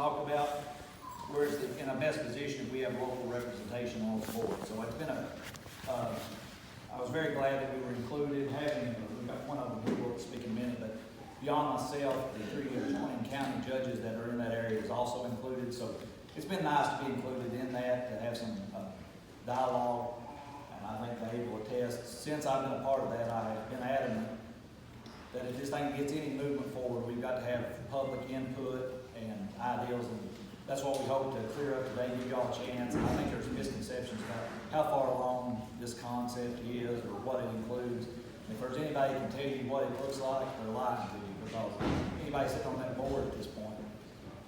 talked about, we're in a best position if we have local representation on the board. So it's been I was very glad that we were included, we've got one of them who will speak in a minute, but beyond myself, the 3 Twain County judges that are in that area is also included. So it's been nice to be included in that, to have some dialogue, and I think they will attest. Since I've been a part of that, I have been adamant that if this thing gets any movement forward, we've got to have public input and ideals, and that's what we hope to clear up today, give y'all a chance. And I think there's misconceptions about how far along this concept is or what it includes. If there's anybody who can tell you what it looks like, they're lying to you, because anybody sitting on that board at this point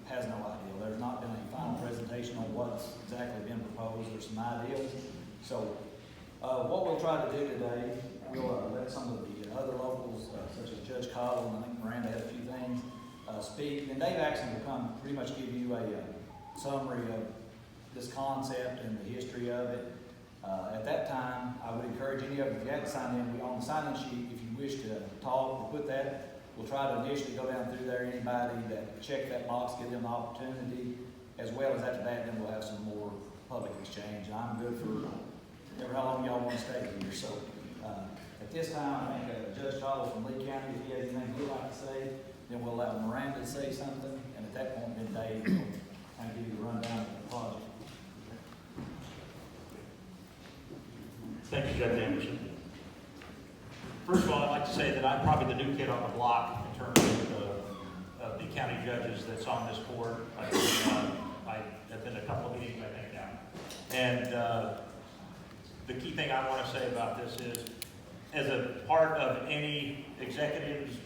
has no idea. There's not been a final presentation on what's exactly been proposed. There's some ideas. So what we'll try to do today, we'll let some of the other locals, such as Judge Cottle, and I think Miranda had a few things, speak. And Dave Axon will come pretty much give you a summary of this concept and the history of it. At that time, I would encourage any of you, if you haven't signed in, on the sign-in sheet, if you wish to talk or put that, we'll try to initially go down through there. Anybody that check that box, give them the opportunity, as well as after that, then we'll have some more public exchange. I'm good for ever how long y'all want to stay here. So at this time, I think Judge Cottle from Lee County, if he has anything he'd like to say, then we'll allow Miranda to say something, and at that point, then Dave will kind of give you the rundown of the project. Thank you, Judge Anderson. First of all, I'd like to say that I'm probably the new kid on the block in terms of the county judges that's on this board. I have been a couple of meetings, I think, now. And the key thing I want to say about this is, as a part of any executive's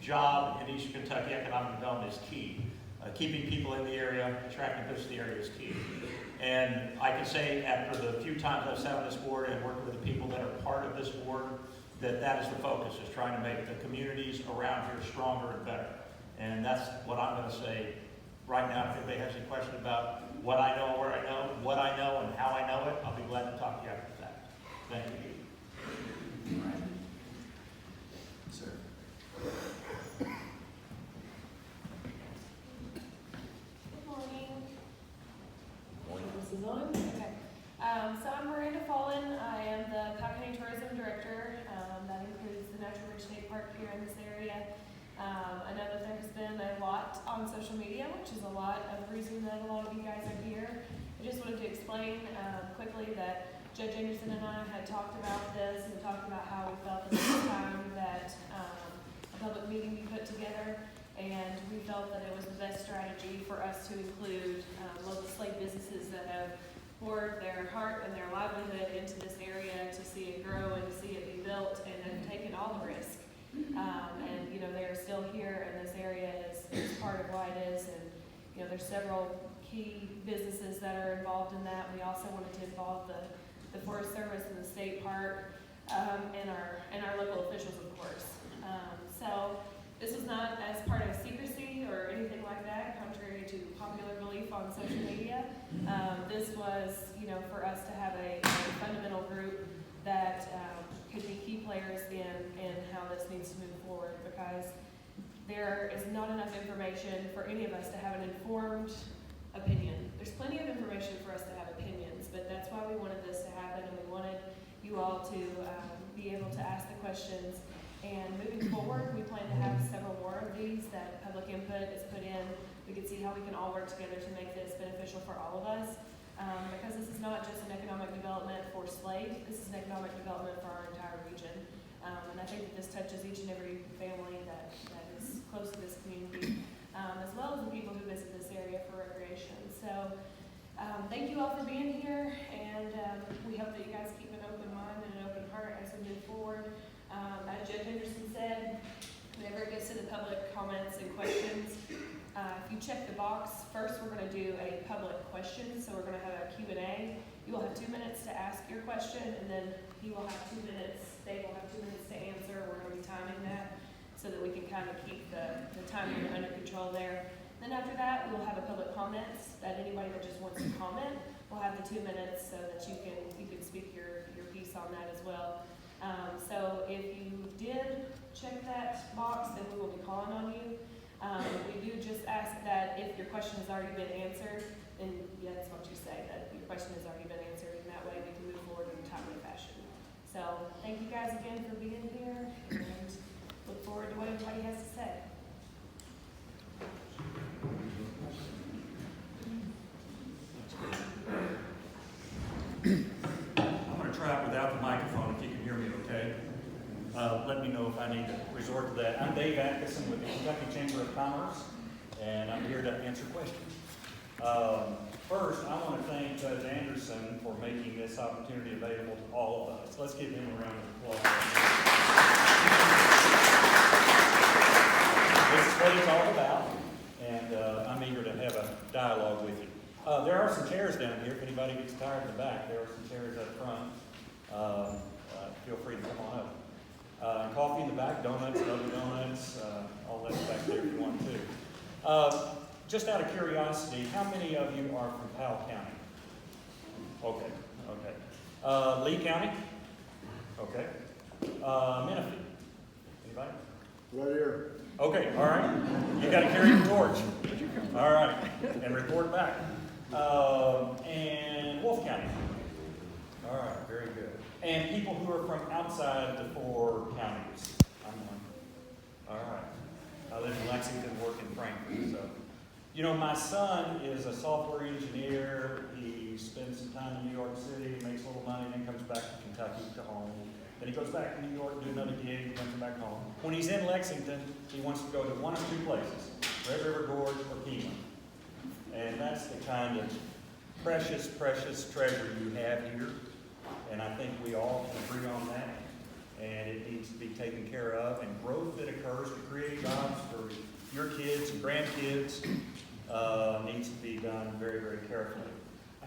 job in Eastern Kentucky, economic development is key. Keeping people in the area, attracting business to the area is key. And I can say, after the few times I've sat on this board and worked with the people that are part of this board, that is the focus, is trying to make the communities around here stronger and better. And that's what I'm going to say right now. If anybody has any question about what I know, where I know, what I know, and how I know it, I'll be glad to talk to you after that. Thank you. Sir. Good morning. This is on? Okay. So I'm Miranda Fallen. I am the Powell County Tourism Director. That includes the Natural Ridge State Park here in this area. I know that there has been a lot on social media, which is a lot of the reason that a lot of you guys are here. I just wanted to explain quickly that Judge Anderson and I had talked about this and talked about how we felt that it was time that a public meeting be put together, and we felt that it was the best strategy for us to include local Slade businesses that have poured their heart and their livelihood into this area to see it grow and to see it be built, and have taken all the risk. And you know, they're still here, and this area is part of why it is. And you know, there's several key businesses that are involved in that. We also wanted to involve the Forest Service and the state park, and our local officials, of course. So this was not as part of secrecy or anything like that, contrary to popular belief on social media. This was, you know, for us to have a fundamental group that could be key players in how this needs to move forward, because there is not enough information for any of us to have an informed opinion. There's plenty of information for us to have opinions, but that's why we wanted this to happen, and we wanted you all to be able to ask the questions. And moving forward, we plan to have several more of these that public input is put in. We can see how we can all work together to make this beneficial for all of us. Because this is not just an economic development for Slade, this is an economic development for our entire region. And I think that this touches each and every family that is close to this community, as well as the people who visit this area for recreation. So thank you all for being here, and we hope that you guys keep an open mind and an open heart as we move forward. As Judge Anderson said, whenever it gets to the public comments and questions, if you check the box, first we're going to do a public question. So we're going to have a Q&A. You will have 2 minutes to ask your question, and then he will have 2 minutes. They will have 2 minutes to answer. We're going to be timing that so that we can kind of keep the timing under control there. Then after that, we'll have a public comments that anybody that just wants to comment will have the 2 minutes so that you can speak your piece on that as well. So if you did check that box, then we will be calling on you. We do just ask that if your question has already been answered, then yeah, that's what you say, that your question has already been answered, and that way we can move forward in a timely fashion. So, thank you guys again for being here, and look forward to what everybody has to say. I'm going to try it without the microphone if you can hear me okay. Let me know if I need to resort to that. I'm Dave Atkinson with the Kentucky Chamber of Commerce, and I'm here to answer questions. First, I want to thank Judge Anderson for making this opportunity available to all of us. Let's give him a round of applause. This is what it's all about, and I'm eager to have a dialogue with you. There are some chairs down here. If anybody gets tired in the back, there are some chairs up front. Feel free to come on up. Coffee in the back, donuts, other donuts, all that's back there if you want to. Just out of curiosity, how many of you are from Powell County? Okay. Lee County? Okay. Menifee? Anybody? Right here. Okay, all right. You got to carry the torch. All right, and report back. And Wolf County. All right, very good. And people who are from outside the 4 counties. I'm one. All right. I live in Lexington, work in Frankfurt. So, you know, my son is a software engineer. He spends some time in New York City, makes a little money, then comes back to Kentucky to home. Then he goes back to New York, do another gig, comes back home. When he's in Lexington, he wants to go to one of 2 places, Red River Gorge or Pima. And that's the kind of precious, precious treasure you have here. And I think we all can agree on that. And it needs to be taken care of. And growth that occurs to create jobs for your kids and grandkids needs to be done very, very carefully.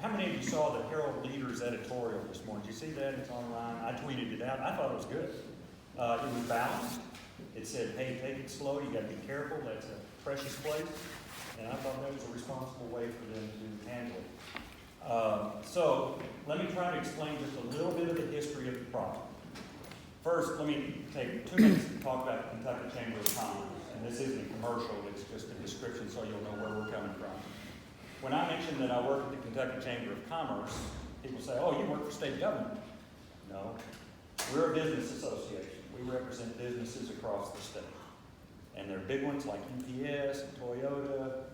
How many of you saw the Herald Leader's editorial this morning? Did you see that? It's online. I tweeted it out. I thought it was good. It was balanced. It said, hey, take it slow. You got to be careful. That's a precious place. And I thought that was a responsible way for them to handle it. So let me try to explain just a little bit of the history of the problem. First, let me take 2 minutes to talk about the Kentucky Chamber of Commerce. And this isn't a commercial, it's just a description so you'll know where we're coming from. When I mention that I work at the Kentucky Chamber of Commerce, people say, oh, you work for state government. No, we're a business association. We represent businesses across the state. And there are big ones like UPS and Toyota,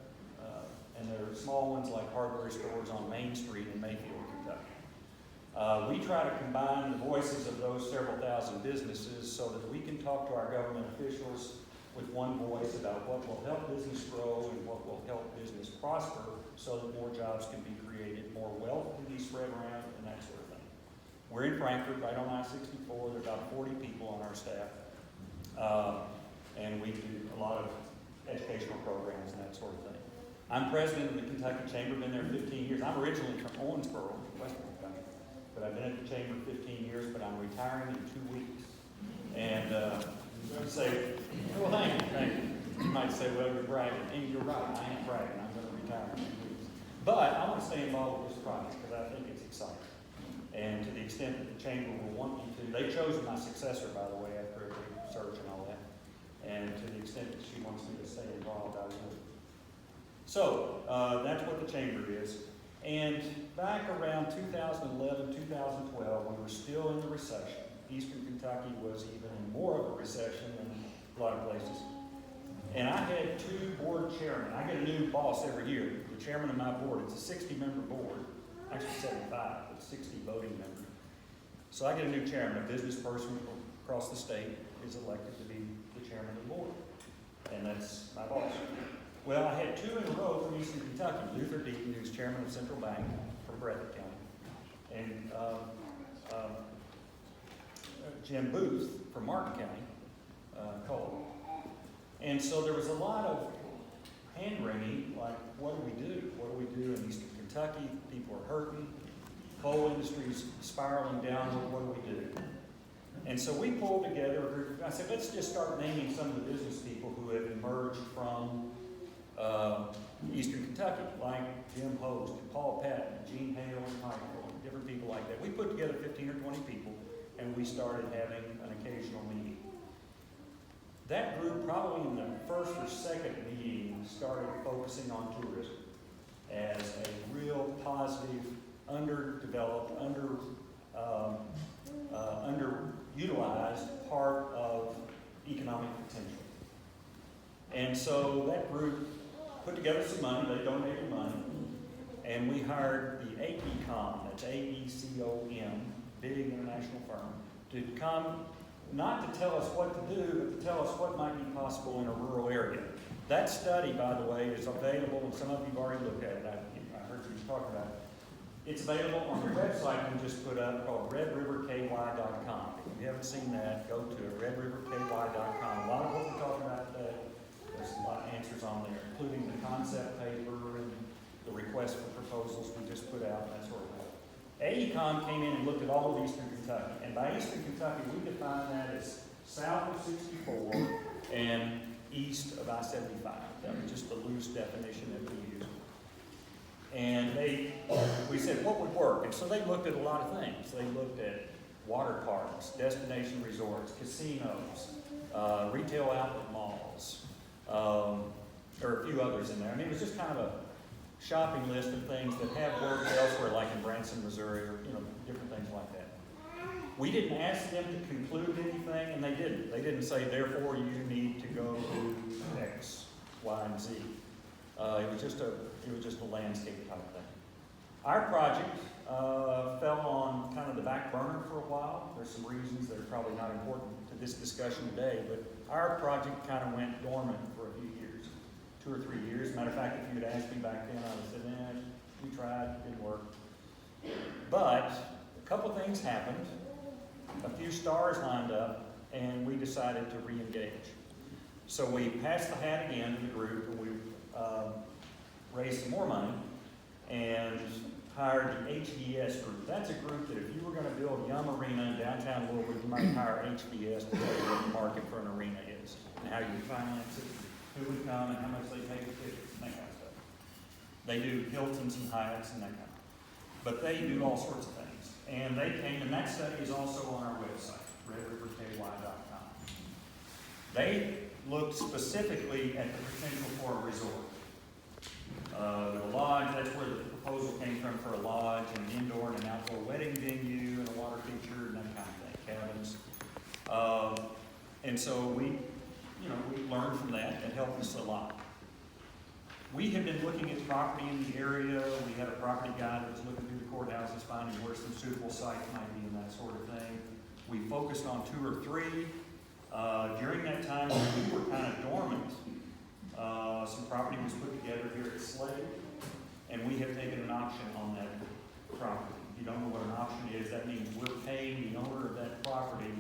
and there are small ones like hardware stores on Main Street in Mayfield, Kentucky. We try to combine the voices of those several thousand businesses so that we can talk to our government officials with one voice about what will help business grow and what will help business prosper so that more jobs can be created, more wealth can be spread around, and that sort of thing. We're in Frankfurt, right on I-64. There are about 40 people on our staff. And we do a lot of educational programs and that sort of thing. I'm president of the Kentucky Chamber, been there 15 years. I'm originally from Owensboro, Western Kentucky, but I've been at the Chamber 15 years, but I'm retiring in 2 weeks. And you say, well, thank you. You might say, well, you're bragging. And you're right, I am bragging. I'm going to retire in 2 weeks. But I want to stay involved with this project because I think it's exciting. And to the extent that the Chamber will want me to, they chose my successor, by the way, after a big search and all that. And to the extent that she wants me to stay involved, I will. So, that's what the Chamber is. And back around 2011, 2012, when we were still in the recession, Eastern Kentucky was even in more of a recession than a lot of places. And I had 2 board chairmen. I get a new boss every year. The chairman of my board, it's a 60-member board, actually 75, but 60 voting members. So I get a new chairman, a business person across the state is elected to be the chairman of the board. And that's my boss. Well, I had 2 in a row from Eastern Kentucky. Luther Deaton, who's chairman of Central Bank from Breathitt County, and Jim Booth from Martin County, Cole. And so there was a lot of hand-wringing, like, what do we do? What do we do in Eastern Kentucky? People are hurting. Coal industry's spiraling downward. What do we do? And so we pulled together a group. I said, let's just start naming some of the business people who have emerged from Eastern Kentucky, like Jim Host, and Paul Patton, Gene Hale, and Michael, and different people like that. We put together 15 or 20 people, and we started having an occasional meeting. That group, probably in the first or second meeting, started focusing on tourism as a real positive, underdeveloped, underutilized part of economic potential. And so that group put together some money, they donated money, and we hired the AECOM, that's AECOM, big international firm, to come, not to tell us what to do, but to tell us what might be possible in a rural area. That study, by the way, is available, and some of you have already looked at it. I heard you talk about it. It's available on the website we just put up called redriverky.com. If you haven't seen that, go to redriverky.com. A lot of what we're talking about today, there's a lot of answers on there, including the concept paper and the request for proposals we just put out, and that sort of thing. AECOM came in and looked at all of eastern Kentucky, and by eastern Kentucky, we define that as south of 64 and east of I-75. That was just the loose definition that we used. And we said, what would work? And so they looked at a lot of things. They looked at water parks, destination resorts, casinos, retail outlet malls. There are a few others in there. I mean, it was just kind of a shopping list of things that have worked elsewhere, like in Branson, Missouri, or different things like that. We didn't ask them to conclude anything, and they didn't. They didn't say, therefore, you need to go to X, Y, and Z. It was just a landscape type thing. Our project fell on kind of the back burner for a while. There's some reasons that are probably not important to this discussion today, but our project kind of went dormant for a few years, 2 or 3 years. Matter of fact, if you had asked me back then, I would have said, we tried, it didn't work. But a couple things happened. A few stars lined up, and we decided to re-engage. So we passed the hat again to the group, and we raised some more money and hired the HVS group. That's a group that if you were going to build Yum Arena in downtown Louisville, you might hire HVS to tell you what the market for an arena is, and how you finance it, who would come, and how much they pay for tickets, and that kind of stuff. They do Hiltons and Hyatts and that kind of stuff. But they do all sorts of things. And they came, and that study is also on our website, redriverky.com. They looked specifically at the potential for a resort. The lodge, that's where the proposal came from, for a lodge, and an indoor and an outdoor wedding venue, and a water feature, and that kind of thing, cabins. And so we learned from that. It helped us a lot. We had been looking at property in the area. We had a property guy that was looking through the courthouses, finding where some suitable sites might be and that sort of thing. We focused on 2 or 3. During that time, when we were kind of dormant, some property was put together here at Slade, and we have taken an option on that property. If you don't know what an option is, that means we're paying the owner of that property,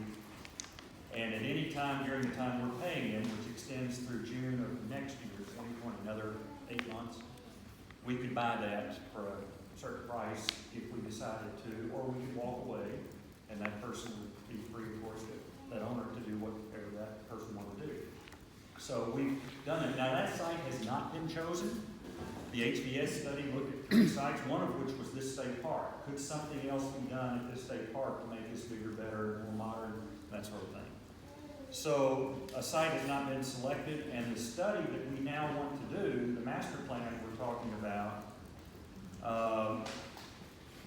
and at any time during the time we're paying him, which extends through June of next year, 2020, another 8 months, we could buy that for a certain price if we decided to, or we could walk away, and that person would be free, of course, that owner to do whatever that person wanted to do. So we've done it. Now that site has not been chosen. The HVS study looked at 3 sites, one of which was this state park. Could something else be done at this state park to make this bigger, better, more modern, that sort of thing? So a site has not been selected, and the study that we now want to do, the master plan we're talking about,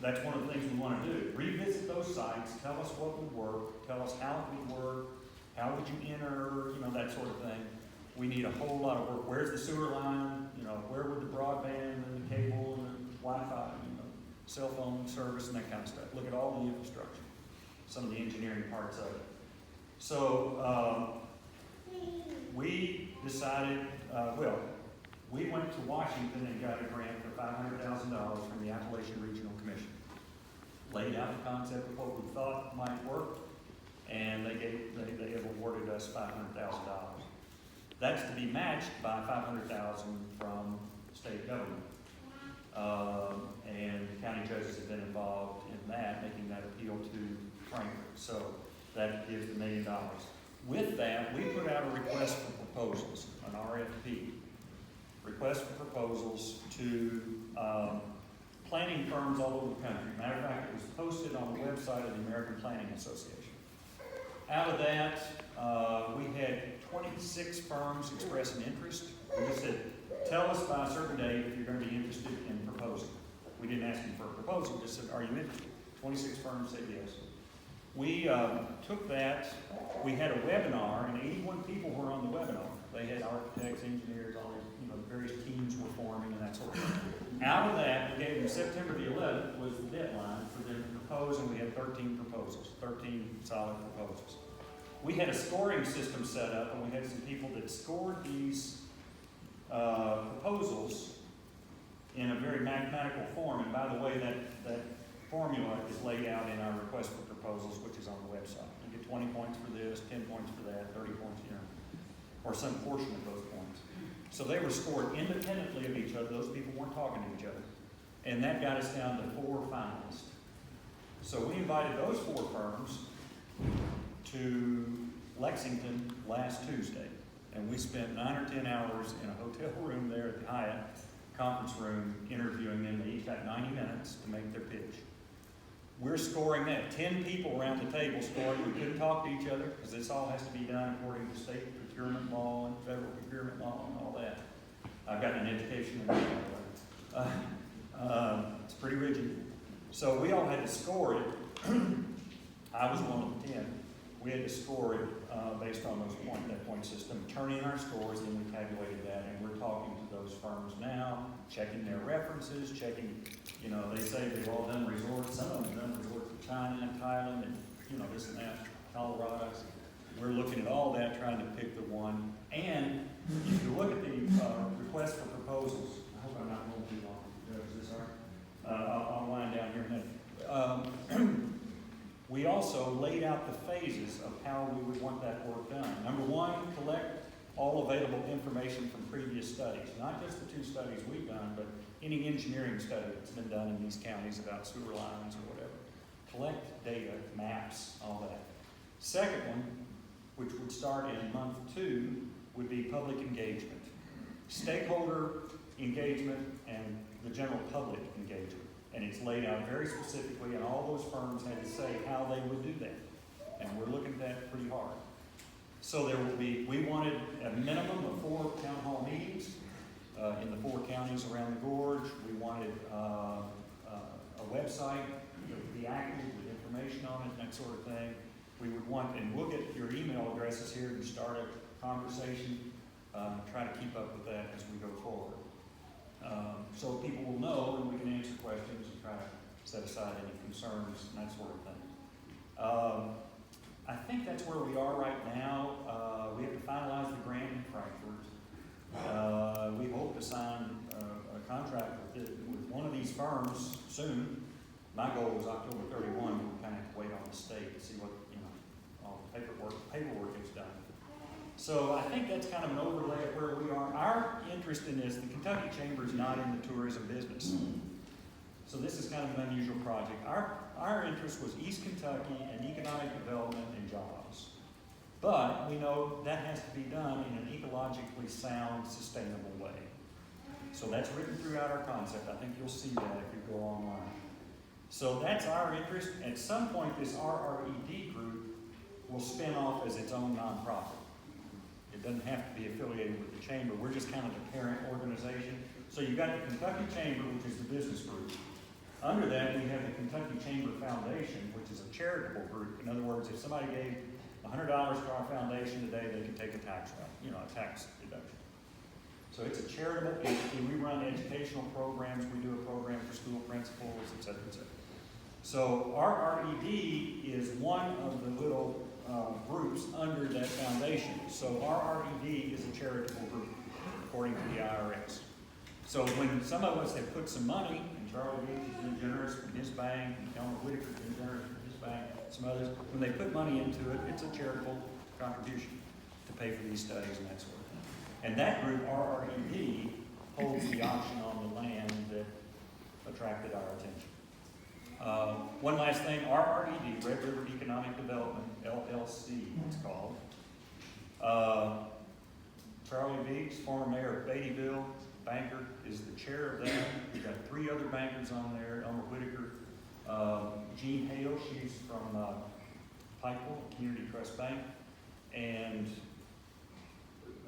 that's one of the things we want to do. Revisit those sites, tell us what would work, tell us how it would work, how would you enter, that sort of thing. We need a whole lot of work. Where's the sewer line? Where would the broadband and the cable and the Wi-Fi, cell phone service and that kind of stuff. Look at all the infrastructure, some of the engineering parts of it. So we decided, we went to Washington and got a grant for $500,000 from the Appalachian Regional Commission. Laid out the concept of what we thought might work, and they have awarded us $500,000. That's to be matched by $500,000 from state government. And the county judges have been involved in that, making that appeal to Frankfurt. So that gives the $1 million. With that, we put out a request for proposals, an RFP. Request for proposals to planning firms all over the country. Matter of fact, it was posted on the website of the American Planning Association. Out of that, we had 26 firms express an interest. We just said, tell us by a certain date if you're going to be interested in proposing. We didn't ask them for a proposal, just said, are you interested? 26 firms said yes. We took that, we had a webinar, and 81 people were on the webinar. They had architects, engineers, all these, various teams were forming and that sort of thing. Out of that, we gave them September the 11th was the deadline for them to propose, and we had 13 proposals, 13 solid proposals. We had a scoring system set up, and we had some people that scored these proposals in a very mathematical form. And by the way, that formula is laid out in our request for proposals, which is on the website. You get 20 points for this, 10 points for that, 30 points, or some portion of those points. So they were scored independently of each other. Those people weren't talking to each other. And that got us down to 4 finalists. So we invited those 4 firms to Lexington last Tuesday. And we spent 9 or 10 hours in a hotel room there at the Hyatt conference room interviewing them. They each got 90 minutes to make their pitch. We're scoring that. 10 people around the table scored. We couldn't talk to each other because this all has to be done according to state procurement law and federal procurement law and all that. I've got an education in that, by the way. It's pretty rigid. So we all had to score it. I was one of the 10. We had to score it based on that point system, turn in our scores, and we tabulated that, and we're talking to those firms now, checking their references, checking, they say they've all done resorts, some of them have done resorts in China and Thailand, and, this and that, Colorado. We're looking at all that, trying to pick the one. And if you look at the request for proposals, I hope I'm not going too long. Is this all right? I'll wind down here in a minute. We also laid out the phases of how we would want that work done. Number 1, collect all available information from previous studies, not just the 2 studies we've done, but any engineering study that's been done in these counties about sewer lines or whatever. Collect data, maps, all that. Second one, which would start in month 2, would be public engagement. Stakeholder engagement and the general public engagement. And it's laid out very specifically, and all those firms had to say how they would do that. And we're looking at that pretty hard. So we wanted a minimum of 4 town hall meetings in the 4 counties around the gorge. We wanted a website that would be active with information on it and that sort of thing. We would want, and we'll get your email addresses here and start a conversation, try to keep up with that as we go forward. So people will know, and we can answer questions and try to set aside any concerns and that sort of thing. I think that's where we are right now. We have to finalize the grant in Frankfurt. We hope to sign a contract with one of these firms soon. My goal was October 31, but we kind of have to wait on the state to see what, all the paperwork gets done. So I think that's kind of an overlay of where we are. Our interest in this, the Kentucky Chamber is not in the tourism business. So this is kind of an unusual project. Our interest was East Kentucky and economic development and jobs. But we know that has to be done in an ecologically sound, sustainable way. So that's written throughout our concept. I think you'll see that if you go online. So that's our interest. At some point, this RRED group will spin off as its own nonprofit. It doesn't have to be affiliated with the chamber. We're just kind of the parent organization. So you've got the Kentucky Chamber, which is the business group. Under that, we have the Kentucky Chamber Foundation, which is a charitable group. In other words, if somebody gave $100 to our foundation today, they could take a tax deduction. So it's a charitable entity. We run educational programs. We do a program for school principals, et cetera, et cetera. So RRED is one of the little groups under that foundation. So RRED is a charitable group, according to the IRS. So when some of us have put some money, and Charlie Beach has been generous from his bank, and Elmer Whitaker has been generous from his bank, some others, when they put money into it, it's a charitable contribution to pay for these studies and that sort of thing. And that group, RRED, holds the option on the land that attracted our attention. One last thing, RRED, Red River Economic Development, LLC, it's called. Charlie Beeks, former mayor of Beattyville, banker, is the chair of that. We've got 3 other bankers on there, Elmer Whitaker, Jean Hale, she's from Pikeville Community Trust Bank, and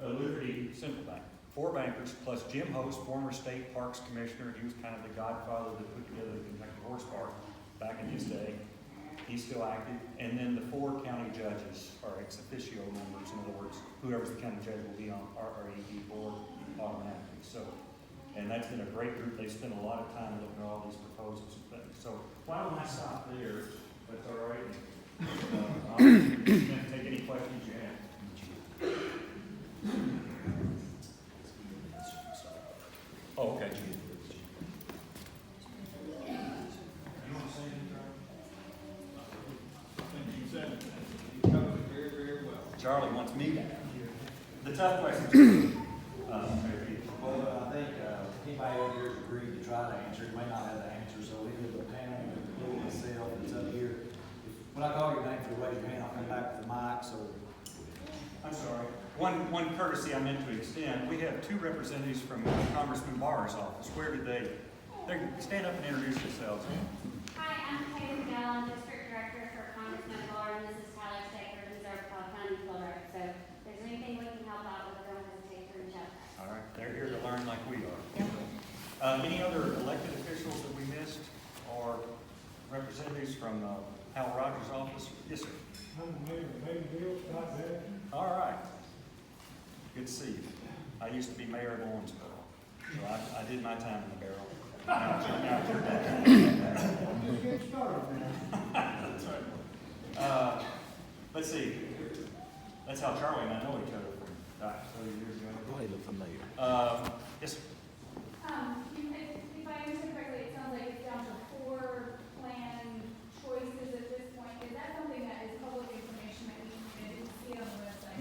Liberty Central Bank. 4 bankers, plus Jim Host, former state parks commissioner. He was kind of the godfather that put together the Kentucky Horse Park back in his day. He's still active. And then the 4 county judges are ex officio members. In other words, whoever's the county judge will be on RRED board automatically. So, and that's been a great group. They spent a lot of time looking at all these proposals and things. So why don't I stop there? That's all right. I'll take any questions you have. Oh, okay. You want to say anything, Charlie? I think you said it. You covered it very, very well. Charlie wants me to have the tough questions. Well, I think anybody over here has agreed to try to answer, it may not have the answer, so either the panel or the board myself, it's up here. When I call your name, if you raise your hand, I'll come back with the mic, so. I'm sorry. One courtesy I meant to extend. We have 2 representatives from Congressman Barr's office. Where did they stand up and introduce themselves? Hi, I'm Kaylee Bell, District Director for Congressman Barr, and this is Tyler Staker, who's our County Flow Rep. So if there's anything we can help out with, don't hesitate to reach out. All right, they're here to learn like we are. Any other elected officials that we missed, or representatives from Hal Rogers' office? Yes, sir. I'm the mayor, Bill, Scott there. All right. Good to see you. I used to be mayor of Owensboro, so I did my time in the barrel. Now it's your day. Just get started, man. That's right. Let's see. That's how Charlie and I know each other from 30 years ago. Go ahead, look familiar. Yes, sir. If I understand correctly, it sounds like it's down to 4 plan choices at this point. Is that something that is public information that we can see on the website?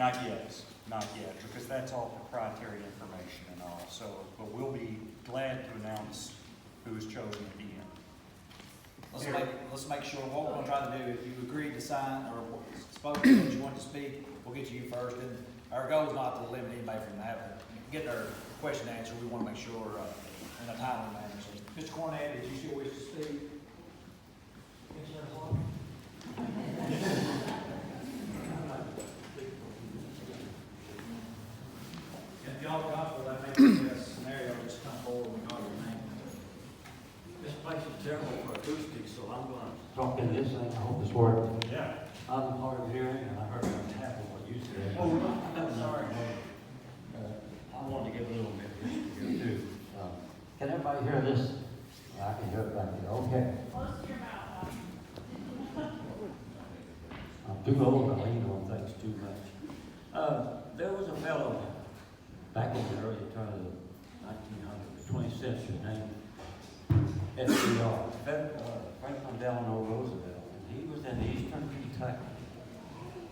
Not yet, because that's all proprietary information and all. So, but we'll be glad to announce who is chosen at the end. Let's make sure, what we're gonna try to do, if you agree to sign or spoke that you want to speak, we'll get you first. And our goal is not to limit anybody from having, get their question answered. We wanna make sure, in a timely manner. So, Mr. Cornett, did you still wish to speak? Yes, sir. If y'all got for that, maybe this scenario, just come forward and call your name. This place is terrible for acoustics, so I'm gonna talk in this thing, I hope this works. Yeah. I'm hard of hearing, and I heard half of what you said. Oh, I'm sorry. I wanted to give a little bit of history here too. Can everybody hear this? I can hear it back there, okay. Close to your mouth. I'm too old to lean on things too much. There was a fellow back in the early turn of the 1900s, 20th century, named FDR, Franklin Delano Roosevelt, and he was in eastern Kentucky,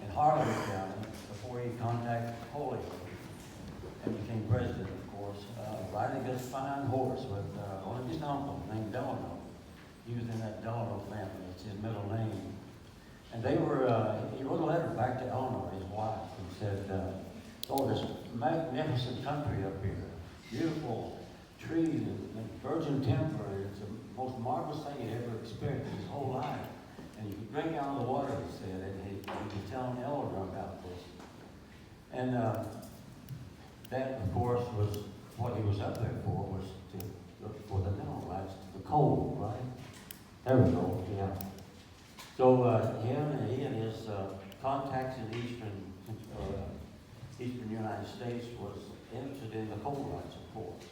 in Harlan County, before he contacted Holyoke and became president, of course, riding this fine horse with only his uncle named Delano. He was in that Delano family, it's his middle name. And they were, he wrote a letter back to Eleanor, his wife, and said, oh, this magnificent country up here, beautiful trees and virgin timber. It's the most marvelous thing he'd ever experienced his whole life. And you could drink out of the water, he said, and he was telling Eleanor about this. And that, of course, was what he was up there for, was to look for the mineral rights, the coal, right? There we go, yeah. So he and his contacts in eastern United States was interested in the coal rights, of course.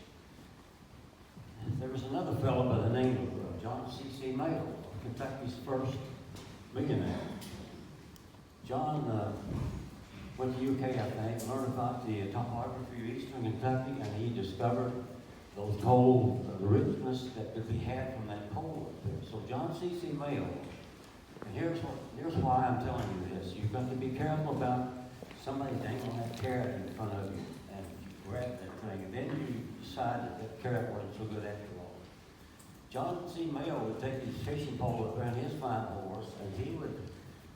There was another fellow by the name of John C. Mayo, Kentucky's first millionaire. John went to UK, I think, learned about the topography of eastern Kentucky, and he discovered those coal, the richness that could be had from that coal up there. So John C. Mayo, and here's why I'm telling you this. You've got to be careful about somebody dangling that carrot in front of you and grab that thing, and then you decide that that carrot wasn't so good after all. John C. Mayo would take his fishing pole around his fine horse, and he would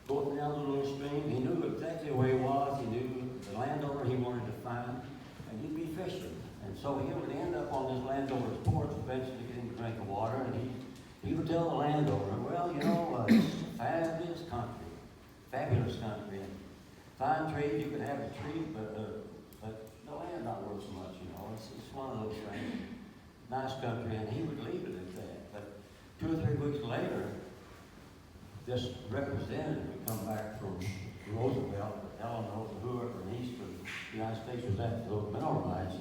go up and down the little stream. He knew exactly where he was. He knew the landowner he wanted to find, and he'd be fishing. And so he would end up on this landowner's porch, eventually getting a drink of water, and he would tell the landowner, well, you know, this is a fabulous country, and fine trees. those things. Nice country, and he would leave it at that. But 2 or 3 weeks later, this representative would come back from Roosevelt, Illinois, whoever in eastern United States was after those mineral rights,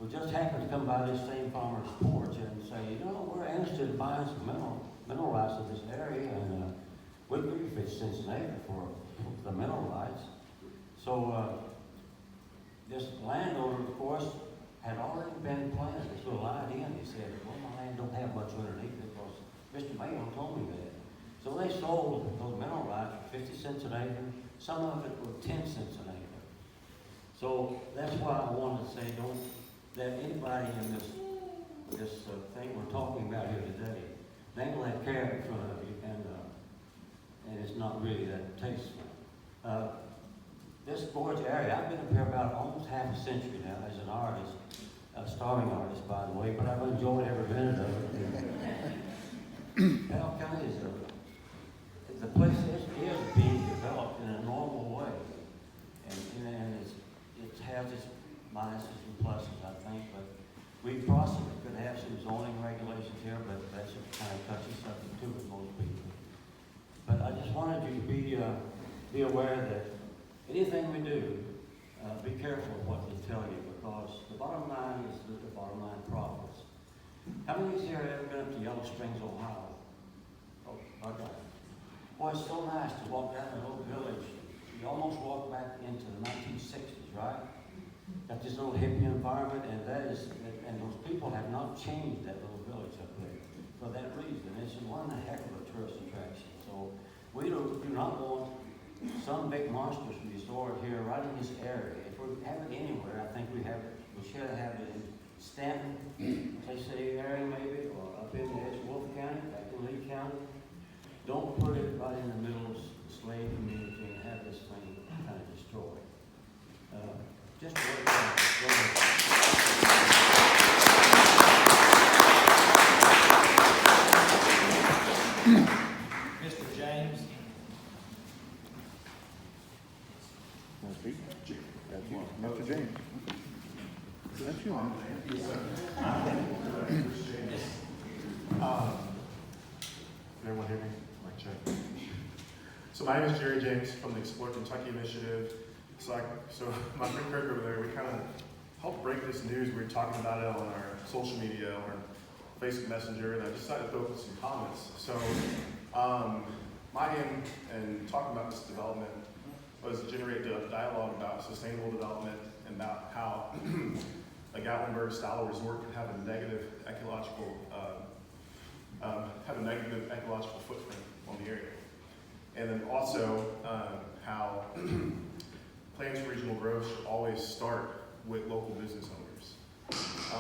would just happen to come by this same farmer's porch and say, you know, we're interested in buying some mineral rights in this area, and we could fit Cincinnati for the mineral rights. So this landowner, of course, had already been planted. This little idea, and he said, well, my land don't have much underneath it because Mr. Mayo told me that. So they sold those mineral rights for 50 cents an acre. Some of it were 10 cents an acre. So that's why I wanted to say, don't let anybody in this thing we're talking about here today, they will have carrot in front of you, and it's not really that tasteful. This gorge area, I've been up here about almost half a century now as an artist, a starving artist, by the way, but I've enjoyed every minute of it. Powell County is the place is being developed in a normal way, and it has its minuses and pluses, I think, but we possibly could have some zoning regulations here, but that's a kind of touchy subject too with most people. But I just wanted you to be aware that anything we do, be careful of what they tell you, because the bottom line is the bottom line profits. How many of you here have ever been up to Yellow Springs, Ohio? Oh, okay. Boy, it's so nice to walk down a little village. You almost walk back into the 1960s, right? Got this little hippie environment, and those people have not changed that little village up there for that reason. It's one heck of a tourist attraction. So we do not want some big monstrous resort here right in this area. If we have it anywhere, I think we should have it in Stanton, say area maybe, or up in Wolf County, back in Lee County. Don't put it right in the middle of the slave community and have this thing kind of destroyed. Just work Mr. James. Mr. James. That's you, man. Everyone hear me? Mic check. So my name is Jerry James from the Explore Kentucky Initiative. So my friend Kirk over there, we kind of helped break this news. We were talking about it on our social media, on our Facebook Messenger, and I decided to throw up some comments. So my aim in talking about this development was to generate a dialogue about sustainable development and about how a Gatlinburg-style resort could have a negative ecological footprint on the area. And then also how plans for regional growth should always start with local business owners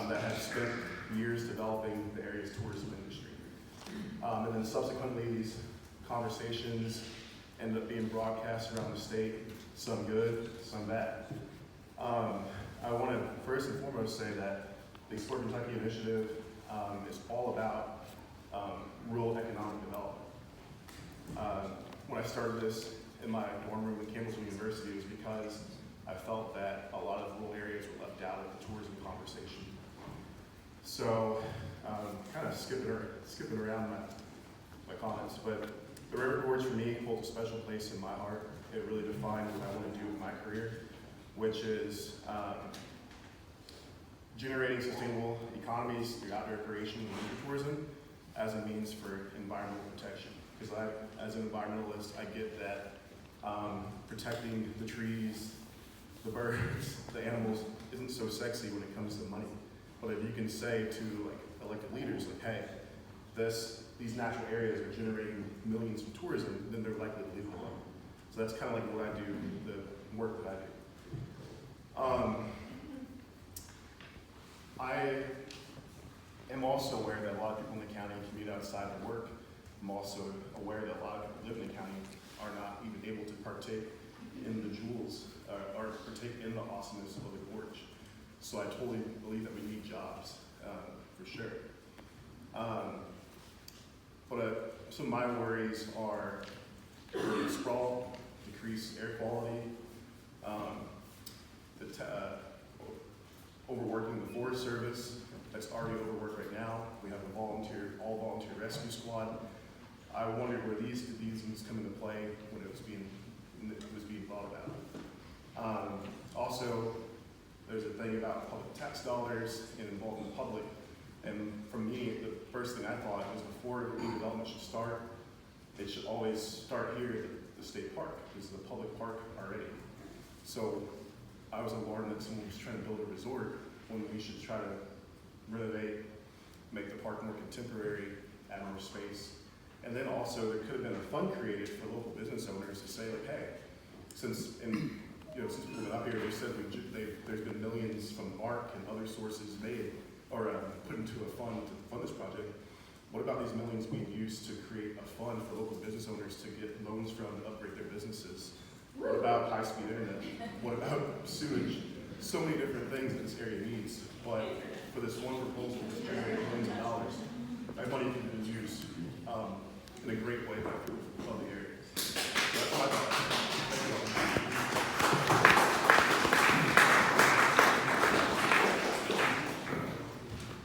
that have spent years developing the area's tourism industry. And then subsequently, these conversations end up being broadcast around the state, some good, some bad. I want to first and foremost say that the Explore Kentucky Initiative is all about rural economic development. When I started this in my dorm room at Campbellsville University, it was because I felt that a lot of rural areas were left out of the tourism conversation. So, kind of skipping around my comments, but the River Gorge for me holds a special place in my heart. It really defined what I want to do with my career, which is generating sustainable economies through outdoor recreation and leisure tourism as a means for environmental protection. Because as an environmentalist, I get that protecting the trees, the birds, the animals isn't so sexy when it comes to money. But if you can say to elected leaders, hey, these natural areas are generating millions from tourism, then they're likely to leave it alone. So that's kind of like what I do, the work that I do. I am also aware that a lot of people in the county commute outside of work. I'm also aware that a lot of people live in the county are not even able to partake in the jewels or partake in the awesomeness of the gorge. So I totally believe that we need jobs, for sure. But some of my worries are sprawl, decreased air quality, overworking the Forest Service that's already overworked right now. We have a all-volunteer rescue squad. I wondered where these things come into play when it was being thought about. Also, there's a thing about public tax dollars and involving the public. And for me, the first thing I thought was before new development should start, it should always start here at the state park. This is a public park already. So I was alarmed that someone was trying to build a resort when we should try to renovate, make the park more contemporary, add more space. And then also there could have been a fund created for local business owners to say like, hey, since we've been up here, they said there's been millions from ARC and other sources made or put into a fund to fund this project. What about these millions being used to create a fund for local business owners to get loans from to upgrade their businesses? What about high-speed internet? What about sewage? So many different things that this area needs. But for this one proposal that's generating millions of dollars, that money can be used in a great way by the area. That's my thought. Thank you all.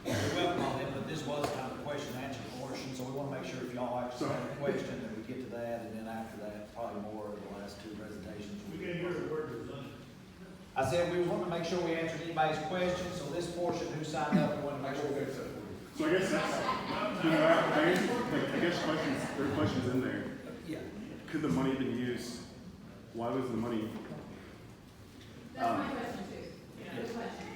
You're welcome on that, but this was kind of a question and answer portion, so we want to make sure if y'all actually have a question, that we get to that, and then after that, probably more of the last two presentations. We can hear the word design. I said we want to make sure we answered anybody's questions, so this portion, who signed up, we want to make sure we get to. So I guess that's, I guess there are questions in there. Yeah. Could the money have been used? Why was the money? That's my question too. Good question.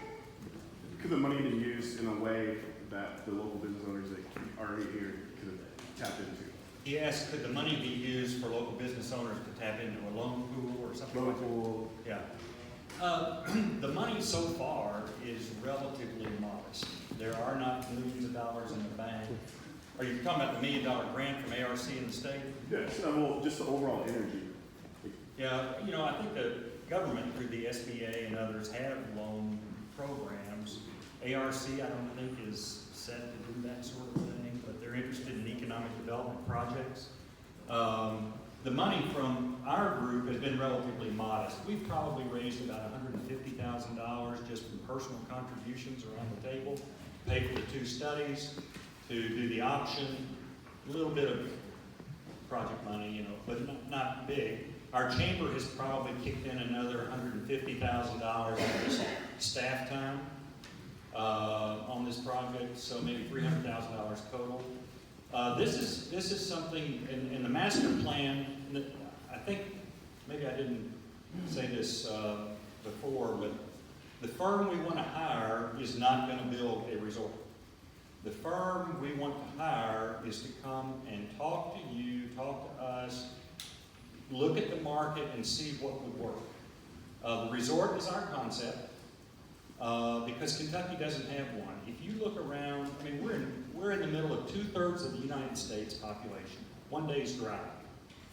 Could the money have been used in a way that the local business owners that are already here could have tapped into? He asked, could the money be used for local business owners to tap into a loan pool or something like that? Local. Yeah. The money so far is relatively modest. There are not millions of dollars in the bank. Are you talking about the $1 million grant from ARC in the state? Yes. Well, just the overall energy. Yeah, I think the government through the SBA and others have loan programs. ARC, I don't think is set to do that sort of thing, but they're interested in economic development projects. The money from our group has been relatively modest. We've probably raised about $150,000 just from personal contributions around the table, pay for the 2 studies, to do the auction, a little bit of project money, but not big. Our chamber has probably kicked in another $150,000 in just staff time on this project, so maybe $300,000 total. This is something in the master plan. I think maybe I didn't say this before, but the firm we want to hire is not going to build a resort. The firm we want to hire is to come and talk to you, talk to us, look at the market and see what would work. The resort is our concept because Kentucky doesn't have one. If you look around, we're in the middle of 2/3 of the United States population. 1 day's drive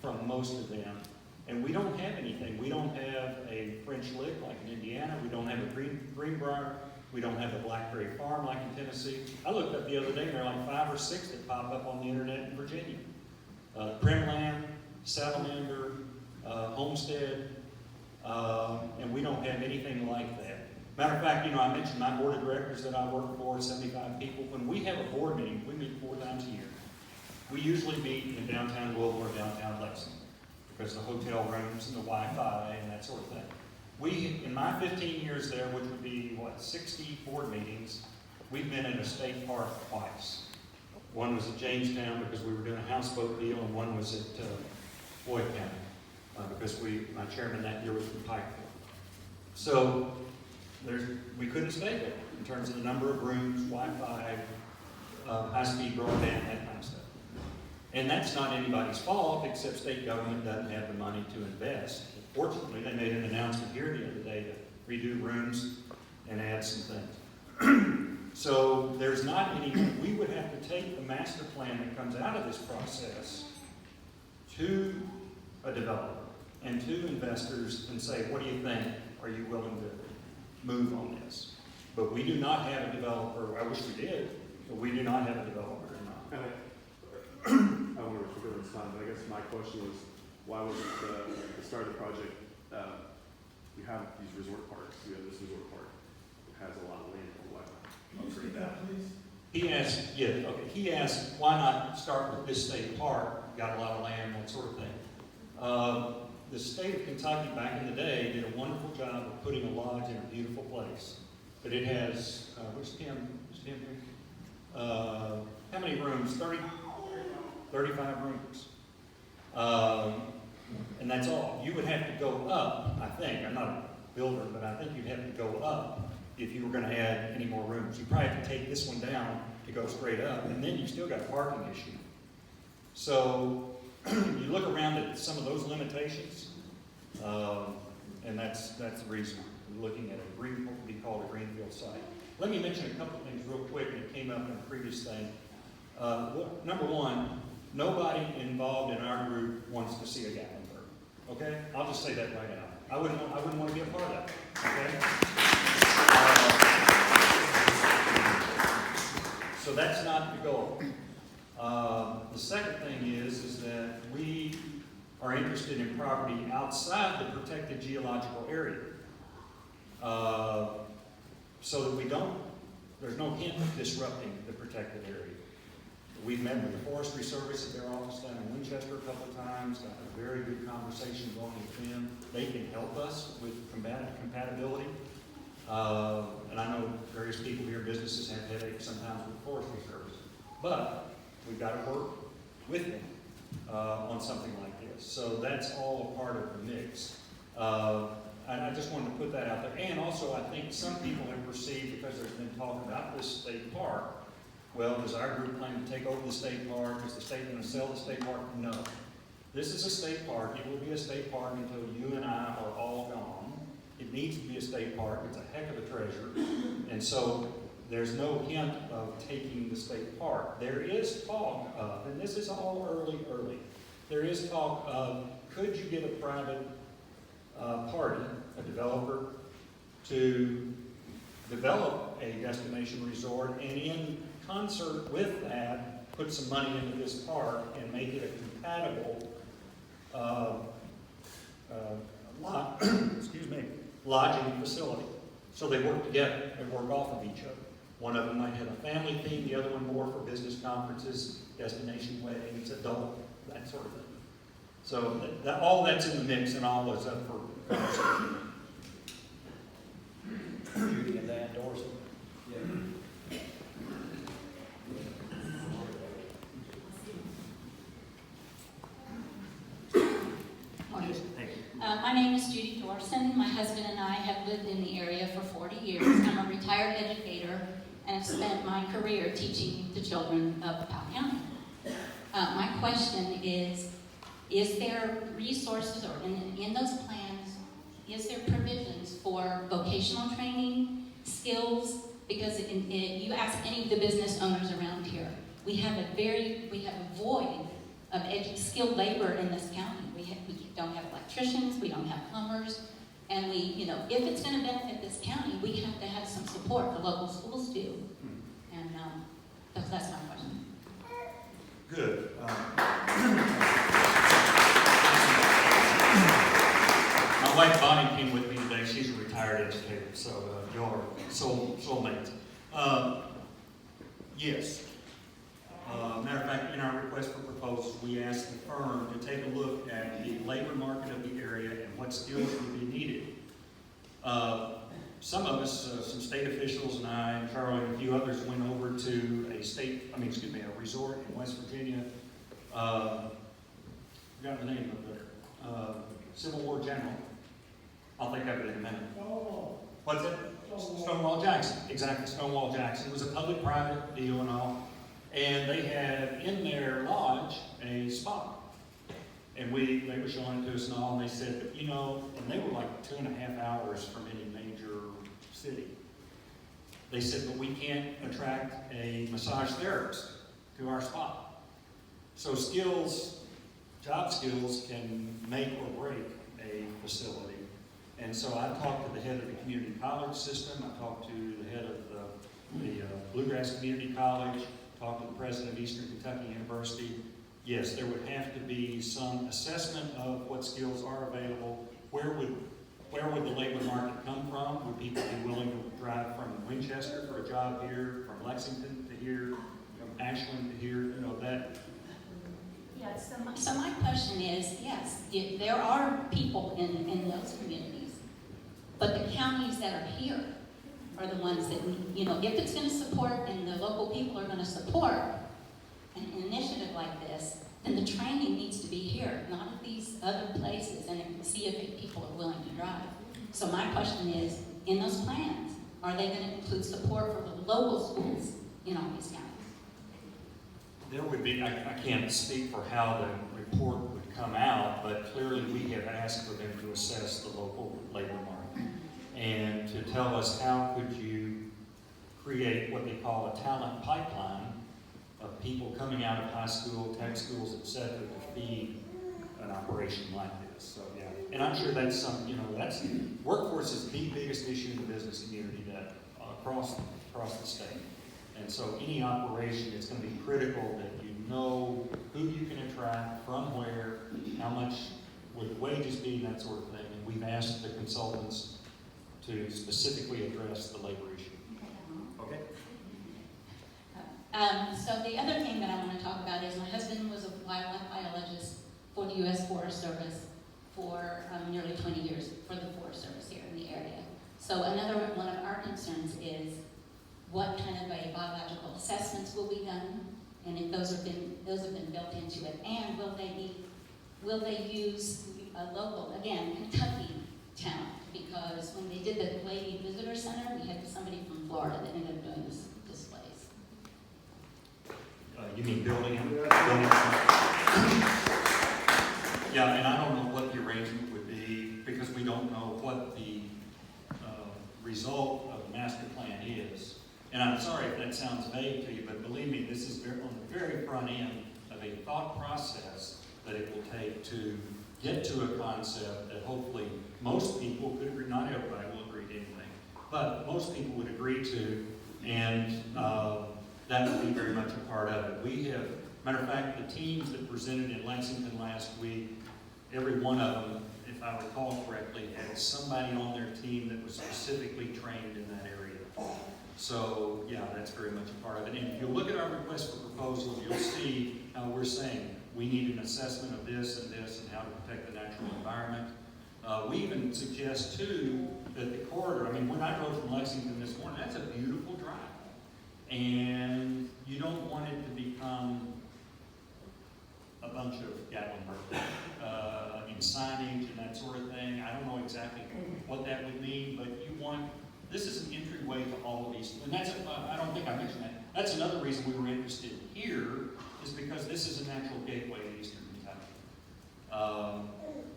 from most of them. And we don't have anything. We don't have a French Lick like in Indiana. We don't have a Greenbrier. We don't have a Blackberry Farm like in Tennessee. I looked up the other day and there are like 5 or 6 that pop up on the internet in Virginia. Primland, Salamander, Homestead, and we don't have anything like that. Matter of fact, I mentioned my board of directors that I work for, 75 people. When we have a board meeting, we meet 4 times a year. We usually meet in downtown Louisville or downtown Lexington because of the hotel rooms and the Wi-Fi and that sort of thing. We, in my 15 years there, which would be, 60 board meetings, we've been in a state park twice. One was at Jamestown because we were doing a houseboat deal, and one was at Floyd County because my chairman that year was from Pikeville. So we couldn't stay there in terms of the number of rooms, Wi-Fi, high-speed broadband, that kind of stuff. And that's not anybody's fault, except state government doesn't have the money to invest. Fortunately, they made an announcement here the other day to redo rooms and add some things. So there's not any, we would have to take the master plan that comes out of this process to a developer and to investors and say, what do you think? Are you willing to move on this? But we do not have a developer. I wish we did, but we do not have a developer in mind. I don't want to forget this time, but I guess my question was, why was it the start of the project? We have these resort parks. We have this resort park. has a lot of land, why upgrade that? He asked, why not start with this state park, got a lot of land, that sort of thing. The state of Kentucky back in the day did a wonderful job of putting a lodge in a beautiful place. But it has, where's Tim? Is Tim here? How many rooms? 35 rooms. And that's all. You would have to go up, I think. I'm not a builder, but I think you'd have to go up if you were going to add any more rooms. You probably have to take this one down to go straight up, and then you still got a parking issue. So you look around at some of those limitations, and that's the reason we're looking at what would be called a greenfield site. Let me mention a couple of things real quick, and it came up in a previous thing. Number one, nobody involved in our group wants to see a Gatlinburg. Okay? I'll just say that right now. I wouldn't want to be a part of that. Okay? So that's not the goal. The second thing is that we are interested in property outside the protected geological area. So that there's no hint of disrupting the protected area. We've met with the Forestry Service at their office down in Winchester a couple of times, got a very good conversation going with them. They can help us with compatibility. And I know various people here, businesses have headaches sometimes with the Forestry Service. But we've got to work with them on something like this. So that's all a part of the mix. And I just wanted to put that out there. And also, I think some people have perceived, because there's been talk about this state park, well, does our group plan to take over the state park? Is the state going to sell the state park? No. This is a state park. It will be a state park until you and I are all gone. It needs to be a state park. It's a heck of a treasure. And so there's no hint of taking the state park. There is talk of, and this is all early, there is talk of, could you get a private party, a developer, to develop a destination resort, and in concert with that, put some money into this park and make it a compatible lodging facility. So they work together, they work off of each other. One of them might have a family theme, the other one more for business conferences, destination weddings, adult, that sort of thing. So all that's in the mix, and all is up for conversation. Judy and Dan Dorsey. Yeah. My name is Judy Dorson. My husband and I have lived in the area for 40 years. I'm a retired educator and have spent my career teaching the children of Powell County. My question is there resources, or in those plans, is there provisions for vocational training, skills? Because you ask any of the business owners around here, we have a void of skilled labor in this county. We don't have electricians, we don't have plumbers, and if it's going to benefit this county, we have to have some support. The local schools do, and that's my question. Good. My wife Bonnie came with me today. She's a retired educator, so you're soulmates. Yes. Matter of fact, in our request for proposals, we asked the firm to take a look at the labor market of the area and what skills would be needed. Some of us, some state officials and I, and Charlie and a few others, went over to a resort in West Virginia. Forgot the name of it. Civil War General. I'll think of it in a minute. What's it? Stonewall Jackson. Exactly, Stonewall Jackson. It was a public-private deal and all. And they had in their lodge a spa. And they were showing it to us and all, and they said, and they were like 2.5 hours from any major city. They said, but we can't attract a massage therapist to our spa. So job skills can make or break a facility. And so I talked to the head of the community college system, I talked to the head of the Bluegrass Community College, talked to the president of Eastern Kentucky University. Yes, there would have to be some assessment of what skills are available. Where would where would the labor market come from? Would people be willing to drive from Winchester for a job here, from Lexington to here, from Ashland to here, you know, that? Yes, so my question is, yes, there are people in those communities, but the counties that are here are the ones that, you know, if it's going to support and the local people are going to support an initiative like this, then the training needs to be here, not at these other places, and see if people are willing to drive. So my question is, in those plans, are they going to include support for the local schools in all these counties? There would be, I can't speak for how the report would come out, but clearly we have asked for them to assess the local labor market and to tell us how could you create what they call a talent pipeline of people coming out of high school, tech schools, et cetera, to feed an operation like this. So yeah, and I'm sure that's some, you know, that's, workforce is the biggest issue in the business community that across the state. And so any operation, it's going to be critical that you know who you can attract, from where, how much would the wages be, that sort of thing. And we've asked the consultants to specifically address the labor issue. Okay? So the other thing that I want to talk about is my husband was a wildlife biologist for the U.S. Forest Service for nearly 20 years for the Forest Service here in the area. So another one of our concerns is what kind of a biological assessments will be done, and if those have been built into it, and will they use a local, again, Kentucky talent? Because when they did the Lady Visitor Center, we had somebody from Florida that ended up doing this displays. You mean building them? Yeah, and I don't know what the arrangement would be because we don't know what the result of the master plan is. And I'm sorry if that sounds vague to you, but believe me, this is on the very front end of a thought process that it will take to get to a concept that hopefully most people could agree, not everybody will agree to anything, but most people would agree to, and that would be very much a part of it. We have, matter of fact, the teams that presented in Lexington last week, every one of them, if I recall correctly, had somebody on their team that was specifically trained in that area. So, yeah, that's very much a part of it. And if you look at our request for proposal, you'll see how we're saying we need an assessment of this and how to protect the natural environment. We even suggest, too, that the corridor, I mean, when I drove from Lexington this morning, that's a beautiful drive. And you don't want it to become a bunch of Gatlinburg. Signage and that sort of thing. I don't know exactly what that would mean, but you want, this is an entryway to all of these. And that's, I don't think I mentioned that. That's another reason we were interested here, is because this is a natural gateway to Eastern Kentucky.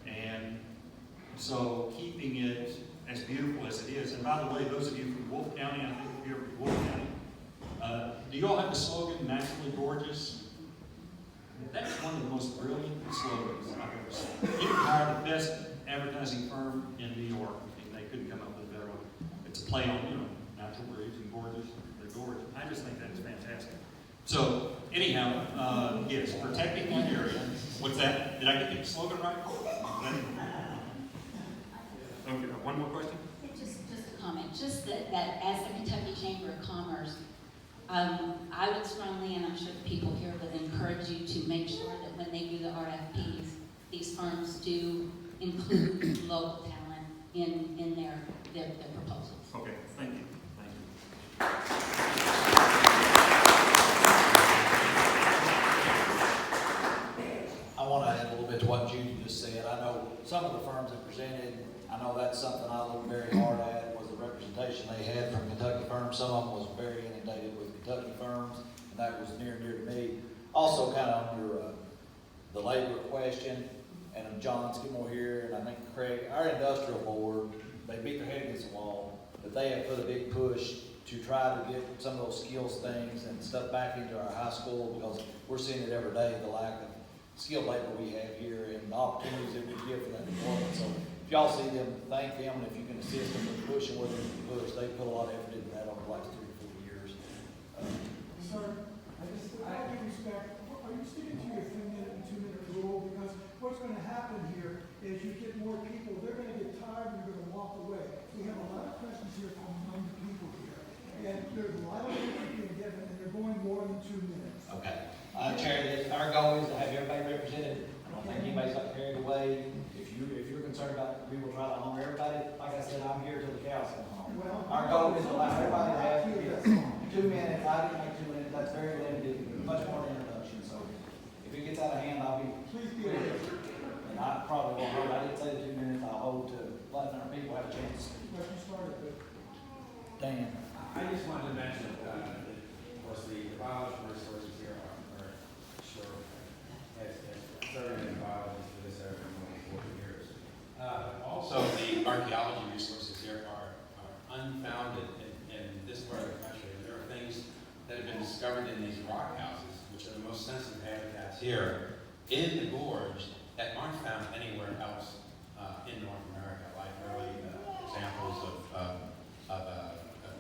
And so keeping it as beautiful as it is, and by the way, those of you from Wolfe County, I think if you're from Wolfe County, do you all have the slogan, naturally gorgeous? That's one of the most brilliant slogans I've ever seen. You can hire the best advertising firm in New York, and they couldn't come up with a better one. It's a play on, you know, natural bridge and gorgeous, they're gorgeous. I just think that's fantastic. So, anyhow, yes, protecting one area. What's that? Did I get the slogan right? Okay, one more question? Just a comment. Just that as the Kentucky Chamber of Commerce, I would strongly, and I'm sure the people here would encourage you to make sure that when they do the RFPs, these firms do include local talent in their proposals. Okay, thank you. Thank you. I want to add a little bit to what Judy just said. I know some of the firms that presented, I know that's something I looked very hard at, was the representation they had from Kentucky firms. Some of them was very inundated with Kentucky firms, and that was near and dear to me. Also, kind of on your the labor question, and John Skidmore here, and I think Craig, our industrial board, they beat their head against the wall, but they have put a big push to try to get some of those skills things and stuff back into our high school, because we're seeing it every day, the lack of skilled labor we have here and the opportunities that we give for that employment. So if y'all see them, thank them, and if you can assist them with pushing where they need to push, they put a lot of effort into that over the last 3 to 4 years. Sir, I due respect, are you sticking to your 3-minute and 2-minute rule? Because what's going to happen here is you get more people, they're going to get tired, and they're going to our goal is to have everybody represented. I don't think anybody's got carried away. If you're concerned about, we will try to honor everybody. Like I said, I'm here till the cows come home. Our goal is to allow everybody to have 2 minutes. I didn't make 2 minutes. That's very limited, much more than introduction. So if it gets out of hand, I'll be clear. And I probably won't hold. I didn't say the 2 minutes. I'll hold to letting our people have a chance. Dan. I just wanted to mention, of course, the biological resources here are sure has certainly been biologists for this area for more than 40 years. Also, the archaeology resources here are unfounded in this part of the country. There are things that have been discovered in these rock houses, which are the most sensitive habitats here in the gorge, that aren't found anywhere else in North America, like early examples of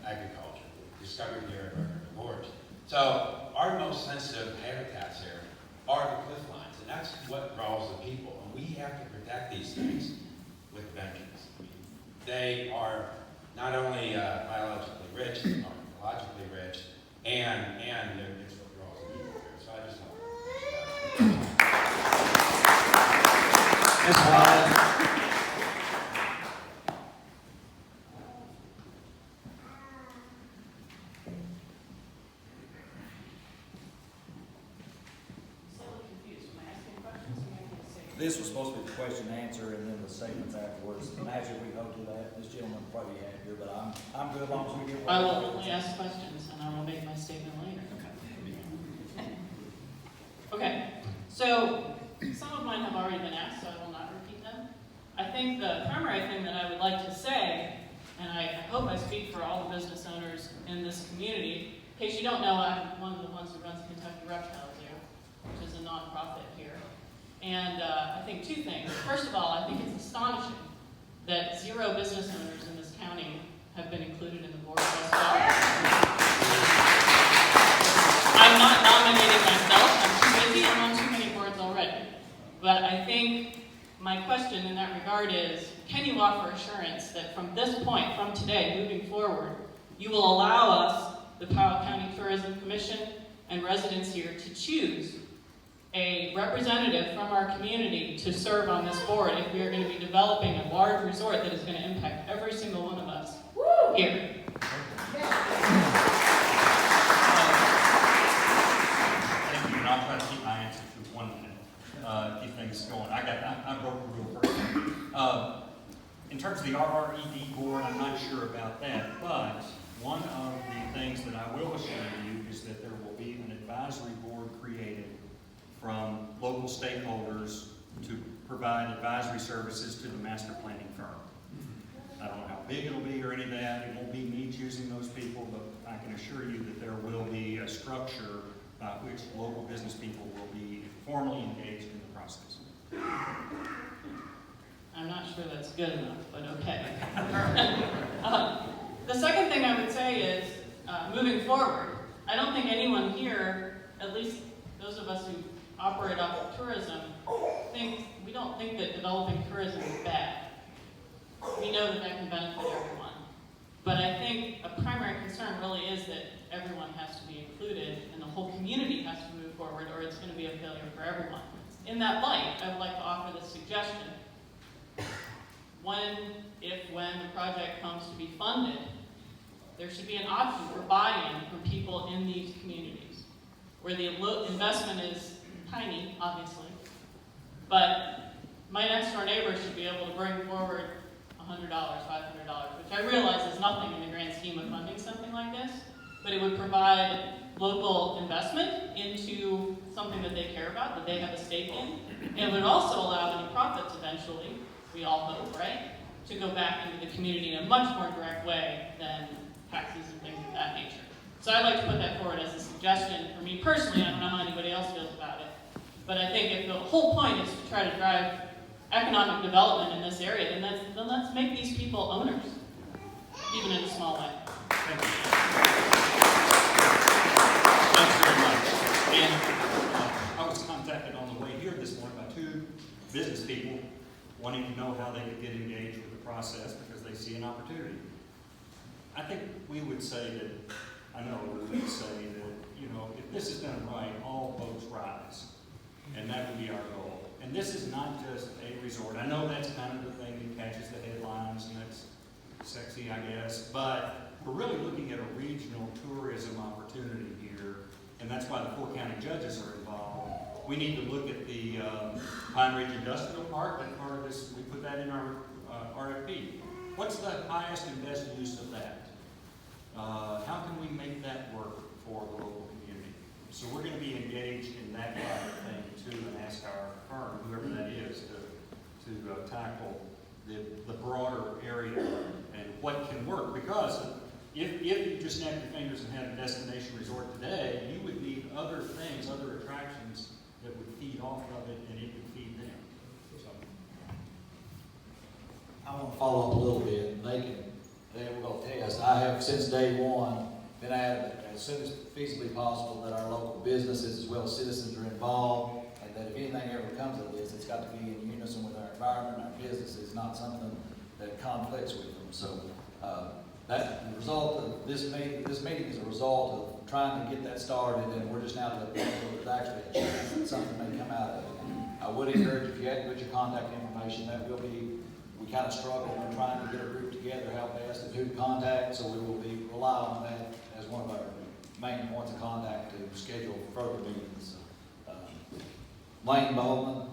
agriculture discovered here in the gorge. So our most sensitive habitats here are the cliff lines, and that's what draws the people. And we have to protect these things with vengeance. I mean, they are not only biologically rich, they are ecologically rich, and it's what draws the people here. So I just want to Ms. Wise. This was supposed to be the question and answer and then the statements afterwards. Naturally, we go to that. This gentleman will probably be happier, but I'm good as long as we get. I will only ask questions and I will make my statement later. Okay, so some of mine have already been asked, so I will not repeat them. I think the primary thing that I would like to say, and I hope I speak for all the business owners in this community, in case you don't know, I'm one of the ones who runs Kentucky Reptile Zoo, which is a nonprofit here. And I think 2 things. First of all, I think it's astonishing that 0 business owners in this county have been included in the board thus far. I'm not nominating myself. I'm too busy. I'm on too many boards already. But I think my question in that regard is, can you offer assurance that from this point, from today, moving forward, you will allow us, the Powell County Tourism Commission, and residents here to choose a representative from our community to serve on this board if we are going to be developing a large resort that is going to impact every single one of us here. Thank you, and I'll try to keep my answer to 1 minute. Keep things going. I broke the rule first. In terms of the RRED board, I'm not sure about that, but one of the things that I will assure you is that there will be an advisory board created from local stakeholders to provide advisory services to the master planning firm. I don't know how big it'll be or any of that. It won't be me choosing those people, but I can assure you that there will be a structure by which local business people will be formally engaged in the process. I'm not sure that's good enough, but okay. The second thing I would say is, moving forward, I don't think anyone here, at least those of us who operate off of tourism, we don't think that developing tourism is bad. We know that that can benefit everyone. But I think a primary concern really is that everyone has to be included and the whole community has to move forward or it's going to be a failure for everyone. In that light, I would like to offer this suggestion. When the project comes to be funded, there should be an option for buy-in from people in these communities, where the investment is tiny, obviously, but my next door neighbor should be able to bring forward $100, $500, which I realize is nothing in the grand scheme of funding something like this, but it would provide local investment into something that they care about, that they have a stake in. And it would also allow any profits eventually, we all hope, right, to go back into the community in a much more direct way than taxes and things of that nature. So I'd like to put that forward as a suggestion for me personally. I don't know how anybody else feels about it. But I think if the whole point is to try to drive economic development in this area, then let's make these people owners, even in a small way. Thank you. Thanks very much. And I was contacted on the way here this morning by 2 business people wanting to know how they could get engaged with the process because they see an opportunity. I think we would say that, I know we would say that, if this is done right, all boats rise. And this is not just a resort. I know that's kind of the thing that catches the headlines and that's sexy, I guess, but we're really looking at a regional tourism opportunity here, and that's why the 4 county judges are involved. We need to look at the Pine Ridge Industrial Park. That part of this, we put that in our RFP. What's the highest and best use of that? How can we make that work for the local community? So we're going to be engaged in that kind of thing too, and ask our firm, whoever that is, to tackle the broader area and what can work. Because if you just snap your fingers and had a destination resort today, you would need other things, other attractions that would feed off of it, and it would feed them. So. I want to follow up a little bit, and we're going to test. I have since day one been adamant, as soon as feasibly possible, that our local businesses as well as citizens are involved, and that if anything ever comes of this, it's got to be in unison with our environment and our businesses, not something that conflicts with them. So that's the result of this meeting. This meeting is a result of trying to get that started, and we're just now to the point where there's actually a chance that something may come out of it. I would encourage, if you had to put your contact information, that will be, we kind of struggle when trying to get a group together, how best and who to contact, so we will rely on that as one of our main points of contact to schedule further meetings. Lane Bowman.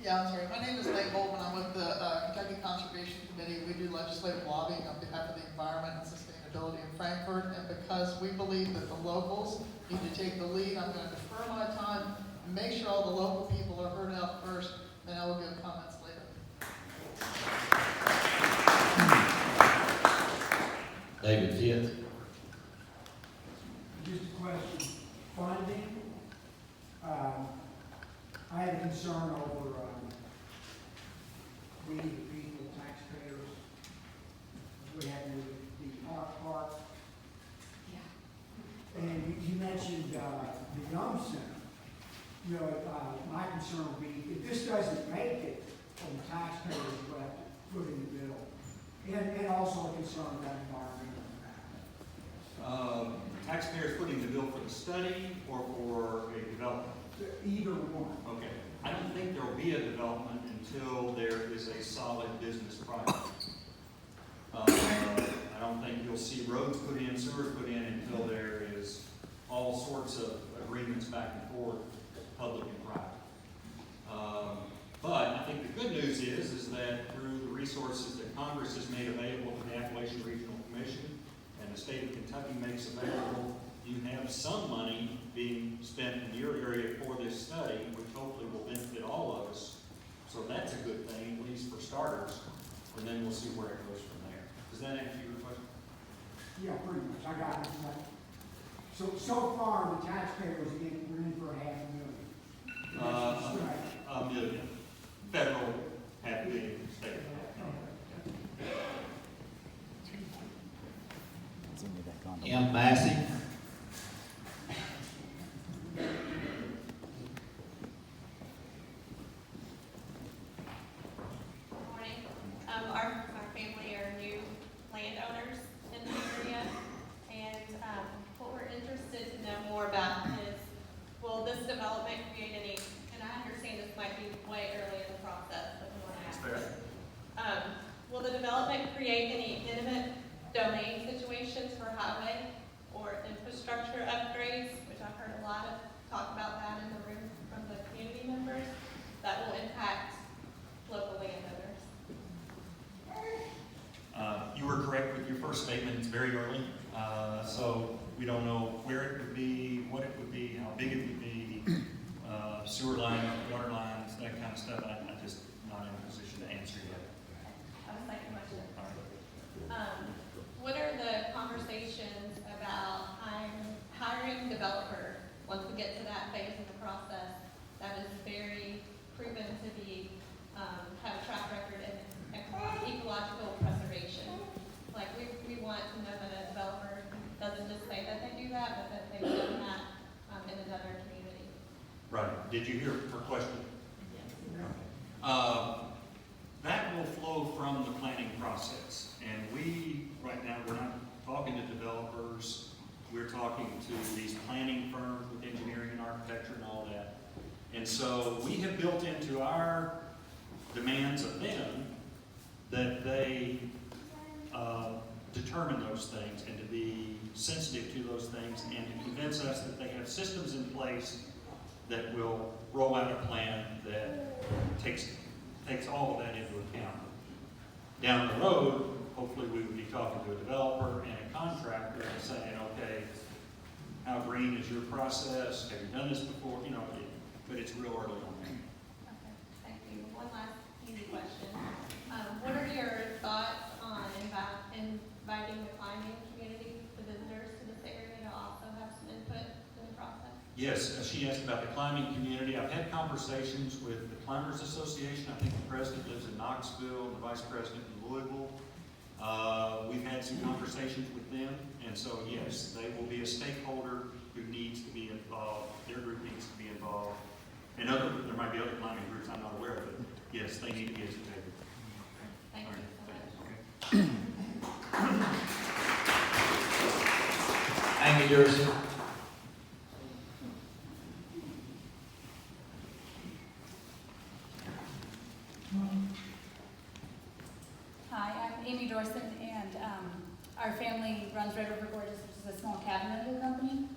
Yeah, I'm sorry. My name is Slade KY. I'm with the Kentucky Conservation Committee. We do legislative lobbying on behalf of the environment and sustainability in Frankfort. And because we believe that the locals need to take the lead, I'm going to defer my time and make sure all the local people are heard out first. Then I will give comments later. David Fitt. Just a question. Funding. I have a concern over we the people, taxpayers, we have the art park. Yeah. And you mentioned the Young Center. You know, my concern would be if this doesn't make it, then the taxpayers will have to foot in the bill. And also a concern about environmental impact. Taxpayers putting the bill for the study or for a development? Either one. Okay. I don't think there will be a development until there is a solid business project. I don't think you'll see roads put in, sewers put in until there is all sorts of agreements back and forth, public and private. But I think the good news is that through the resources that Congress has made available to the Appalachian Regional Commission and the state of Kentucky makes available, you have some money being spent in your area for this study, which hopefully will benefit all of us. So that's a good thing, at least for starters, and then we'll see where it goes from there. Does that answer your question? Yeah, pretty much. I got it. So far, the taxpayers are in for $500,000. $1 million. Federal, $500,000 state. M. Massey. Our family are new landowners in the area, and what we're interested to know more about is, will this development create any, and I understand this might be way early in the process, but I want to ask this. Will the development create any intimate domain situations for highway or infrastructure upgrades, which I've heard a lot of talk about that in the room from the community members, that will impact local landowners? You were correct with your first statement. It's very early. So we don't know where it would be, what it would be, how big it would be, sewer lines, water lines, that kind of stuff. I'm just not in a position to answer yet. Second question. What are the conversations about hiring developers once we get to that phase of the process that is very proven to be, have a track record in ecological preservation? Like we want to know that a developer doesn't just say that they do that, but that they've done that in another community. Right. Did you hear her question? That will flow from the planning process. And we, right now, we're not talking to developers. We're talking to these planning firms with engineering and architecture and all that. And so we have built into our demands of them that they determine those things and to be sensitive to those things and to convince us that they have systems in place that will roll out a plan that takes all of that into account. Down the road, hopefully we would be talking to a developer and a contractor and saying, okay, how green is your process? Have you done this before? You know, but it's real early on that. Okay, thank you. One last easy question. What are your thoughts on inviting the climbing community, the visitors to this area to also have some input in the process? Yes, she asked about the climbing community. I've had conversations with the Climbers Association. I think the president lives in Knoxville, the vice president in Louisville. We've had some conversations with them, and so yes, they will be a stakeholder who needs to be involved. Their group needs to be involved. And there might be other climbing groups I'm not aware of, but yes, they need to be at the table. Thank you so much. Thank you, Jersey. Hi, I'm Amy Dorson, and our family runs Red River Gorges, which is a small cabin rental company.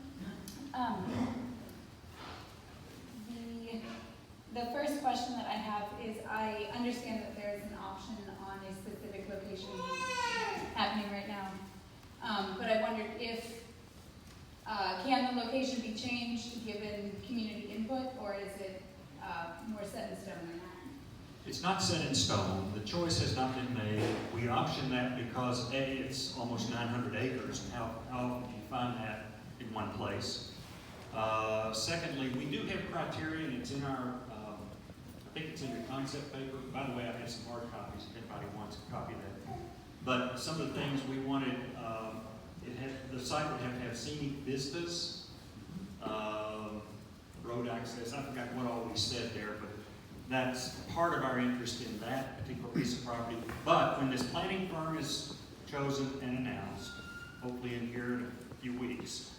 The first question that I have is, I understand that there is an option on a specific location happening right now, but I wondered if, can the location be changed given community input, or is it more set in stone than that? It's not set in stone. The choice has not been made. We optioned that because A, it's almost 900 acres. How do you find that in one place? Secondly, we do have criteria, and it's in our, I think it's in the concept paper. By the way, I have some hard copies if anybody wants a copy of that. But some of the things we wanted, the site would have to have scenic vistas, road access. I forgot what all we said there, but that's part of our interest in that particular piece of property. But when this planning firm is chosen and announced, hopefully in here in a few weeks,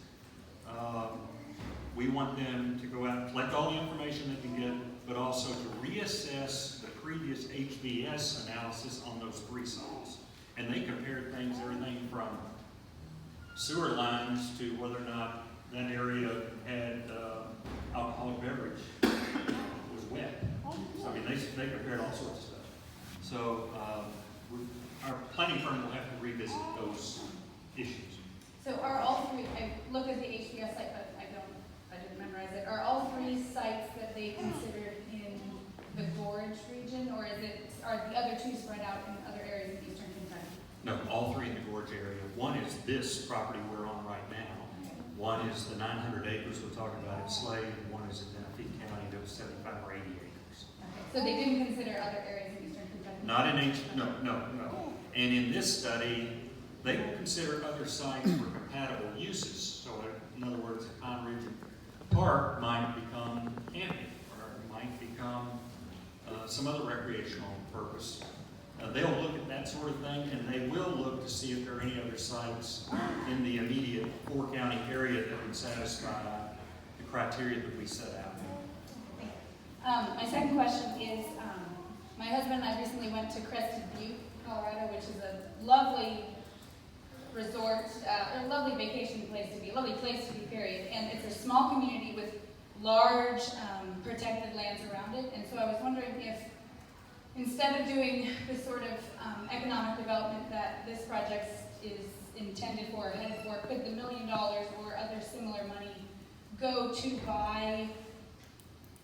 we want them to go out and collect all the information they can get, but also to reassess the previous HVS analysis on those 3 sites. And they compared things, everything from sewer lines to whether or not that area had alcoholic beverage was wet. So, I mean, they compared all sorts of stuff. So our planning firm will have to revisit those issues. So are all 3, I looked at the HBS site, but I didn't memorize it. Are all 3 sites that they considered in the Gorge region, or are the other 2 spread out in other areas of eastern Kentucky? No, all 3 in the Gorge area. One is this property we're on right now. One is the 900 acres we're talking about at Slade, and one is in Benefit County that was 75 or 80 acres. Okay. So they didn't consider other areas in eastern Kentucky? Not in no. And in this study, they will consider other sites for compatible uses. So in other words, a Conridge Park might become camping, or it might become some other recreational purpose. They'll look at that sort of thing, and they will look to see if there are any other sites in the immediate 4-county area that would satisfy the criteria that we set out. My second question is, my husband and I recently went to Crested Butte, Colorado, which is a lovely resort, a lovely vacation place to be, a lovely place to be, period. And it's a small community with large protected lands around it. And so I was wondering if, instead of doing the sort of economic development that this project is intended for, or headed for, could the $1 million or other similar money go to buy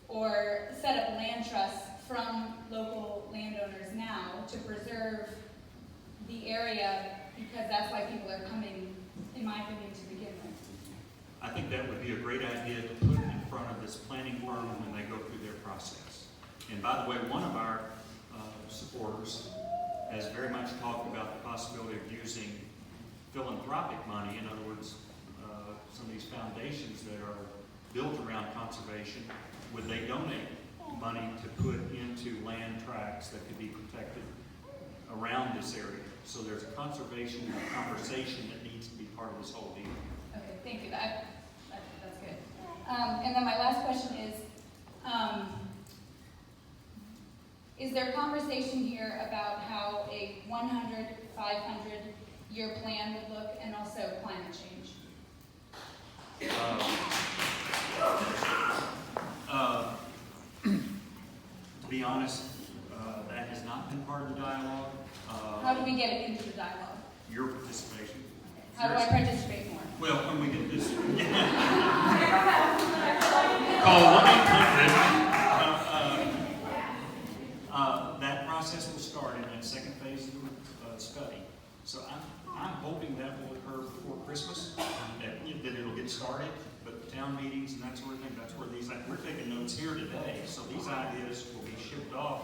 or set up land trusts from local landowners now to preserve the area, because that's why people are coming, in my opinion, to begin with? I think that would be a great idea to put in front of this planning firm when they go through their process. And by the way, one of our supporters has very much talked about the possibility of using philanthropic money. In other words, some of these foundations that are built around conservation, would they donate money to put into land tracts that could be protected around this area? So there's a conservation conversation that needs to be part of this whole deal. Okay, thank you. That's good. And then my last question is, is there conversation here about how a 100, 500-year plan would look, and also climate change? To be honest, that has not been part of the dialogue. How do we get it into the dialogue? Your participation. How do I participate more? Well, when we get this. Call 1-800. That process will start in that second phase of the study. So I'm hoping that will occur before Christmas, that it'll get started. But town meetings and that sort of thing, that's where these, we're taking notes here today. So these ideas will be shipped off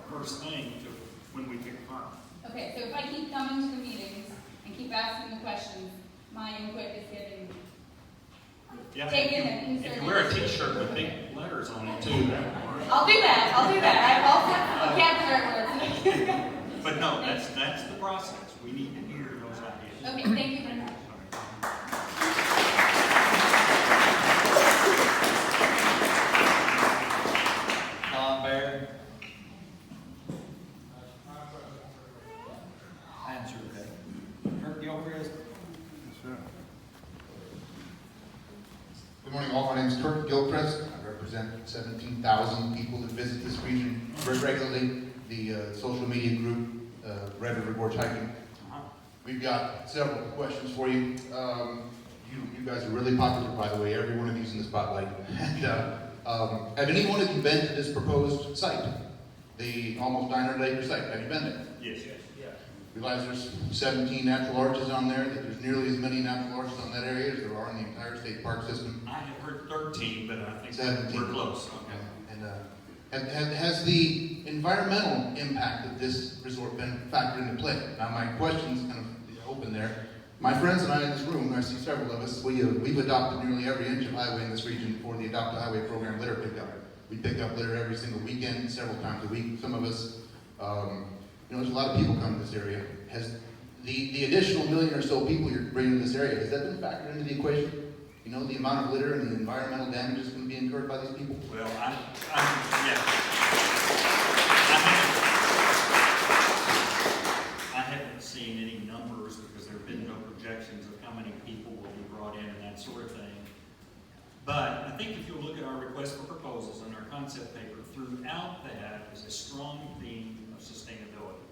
first thing to when we pick a firm. Okay, so if I keep coming to the meetings and keep asking the questions, my input is getting taken and inserted. If you wear a t-shirt with big letters on it too, that will work. I'll do that. I'll vocabulary words. But no, that's the process. We need to hear those ideas. Okay, thank you very much. Answer, okay. Kurt Gilchrist. Yes, sir. Good morning all, my name is Kurt Gilchrist. I represent 17,000 people that visit this region regularly, the social media group, Red River Gorge Hiking. We've got several questions for you. You guys are really popular, by the way, every one of these in the spotlight. And, have any one of you been to this proposed site? The almost 900-acre site, have you been there? Yes. Realize there's 17 natural arches on there, that there's nearly as many natural arches on that area as there are in the entire state park system. I have heard 13, but I think 17. we're close. And has the environmental impact of this resort been factored into play? Now my question's kind of open there. My friends and I in this room, I see several of us, we've adopted nearly every inch of highway in this region for the Adopt a Highway program litter pickup. We pick up litter every single weekend, several times a week. Some of us, there's a lot of people come to this area. Has the additional million or so people you're bringing to this area, has that been factored into the equation? You know, the amount of litter and the environmental damage that's going to be incurred by these people? Well, I haven't seen any numbers because there have been no projections of how many people will be brought in and that sort of thing. But I think if you look at our request for proposals and our concept paper, throughout that is a strong theme of sustainability.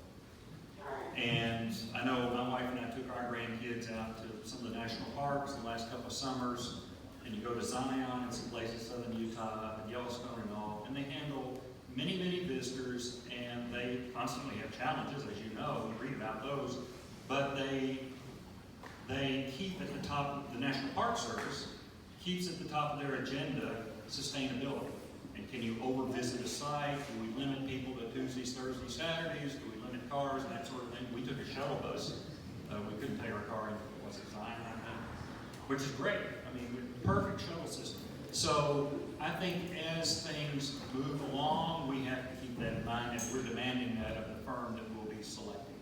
And I know my wife and I took our grandkids out to some of the national parks the last couple of summers, and you go to Zion and some places, southern Utah, and Yellowstone and all, and they handle many, many visitors, and they constantly have challenges, as you know, you read about those, but they keep at the top, the National Park Service keeps at the top of their agenda sustainability. And can you over-visit a site? Do we limit people to Tuesdays, Thursdays, Saturdays? Do we limit cars and that sort of thing? We took a shuttle bus. We couldn't take our car into, was it Zion, I think? Which is great. I mean, perfect shuttle system. So I think as things move along, we have to keep that in mind, and we're demanding that of the firm that we'll be selecting.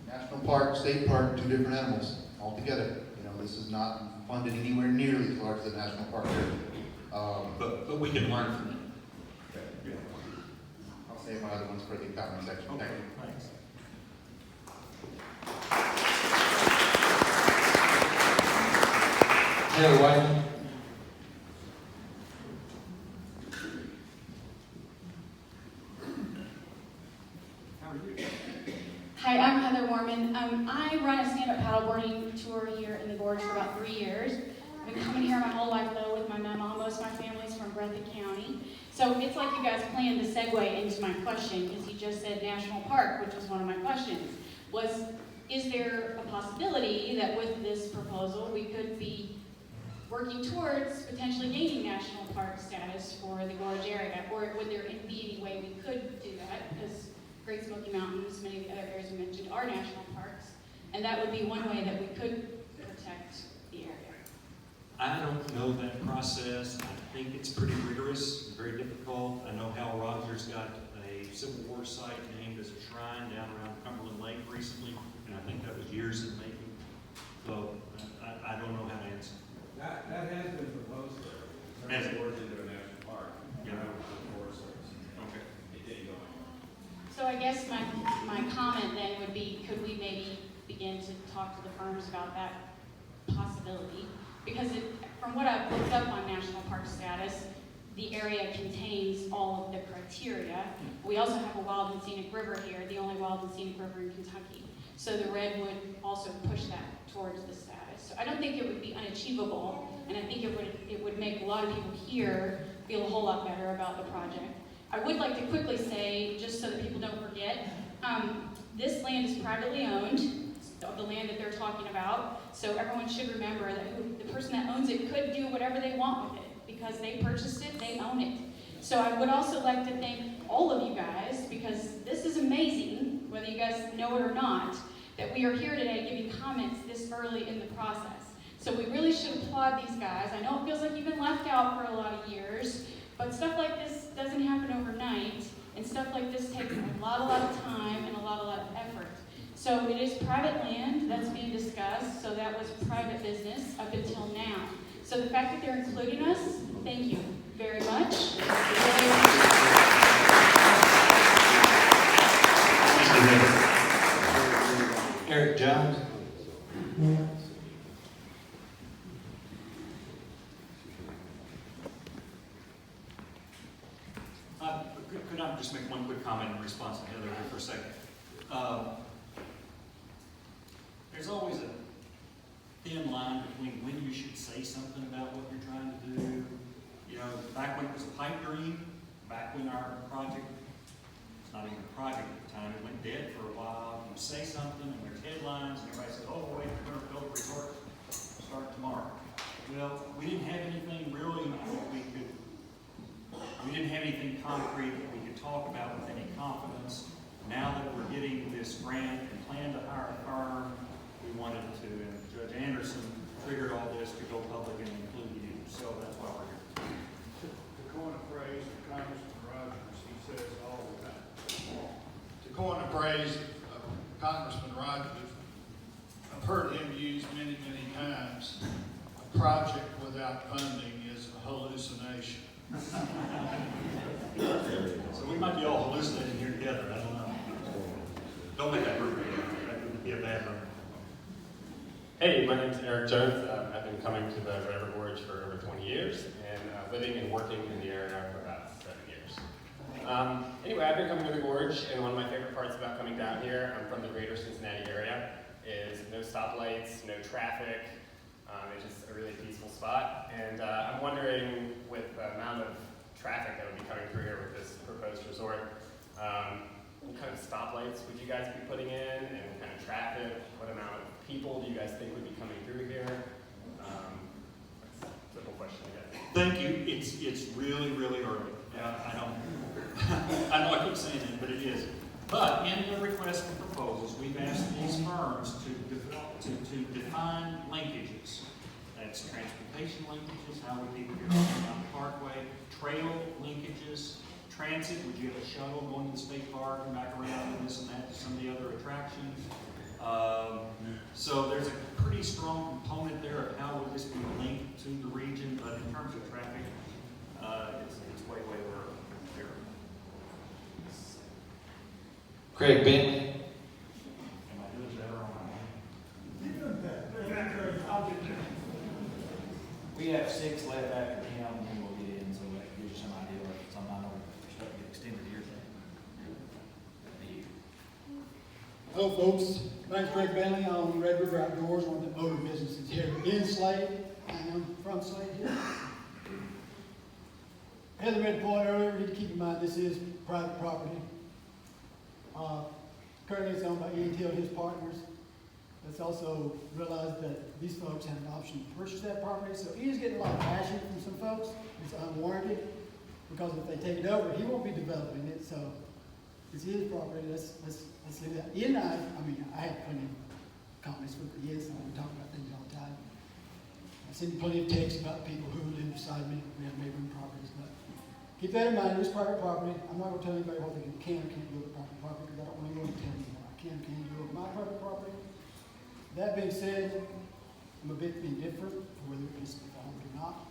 National park, state park, two different animals altogether. This is not funded anywhere nearly as large as the national park area. But we can learn from them. Okay. I'll save my other ones for the comment section. Okay. Thank you. Thanks. Taylor White. How are you? Hi, I'm Heather Warman. I run a stand-up paddleboarding tour here in the gorge for about 3 years. I've been coming here my whole life, though, with my mama. Most of my family's from Breathitt County. So it's like you guys planned to segue into my question, because you just said national park, which was one of my questions. Is there a possibility that with this proposal we could be working towards potentially gaining national park status for the gorge area? Or would there be any way we could do that? Because Great Smoky Mountains, many of the other areas we mentioned are national parks, and that would be one way that we could protect the area. I don't know that process. I think it's pretty rigorous, very difficult. I know Hal Rogers got a Civil War site named as a shrine down around Cumberland Lake recently, and I think that was years in making. So I don't know how to answer. That has been proposed there. Has it? Into a national park. Yeah. The Forest Service. Okay. It didn't go guess my comment then would be, could we maybe begin to talk to the firms about that possibility? Because from what I've looked up on national park status, the area contains all of the criteria. We also have a wild and scenic river here, the only wild and scenic river in Kentucky. So the red would also push that towards the status. So I don't think it would be unachievable, and I think it would make a lot of people here feel a whole lot better about the project. I would like to quickly say, just so that people don't forget, this land is privately owned, of the land that they're talking about. So everyone should remember that the person that owns it could do whatever they want with it, because they purchased it, they own it. So I would also like to thank all of you guys, because this is amazing, whether you guys know it or not, that we are here today giving comments this early in the process. So we really should applaud these guys. I know it feels like you've been left out for a lot of years, but stuff like this doesn't happen overnight, and stuff like this takes a lot of time and a lot of effort. So it is private land that's being discussed, so that was private business up until now. So the fact that they're including us, thank you very much. Eric Jones. Could I just make one quick comment in response to Heather here for a second? There's always a thin line between when you should say something about what you're trying to do. You know, back when it was a pipe dream, back when our project, it's not even a project at the time, it went dead for a while. You say something and there's headlines and everybody says, oh wait, we're going to build a resort, start tomorrow. Well, we didn't have anything really that we didn't have anything concrete that we could talk about with any confidence. Now that we're getting this grant and plan to hire a firm, we wanted to, and Judge Anderson triggered all this to go public and include you. So that's why we're here. To coin a phrase from Congressman Rogers, he says all the time. To coin a phrase of Congressman Rogers, I've heard him use many times, a project without funding is a hallucination. So we might be all hallucinating here together, I don't know. Don't make that rumor. That would be a bad rumor. Hey, my name is Eric Jones. I've been coming to the River Gorge for over 20 years and living and working in the area for about 7 years. Anyway, I've been coming to the Gorge, and one of my favorite parts about coming down here, I'm from the greater Cincinnati area, is no stoplights, no traffic. It's just a really peaceful spot. And I'm wondering, with the amount of traffic that would be coming through here with this proposed resort, what kind of stoplights would you guys be putting in, and what kind of traffic? What amount of people do you guys think would be coming through here? That's a simple question, I guess. Thank you. It's really early. I know I keep saying it, but it is. But in the request for proposals, we've asked these firms to define linkages. That's transportation linkages, how would people get off around the parkway, trail linkages, transit, would you have a shuttle going to the state park and back around and this and that to some of the other attractions? So there's a pretty strong component there of how would this be linked to the region, but in terms of traffic, it's way early here. Craig Bentley. Am I doing better on my We have 6 left after him, and then we'll get in, so that gives you some idea of something. I know we're starting to get extended here. Hello folks, my name's Craig Bentley. I own Red River Outdoors, one of the motor businesses here in Slade. I'm from Slade here. Heather made a point earlier, we need to keep in mind this is private property. Currently it's owned by E&T and his partners. Let's also realize that these folks have an option to purchase that property, so he is getting a lot of passion from some folks. It's unwarranted, because if they take it over, he won't be developing it, so it's his property. Let's leave that. Ian and I have plenty of comments with Ian, so we talk about things all the time. I've seen plenty of texts about people who live beside me. We have neighboring properties, but keep that in mind. It is private property. I'm not going to tell anybody what they can or can't do with private property, because I don't want to go and tell you what I can or can't do with my private property. That being said, I'm a bit indifferent for whether it's developed or not.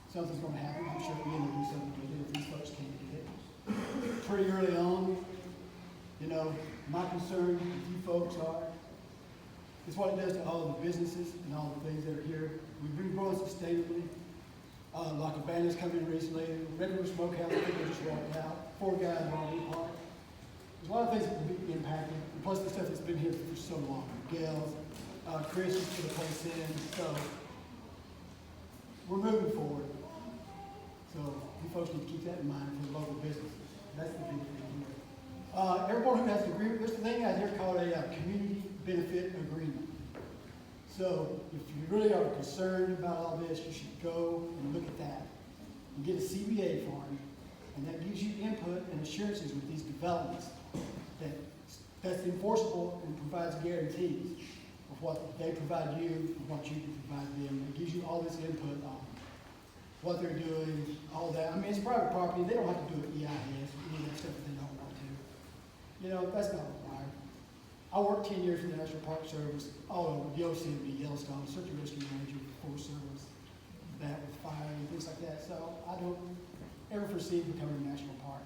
Something's going to happen. I'm sure Ian will do something with it if these folks can't get it. Pretty early on, You know, my concern with you folks is what it does to all the businesses and all the things that are here. We've been growing sustainably. Like a band has come in recently, regular smokehouse, people just walked out, 4 guys already parked. There's a lot of things that will be impacted, and plus the stuff that's been here for so long. Gals, Chris just put a place in, so we're moving forward. So you folks need to keep that in mind for the local businesses. That's the big thing here. Everyone who has an agreement, there's a thing out here called a community benefit agreement. So if you really are concerned about all this, you should go and look at that and get a CBA form, and that gives you input and assurances with these developments that's enforceable and provides guarantees of what they provide you and what you can provide them. It gives you all this input on what they're doing, all that. I mean, it's private property. They don't have to do it EIS or any of that stuff if they don't want to. You know, that's not required. I worked 10 years for the National Park Service, all over Yosemite, Yellowstone, search and rescue manager for Forest Service, that with fire and things like that. So I don't ever foresee becoming a national park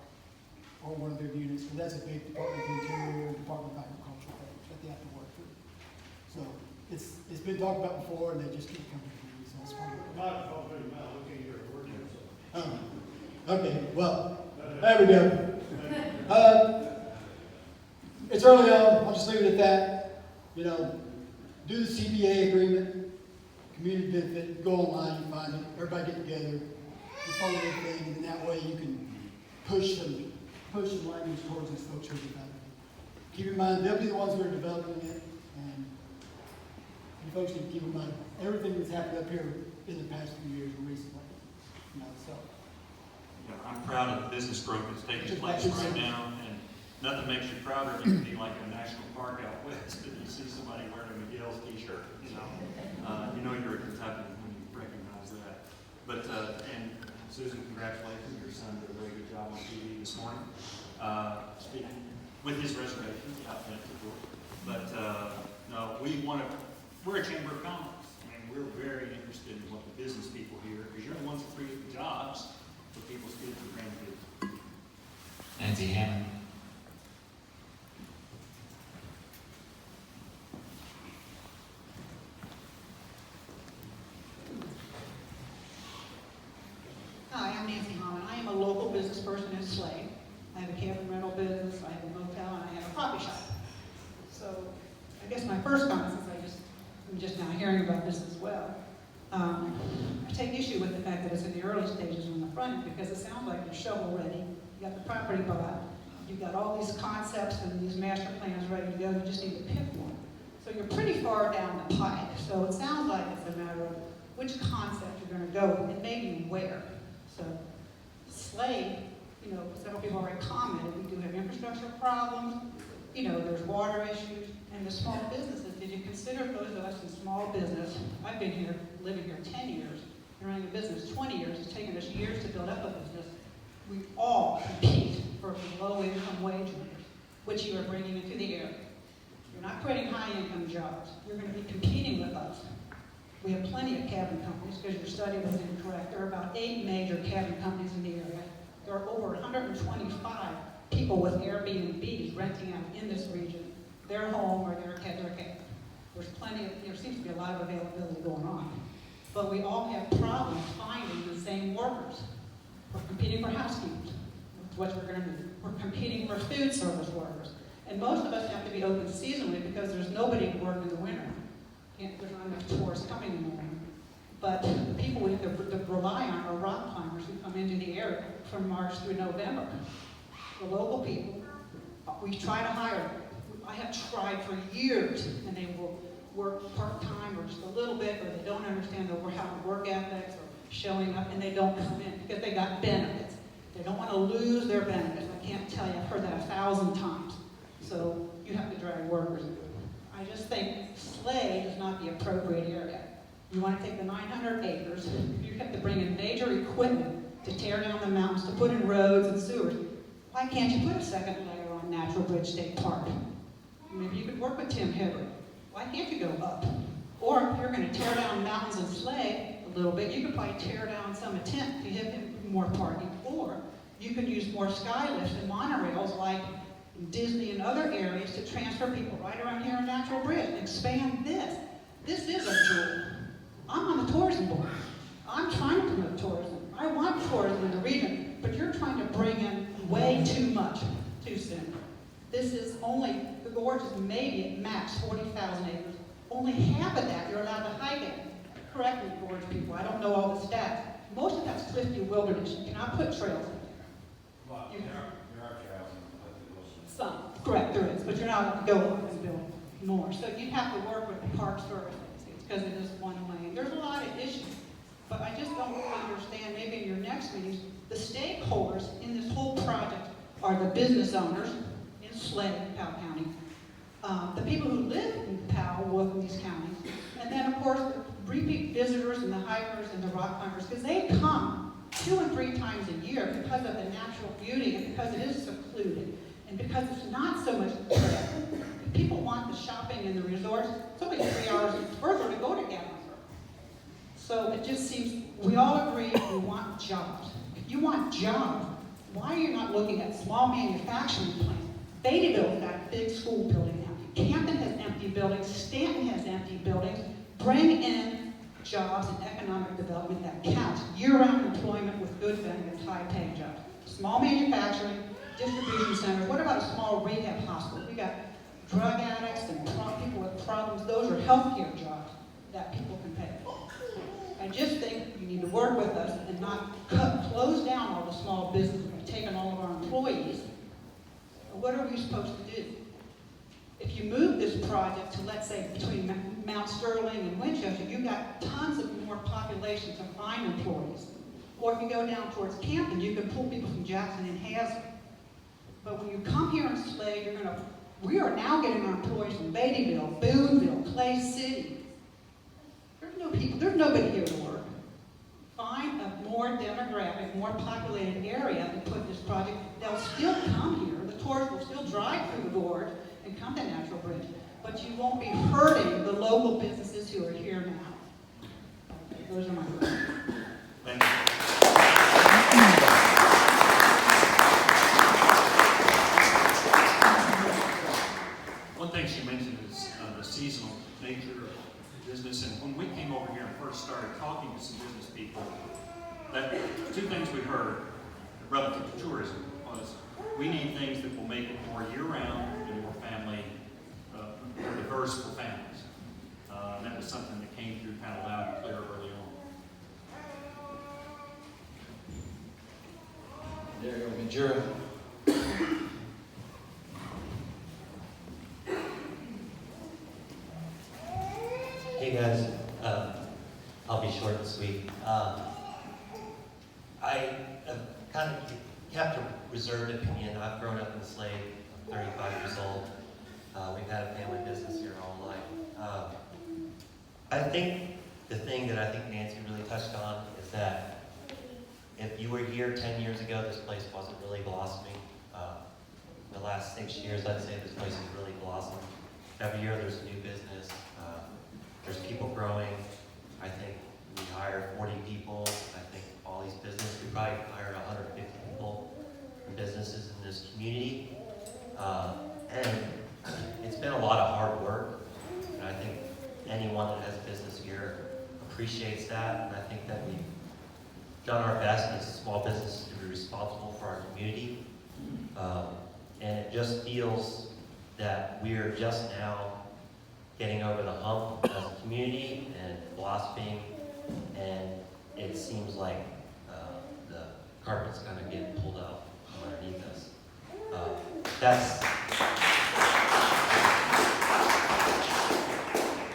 or one of their units, because that's a big Department of Interior, Department of Agriculture thing that they have to work through. So it's been talked about before, and they just keep coming to me. So it's part of it. Okay, well, there we go. It's early on, I'll just leave it at that. You know, do the CBA agreement, community benefit, go online, you find it, everybody get together, you follow everything, and then that way you can push some language towards these folks who are developing it. Keep in mind, they'll be the ones who are developing it, and you folks need to keep in mind everything that's happened up here in the past few years and recently. You know, so. Yeah, I'm proud of the business growth that's taking place right now, and nothing makes you prouder than to be like a national park out west and you see somebody wearing a McGill's t-shirt, you know you're a Kentuckian when you recognize that. But, and Susan, congratulations, your son did a very good job on TV this morning, speaking with his reservation, but no, we're a chamber of commerce, and we're very interested in what the business people here, because you're the ones that create the jobs for people's kids and grandkids. Nancy Hammond. Hi, I'm Nancy Hammond. I am a local business person in Slade. I have a cabin rental business, I have a motel, and I have a coffee shop. So I guess my first comment, since I'm just now hearing about this as well, I take issue with the fact that it's in the early stages on the front end, because it sounds like you're shovel ready. You got the property bought, you've got all these concepts and these master plans ready to go, you just need to pick one. So you're pretty far down the pike. So it sounds like it's a matter of which concept you're going to go with and maybe where. So Slade, you know, several people already commented, we do have infrastructure problems, you know, there's water issues, and the small businesses. Did you consider those of us in small business? I've been here, living here 10 years, and running a business 20 years. It's taken us years to build up a business. We all compete for low-income wage earners, which you are bringing into the area. You're not creating high-income jobs. You're going to be competing with us. We have plenty of cabin companies, because your study was incorrect. There are about 8 major cabin companies in the area. There are over 125 people with Airbnbs renting out in this region, their home or their cabin. There's there seems to be a lot of availability going on. But we all have problems finding the same workers. We're competing for housekeepers, which we're going to do. We're competing for food service workers. And most of us have to be open seasonally because there's nobody to work in the winter. There's not enough tourists coming in the winter. But the people we have to rely on are rock climbers who come into the area from March through November. The local people, we try to hire them. I have tried for years, and they will work part-time or just a little bit, or they don't understand how work ethics or showing up, and they don't come in because they got benefits. They don't want to lose their benefits. I can't tell you, I've heard that 1,000 times. So you have to drag workers in. I just think Slade is not the appropriate area. You want to take the 900 acres, you have to bring in major equipment to tear down the mountains, to put in roads and sewers. Why can't you put a second layer on Natural Bridge State Park? Maybe you could work with Tim Hibbert. Why can't you go up? Or if you're going to tear down mountains and Slade a little bit, you could probably tear down some attempt to give him more parking. Or you can use more sky lifts and monorails like Disney and other areas to transfer people right around here in Natural Bridge, expand this. This is a jewel. I'm on the tourism board. I'm trying to promote tourism. I want tourism in the region, but you're trying to bring in way too much too soon. This is only, the gorge is maybe at max 40,000 acres. Only half of that you're allowed to hike in. Correct me, gorge people, I don't know all the stats. Most of that's cliffy wilderness. You cannot put trails in there. Well, there are trails in the Some, correct, there is, but you're not allowed to go up and build more. So you'd have to work with the Parks Service, because it is one way. There's a lot of issues, but I just don't understand, maybe in your next meetings, the stakeholders in this whole project are the business owners in Slade, Powell County, the people who live in Powell, both of these counties, and then of course the repeat visitors and the hikers and the rock climbers, because they come 2 and 3 times a year because of the natural beauty and because it is secluded and because it's not so much traffic. People want the shopping and the resorts. It's only 3 hours further to go to Gatlinburg. So it just seems, we all agree we want jobs. If you want jobs, why are you not looking at small manufacturing plants? Beattyville's got a big school building now. Camden has empty buildings. Stanton has empty buildings. Bring in jobs and economic development that counts. Year-round employment with good benefits, high-paying jobs. Small manufacturing, distribution centers. What about a small rehab hospital? We got drug addicts and people with problems. Those are healthcare jobs that people can pay for. I just think you need to work with us and not close down all the small businesses by taking all of our employees. What are we supposed to do? If you move this project to, let's say, between Mount Sterling and Winchester, you've got tons of more population to find employees. Or if you go down towards Camden, you can pull people from Jackson and Hazard. But when you come here in Slade, we are now getting our employees from Beattyville, Boonville, Clay City. There's nobody here to work. Find a more demographic, more populated area and put this project. They'll still come here. The tourists will still drive through the gorge and come to Natural Bridge. But you won't be hurting the local businesses who are here now. Those are my questions. Thank you. One thing she mentioned is the seasonal nature of business. And when we came over here and first started talking to some business people, that 2 things we heard relative to tourism was we need things that will make it more year-round and more family, more diverse for families. And that was something that came through kind of loud and clear early on. There you go, Ventura. Hey guys, I'll be short and sweet. I kind of kept a reserved opinion. I've grown up in Slade, I'm 35 years old. We've had a family business here all life. I think the thing that I think Nancy really touched on is that if you were here 10 years ago, this place wasn't really blossoming. The last 6 years, I'd say this place has really blossomed. Every year there's a new business. There's people growing. I think we hire 40 people. I think all these businesses, we probably hired 150 people from businesses in this community. And it's been a lot of hard work. And I think anyone that has a business here appreciates that. And I think that we've done our best as a small business to be responsible for our community. And it just feels that we're just now getting over the hump as a community and blossoming, and it seems like the carpet's kind of getting pulled out from underneath us.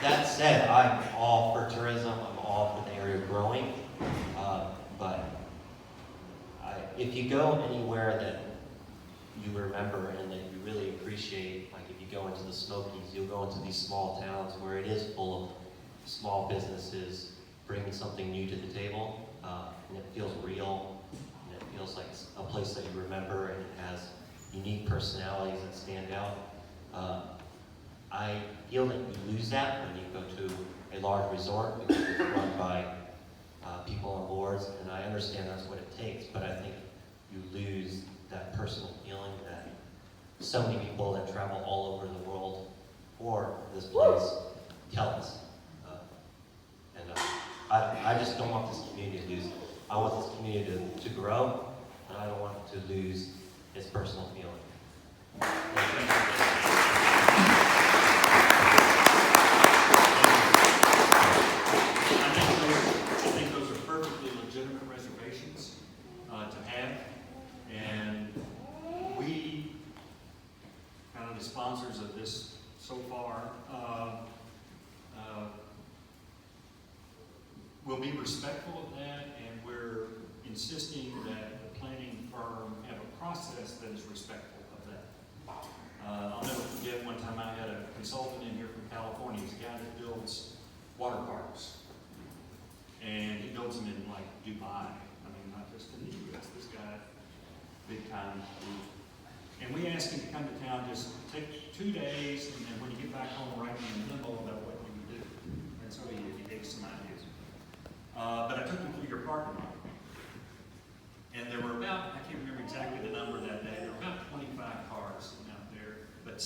That said, I'm all for tourism. I'm all for the area growing, but if you go anywhere that you remember and that you really appreciate, like if you go into the Smokies, you'll go into these small towns where it is full of small businesses bringing something new to the table, and it feels real, and it feels like a place that you remember, and it has unique personalities that stand out. I feel that you lose that when you go to a large resort because it's run by people on boards, and I understand that's what it takes, but I think you lose that personal feeling that so many people that travel all over the world for this place tell us. I just don't want this community to lose. I want this community to grow, and I don't want it to lose its personal feeling. I think those are perfectly legitimate reservations to have, and we, kind of the sponsors of this so far, will be respectful of that, and we're insisting that the planning firm have a process that is respectful of that. I'll never forget one time I had a consultant in here from California. He's a guy that builds water parks. And he builds them in like Dubai. I mean, not just in the US, this guy, big time. And we asked him to come to town, just take 2 days, and then when you get back home, write me a memo about what you would do. And so he gave us some ideas. But I took him through your parking lot. And there were about, I can't remember exactly the number that day, there were about 25 cars out there, but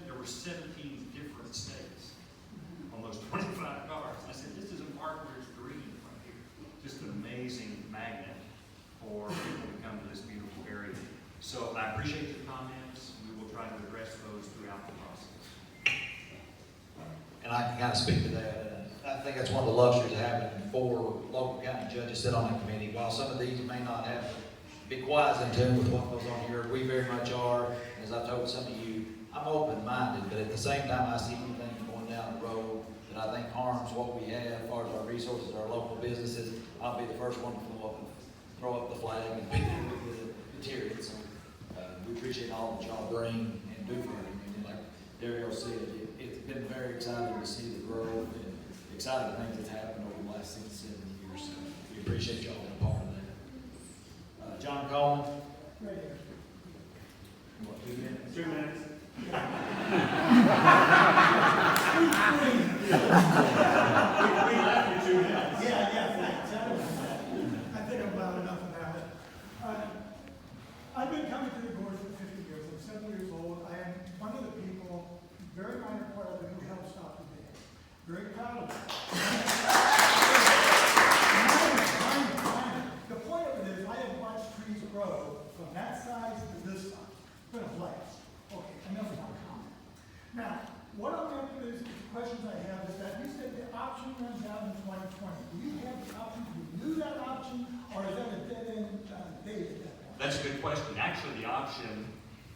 there were 17 different states on those 25 cars. I said, this is a park where it's green right here. Just an amazing magnet for people to come to this beautiful area. So I appreciate your comments. We will try to address those throughout the process. And I can kind of speak to that. I think that's one of the luxuries of having 4 local county judges sit on the committee. While some of these may not have to be quite in tune with what goes on here, we very much are. As I've told some of you, I'm open-minded, but at the same time, I see anything going down the road that I think harms what we have as far as our resources, our local businesses. I'll be the first one to throw up the flag and be there with the material. So we appreciate all that y'all bring and do for the community. Like Daryl said, it's been very exciting to see the growth and exciting things that's happened over the last 6 to 7 years. So we appreciate y'all being a part of that. John Coleman. Right here. What, 2 minutes? 2 minutes. We left you 2 minutes. Yeah, thanks. I think I'm loud enough about it. I've been coming to the board for 50 years. I'm 7 years old. I am one of the people, very minor part of it, who helped stop the dam. Very proud of it. The point of it is, I have watched trees grow from that size to this size. It's been a blast. Okay, enough of my comment. Now, what I'm going to do is, the questions I have is that you said the option runs out in 2020. Do you have the option to renew that option, or is that a dead-end date at that point? That's a good question. Actually, the option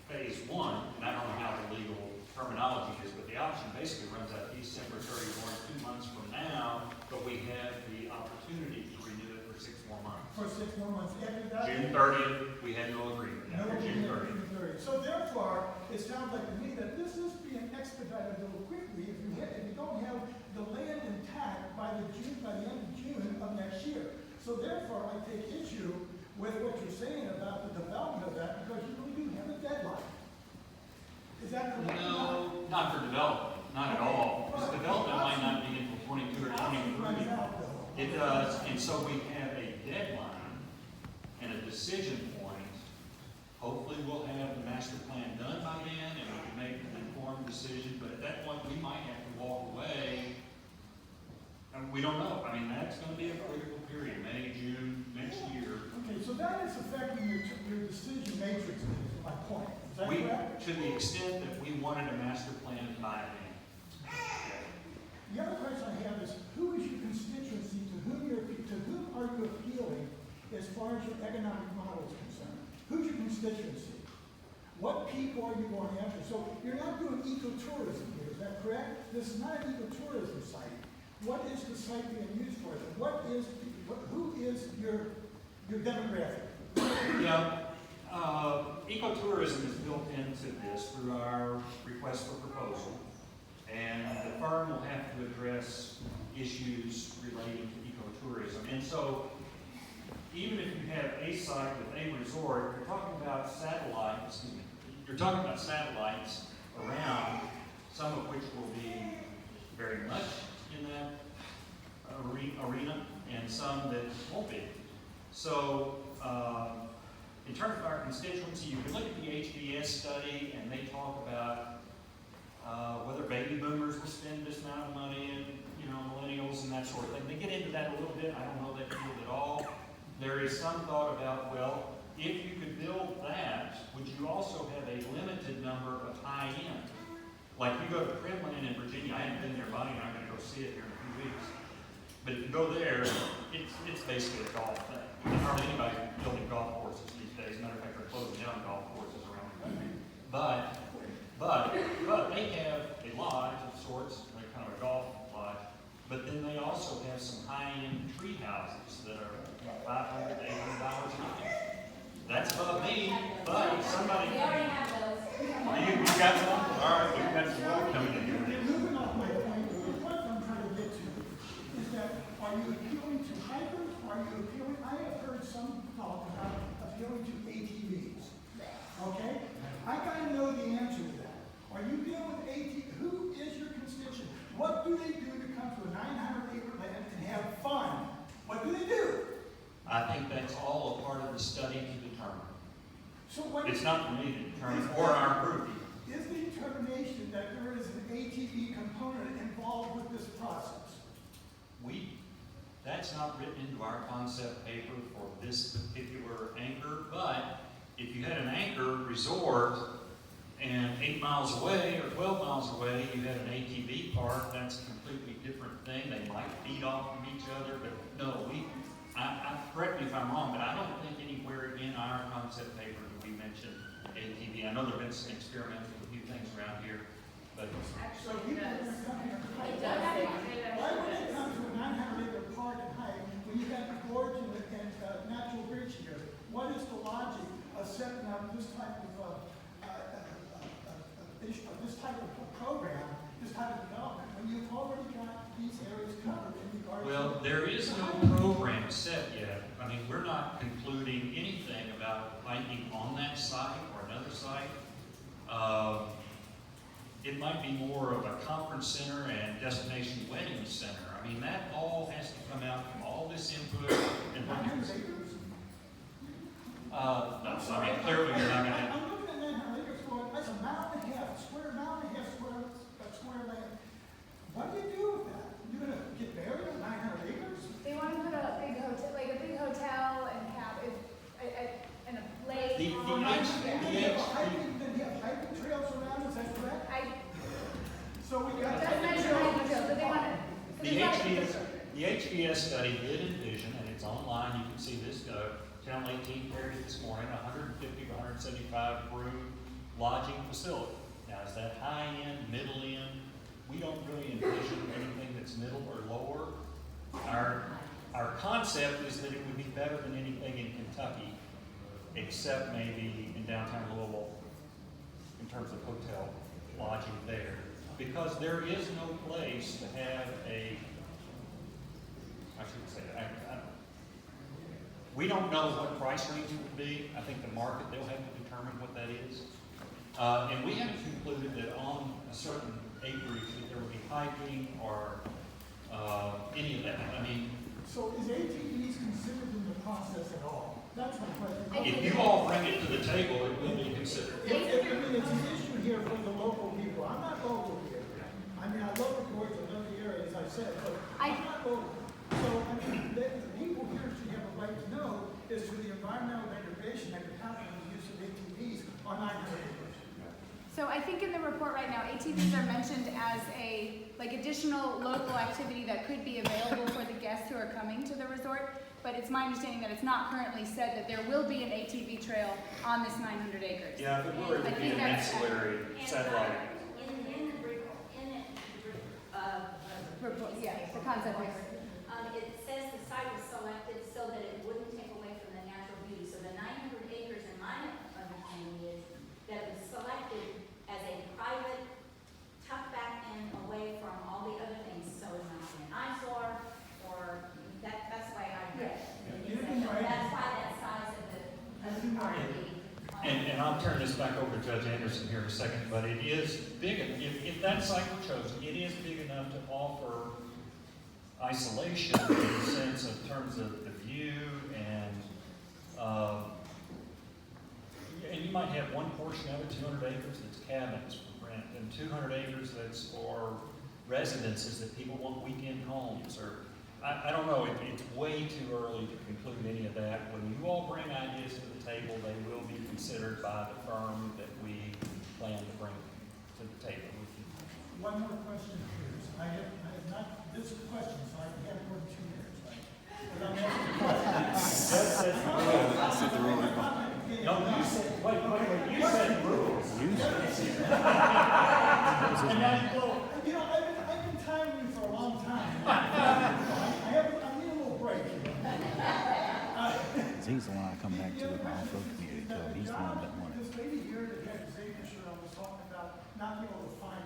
phase 1, and I don't know how the legal terminology is, but the option basically runs out December 31, 2 months from now, but we have the opportunity to renew it for 6 more months. For 6 more months after that? June 30th, we had no agreement. After June 30th. So therefore, it sounds like to me that this is being expedited a little quickly if you don't have the land intact by the end of June of next year. So therefore, I take issue with what you're saying about the development of that, because you really do have a deadline. Is that correct? No, not for development, not at all. This development might not be until 22 or 23. It does, and so we have a deadline and a decision point. Hopefully we'll have the master plan done by then and we can make an informed decision, but at that point we might have to walk away. And we don't know. I mean, that's going to be a critical period, May, June, next year. Okay, so that is affecting your decision matrix, is my point. Is that correct? To the extent that we wanted a master plan by then. The other question I have is, who is your constituency, to whom are you appealing as far as your economic model is concerned? Who's your constituency? What people are you going after? So you're not doing ecotourism here, is that correct? This is not an ecotourism site. What is the site being used for? Who is your demographic? Yeah, ecotourism is built into this through our request for proposal. And the firm will have to address issues relating to ecotourism. And so, even if you have a site with a resort, you're talking about satellites. You're talking about satellites around, some of which will be very much in that arena, and some that won't be. So, in terms of our constituency, you can look at the HBS study, and they talk about whether baby boomers will spend this amount of money, and millennials and that sort of thing. They get into that a little bit. I don't know that field at all. There is some thought about, well, if you could build that, would you also have a limited number of high-end? Like you go to Kremlin in Virginia, I haven't been there, Bonnie and I'm going to go see it here in a few weeks. But if you go there, it's basically a golf thing. There's hardly anybody building golf courses these days. Matter of fact, they're closing down golf courses around the country. But they have a lodge of sorts, like kind of a golf lodge. But then they also have some high-end tree houses that are $500 to $800 a night. That's above me, but somebody. We already have those. You got some? All right, we've got some more coming in here. Moving off my point, the point I'm trying to get to is that are you appealing to hikers? Are you appealing? I have heard some talk about appealing to ATVs. Okay? I gotta know the answer to that. Are you dealing with ATV? Who is your constituent? What do they do to come to a 900-acre land and have fun? What do they do? I think that's all a part of the study to determine. So what It's not for me to determine, or our group. is the determination that there is an ATV component involved with this process? That's not written into our concept paper for this particular anchor, but if you had an anchor resort and 8 miles away or 12 miles away you had an ATV park, that's a completely different thing. They might feed off from each other, but no, correct me if I'm wrong, but I don't think anywhere in our concept paper do we mention ATV. I know there have been some experiments with a few things around here, but Actually, it does. It does. Why would it come to a 900-acre park and hike when you got the gorge and natural bridge here? What is the logic of setting up this type of program, this type of development, when you've already got these areas covered in regards well, to... there is no program set yet. I mean, we're not concluding anything about hiking on that site or another site. It might be more of a conference center and destination wedding center. I mean, that all has to come out from all this input and... 900 acres? No, I mean, clearly you're not going to... I'm looking at 900 acres going, that's a mile and a half, square land. What do you do with that? You're going to get buried on 900 acres? They want to put a big hotel, like a big hotel and have it, and a lake. Then you have hiking trails around, is that correct? So we got... Doesn't mention hiking trails, but they want to. The HBS study did envision, and it's online, you can see this, Channel 18 carried it this morning, 150 to 175 room lodging facility. Now, is that high end, middle end? We don't really envision anything that's middle or lower. Our concept is that it would be better than anything in Kentucky, except maybe in downtown Louisville, in terms of hotel lodging there. Because there is no place to have I shouldn't say that, we don't know what price range it would be. I think the market, they'll have to determine what that is. And we haven't concluded that on a certain acreage that there would be hiking or any of that. I mean, so is ATVs considered in the process at all? That's my question. if you all bring it to the table, it will be considered. I mean, it's an issue here for the local people. I'm not local here. I mean, I love the gorge, I love the area, as I said, but I'm not local. So, I mean, the people here should have a right to know as to the environmental degradation that could happen with the use of ATVs on 900 acres. So I think in the report right now, ATVs are mentioned as a additional local activity that could be available for the guests who are coming to the resort. But it's my understanding that it's not currently said that there will be an ATV trail on this 900 acres. Yeah, if it were, it would be an ancillary satellite. Report, yeah, the concept is. It says the site was selected so that it wouldn't take away from the natural beauty. So the 900 acres, in my understanding, is that it was selected as a private, tucked back in away from all the other things. So it's not an eyesore, or that's the way I read it. That's why that size of the property. And I'll turn this back over to Judge Anderson here in a second, but it is big, if that site were chosen, it is big enough to offer isolation in the sense of terms of the view and have one portion of it, 200 acres, that's cabins for rent, and 200 acres that's for residences that people want weekend homes, or, I don't know, it's way too early to conclude any of that. When you all bring ideas to the table, they will be considered by the firm that we plan to bring to the table with you. One more question, please. I have not, this is a question, so I can't more than 2 minutes, right? But I'm asking a question. That's the rule. No, you said, wait, you said rules. You said. And then, well, you know, I've been timing you for a long time. I need a little break. He's the one I come back to with my off-road community club. He's the one that won it. This lady here that had the same issue I was talking about, not being able to find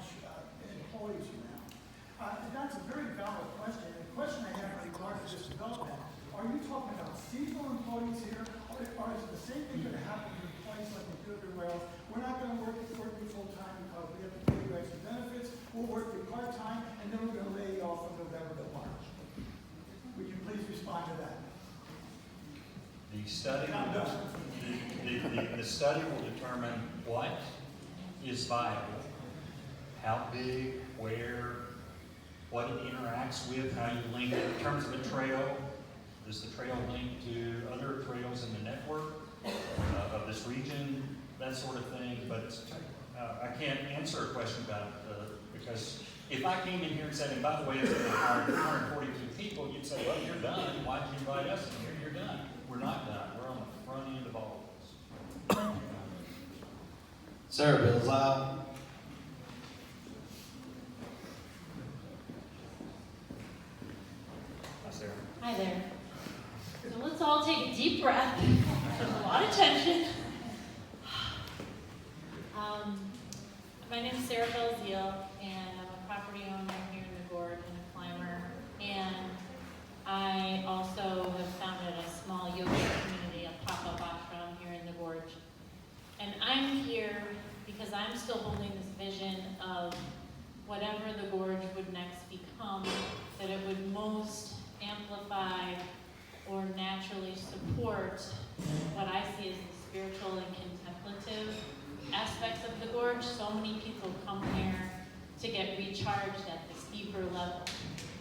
employees now. That's a very valid question. And the question I have in regards to this development, are you talking about seasonal employees here, or is it the same thing going to happen in a place like we do everywhere else? We're not going to work you full-time because we have to pay you extra benefits. We'll work you part-time, and then we're going to lay you off from November to March. Would you please respond to that? The study, the study will determine what is viable, how big, where, what it interacts with, how you link it in terms of a trail. Does the trail link to other trails in the network of this region, that sort of thing? But I can't answer a question about because if I came in here and said, and by the way, it's going to hire 142 people, you'd say, well, you're done. Why did you invite us in here? You're done. We're not done. We're on the front end of all of this. Sarah Bills, Hi, Sarah. Hi there. So let's all take a deep breath. There's a lot of tension. My name is Sarah Belzeal, and I'm a property owner here in the Gorge and a climber. And I also have founded a small yoga community, a pop-up ashram here in the Gorge. And I'm here because I'm still holding this vision of whatever the Gorge would next become, that it would most amplify or naturally support what I see as the spiritual and contemplative aspects of the Gorge. So many people come here to get recharged at this deeper level.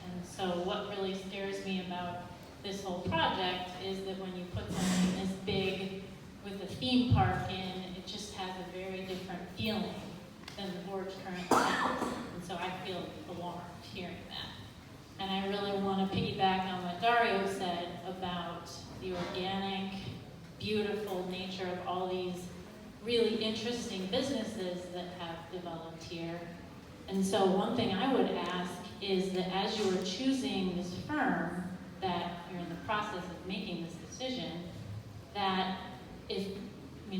And so what really scares me about this whole project is that when you put something this big with a theme park in, it just has a very different feeling than the Gorge currently has. And so I feel alarmed hearing that. And I really want to piggyback on what Dario said about the organic, beautiful nature of all these really interesting businesses that have developed here. And so one thing I would ask is that as you are choosing this firm, that you're in the process of making this decision, that if you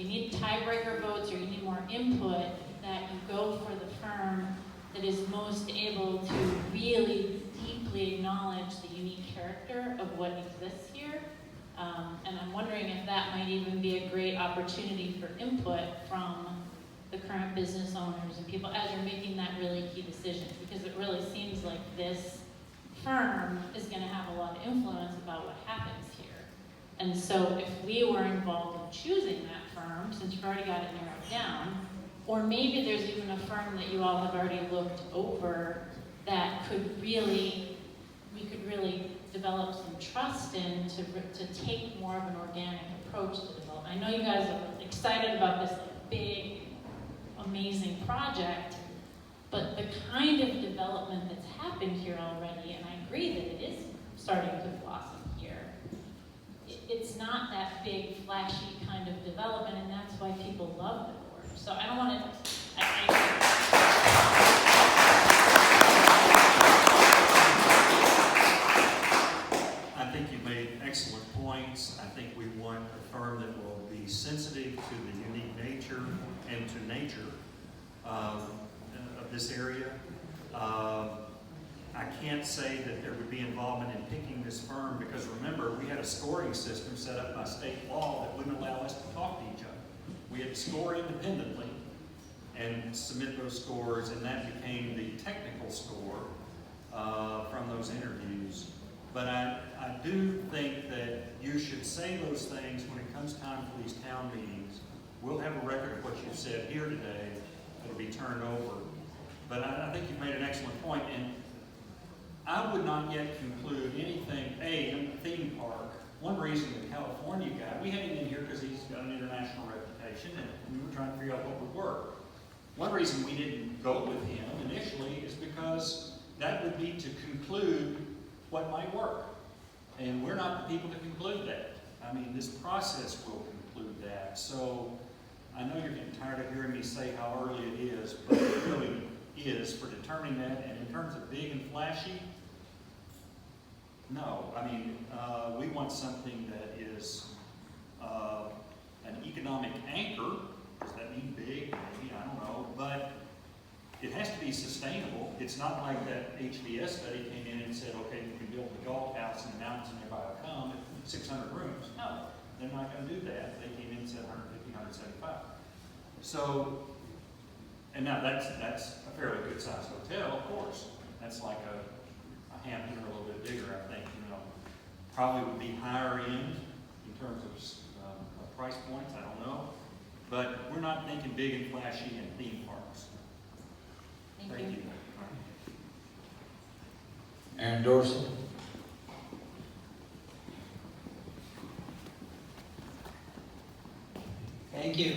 need tiebreaker votes or you need more input, that you go for the firm that is most able to really deeply acknowledge the unique character of what exists here. And I'm wondering if that might even be a great opportunity for input from the current business owners and people as you're making that really key decision, because it really seems like this firm is going to have a lot of influence about what happens here. And so if we were involved in choosing that firm, since you've already got it narrowed down, or maybe there's even a firm that you all have already looked over that we could really develop some trust in to take more of an organic approach to development. I know you guys are excited about this big, amazing project, but the kind of development that's happened here already, and I agree that it is starting to blossom here, it's not that big, flashy kind of development, and that's why people love the Gorge. So I don't want to, I think you've made excellent points. I think we want a firm that will be sensitive to the unique nature and to nature of this area. I can't say that there would be involvement in picking this firm because remember, we had a scoring system set up by state law that wouldn't allow us to talk to each other. We had to score independently and submit those scores, and that became the technical score from those interviews. But I do think that you should say those things when it comes time for these town meetings we'll have a record of what you've said here today. It'll be turned over. But I think you've made an excellent point, and I would not yet conclude anything, in the theme park. One reason the California guy, we had him in here because he's got an international reputation, and we were trying to figure out what would work. One reason we didn't go with him initially is because that would be to conclude what might work. And we're not the people to conclude that. I mean, this process will conclude that. So I know you're getting tired of hearing me say how early it is, but it really is for determining that. And in terms of big and flashy, no. I mean, we want something that is an economic anchor. Does that mean big? Maybe, I don't know. But it has to be sustainable. It's not like that HBS study came in and said, okay, you can build a golf house in the mountains and everybody will come at 600 rooms. No, they're not going to do that. They came in and said 150, 175. So, and now that's a fairly good sized hotel, of course. That's like a Hampton or a little bit bigger, I think, you know. Probably would be higher end in terms of price points, I don't know. But we're not thinking big and flashy and theme parks. Thank you. Aaron Dorsey. Thank you.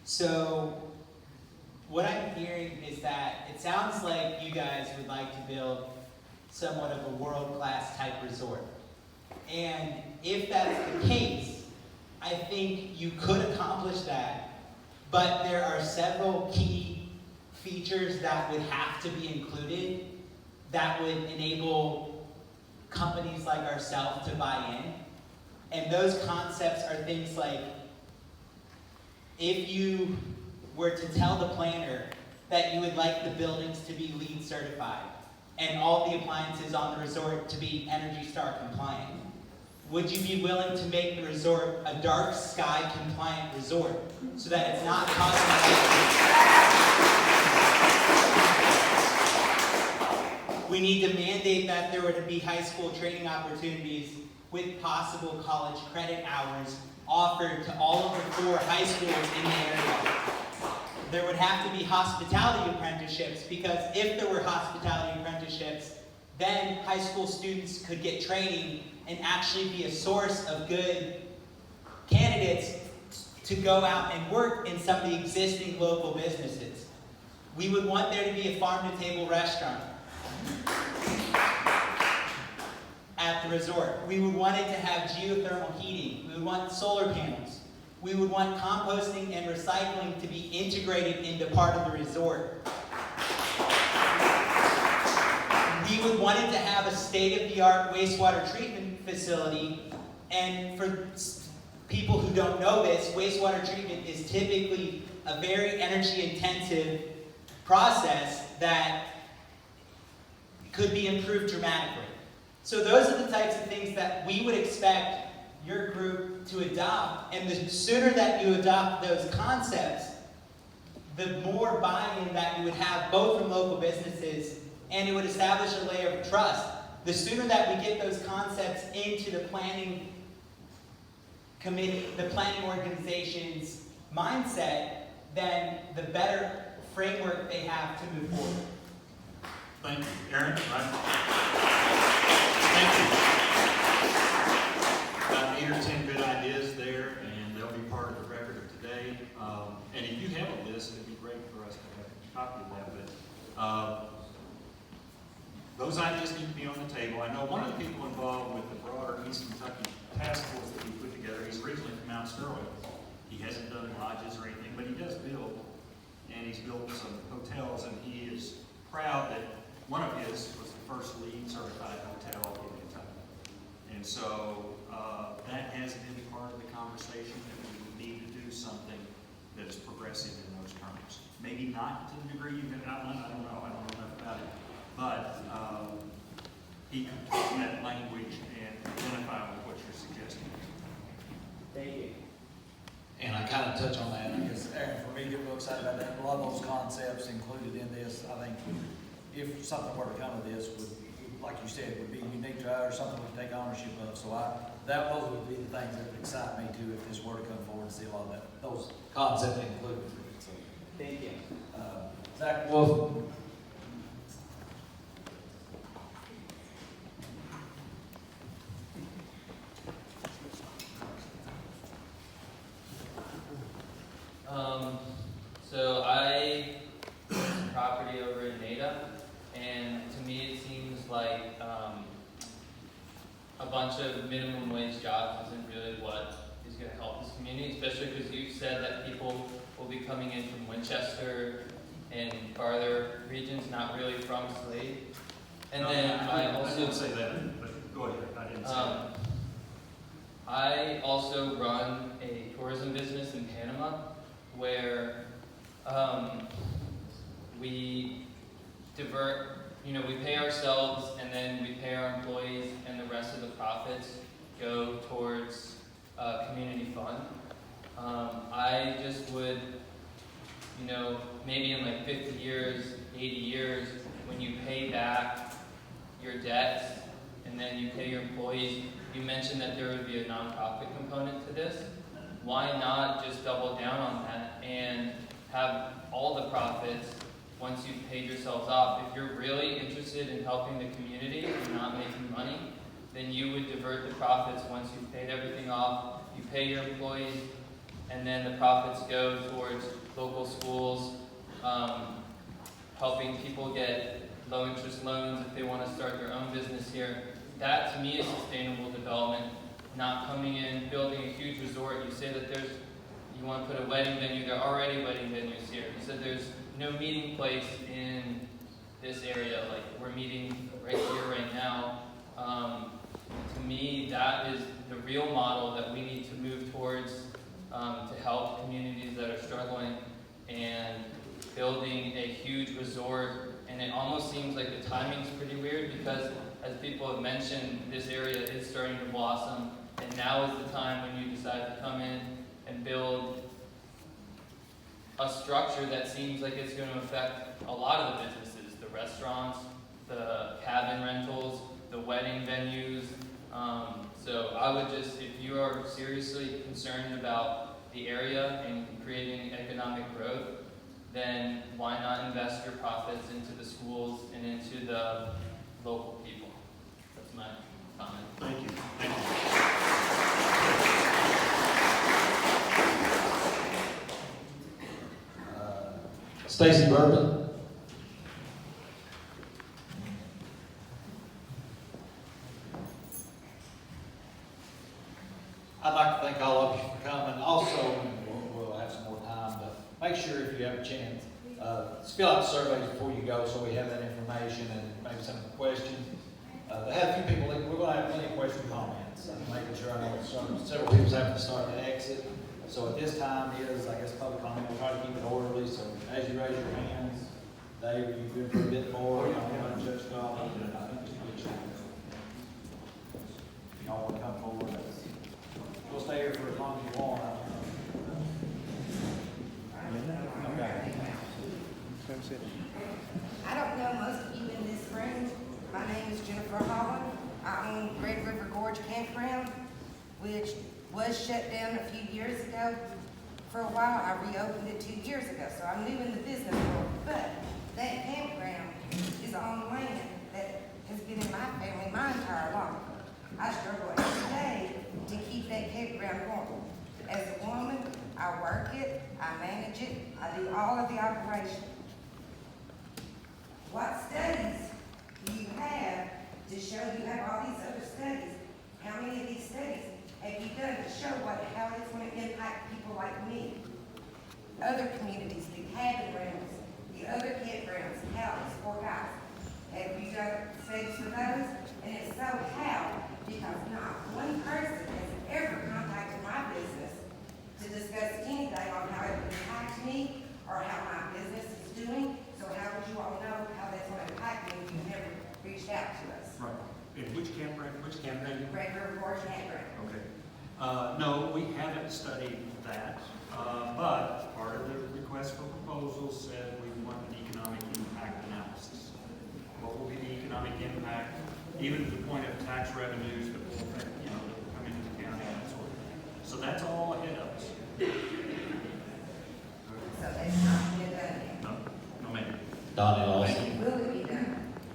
So, what I'm hearing is that it sounds like you guys would like to build somewhat of a world-class type resort. And if that's the case, I think you could accomplish that, but there are several key features that would have to be included that would enable companies like ourselves to buy in. And those concepts are things like, if you were to tell the planner that you would like the buildings to be LEED certified and all the appliances on the resort to be Energy Star compliant, would you be willing to make the resort a dark sky compliant resort so that it's not causing? We need to mandate that there were to be high school training opportunities with possible college credit hours offered to all of the 4 high schools in the area. There would have to be hospitality apprenticeships, because if there were hospitality apprenticeships, then high school students could get training and actually be a source of good candidates to go out and work in some of the existing local businesses. We would want there to be a farm-to-table restaurant at the resort. We would want it to have geothermal heating. We would want solar panels. We would want composting and recycling to be integrated into part of the resort. We would want it to have a state-of-the-art wastewater treatment facility. And for people who don't know this, wastewater treatment is typically a very energy-intensive process that could be improved dramatically. So those are the types of things that we would expect your group to adopt. And the sooner that you adopt those concepts, the more buy-in that you would have both from local businesses, and it would establish a layer of trust. The sooner that we get those concepts into the planning committee, the planning organization's mindset, then the better framework they have to move forward. Thank you. Aaron, thank you. About 8 or 10 good ideas there, and they'll be part of the record of today. And if you have a list, it'd be great for us to have a copy of that. But those ideas need to be on the table. I know one of the people involved with the broader East Kentucky task force that we put together, he's originally from Mount Sterling. He hasn't done lodges or anything, but he does build. And he's built some hotels, and he is proud that one of his was the first LEED certified hotel in Kentucky. And so that has been part of the conversation, that we would need to do something that is progressive in those terms. Maybe not to the degree you can outline, I don't know enough about it. But he could talk that language and identify with what you're suggesting. Thank you. And I kind of touch on that, I guess, Aaron, for me, get real excited about that. A lot of those concepts included in this, I think, if something were to come of this, would like you said, would be unique to us, something we can take ownership of. So those would be the things that would excite me too, if this were to come forward and see a lot of that, those concepts included. So, Thank you. Zach Wolf. So I own some property over in Nada, and to me it seems like a bunch of minimum wage jobs isn't really what is going to help this community, especially because you said that people will be coming in from Winchester and farther regions, not really from Slade. And No, then I didn't say that, but go ahead. I didn't say that. I also run a tourism business in Panama where we divert, we pay ourselves and then we pay our employees, and the rest of the profits go towards a community fund. I just would, maybe in like 50 years, 80 years, when you pay back your debts and then you pay your employees, you mentioned that there would be a nonprofit component to this. Why not just double down on that and have all the profits once you've paid yourselves off? If you're really interested in helping the community and not making money, then you would divert the profits once you've paid everything off. You pay your employees, and then the profits go towards local schools, helping people get low interest loans if they want to start their own business here. That to me is sustainable development, not coming in, building a huge resort. You say that you want to put a wedding venue, there are already wedding venues here. You said there's no meeting place in this area, like we're meeting right here, right now. To me, that is the real model that we need to move towards to help communities that are struggling, and building a huge resort. And it almost seems like the timing's pretty weird because, as people have mentioned, this area is starting to blossom, and now is the time when you decide to come in and build a structure that seems like it's going to affect a lot of the businesses, the restaurants, the cabin rentals, the wedding venues. So I would just, if you are seriously concerned about the area and creating economic growth, then why not invest your profits into the schools and into the local people? That's my comment. Thank you. Thank you. Stacy Bourbon. I'd like to thank all of you for coming. Also, we'll have some more time, but make sure if you have a chance, fill out the surveys before you go so we have that information and maybe some questions. They have a few people, we're going to have plenty of question comments. I'm making sure I know several people's having to start and exit. So at this time is, I guess, public comment. We'll try to keep it orderly. So as you raise your hands, Dave, you've been for a bit more. Judge Goff, I think it's pretty short. If y'all want to come forward, we'll stay here for as long as you want. I don't know most of you in this room. My name is Jennifer Holland. I own Red River Gorge Campground, which was shut down a few years ago. For a while, I reopened it 2 years ago, so I'm new in the business world. But that campground is on land that has been in my family my entire life. I struggle every day to keep that campground going. As a woman, I work it, I manage it, I do all of the operation. What studies do you have to show you have all these other studies? How many of these studies have you done to show how it's going to impact people like me? Other communities, the cabin rentals, the other campgrounds, houses for guys. Have you done studies for those? And if so, how? Because not one person has ever contacted my business to discuss anything on how it impacts me or how my business is doing. So how would you all know how that's going to impact me if you've never reached out to us? Right. In which campground? Red River Gorge Campground. Okay. No, we haven't studied that, but part of the request for proposals said we want an economic impact analysis. What will be the economic impact even to the point of tax revenues that will, that will come into the county and that sort of thing. So that's all ahead of us. So that's not been done yet. No, ma'am. Donnie Lawson. Will it be done?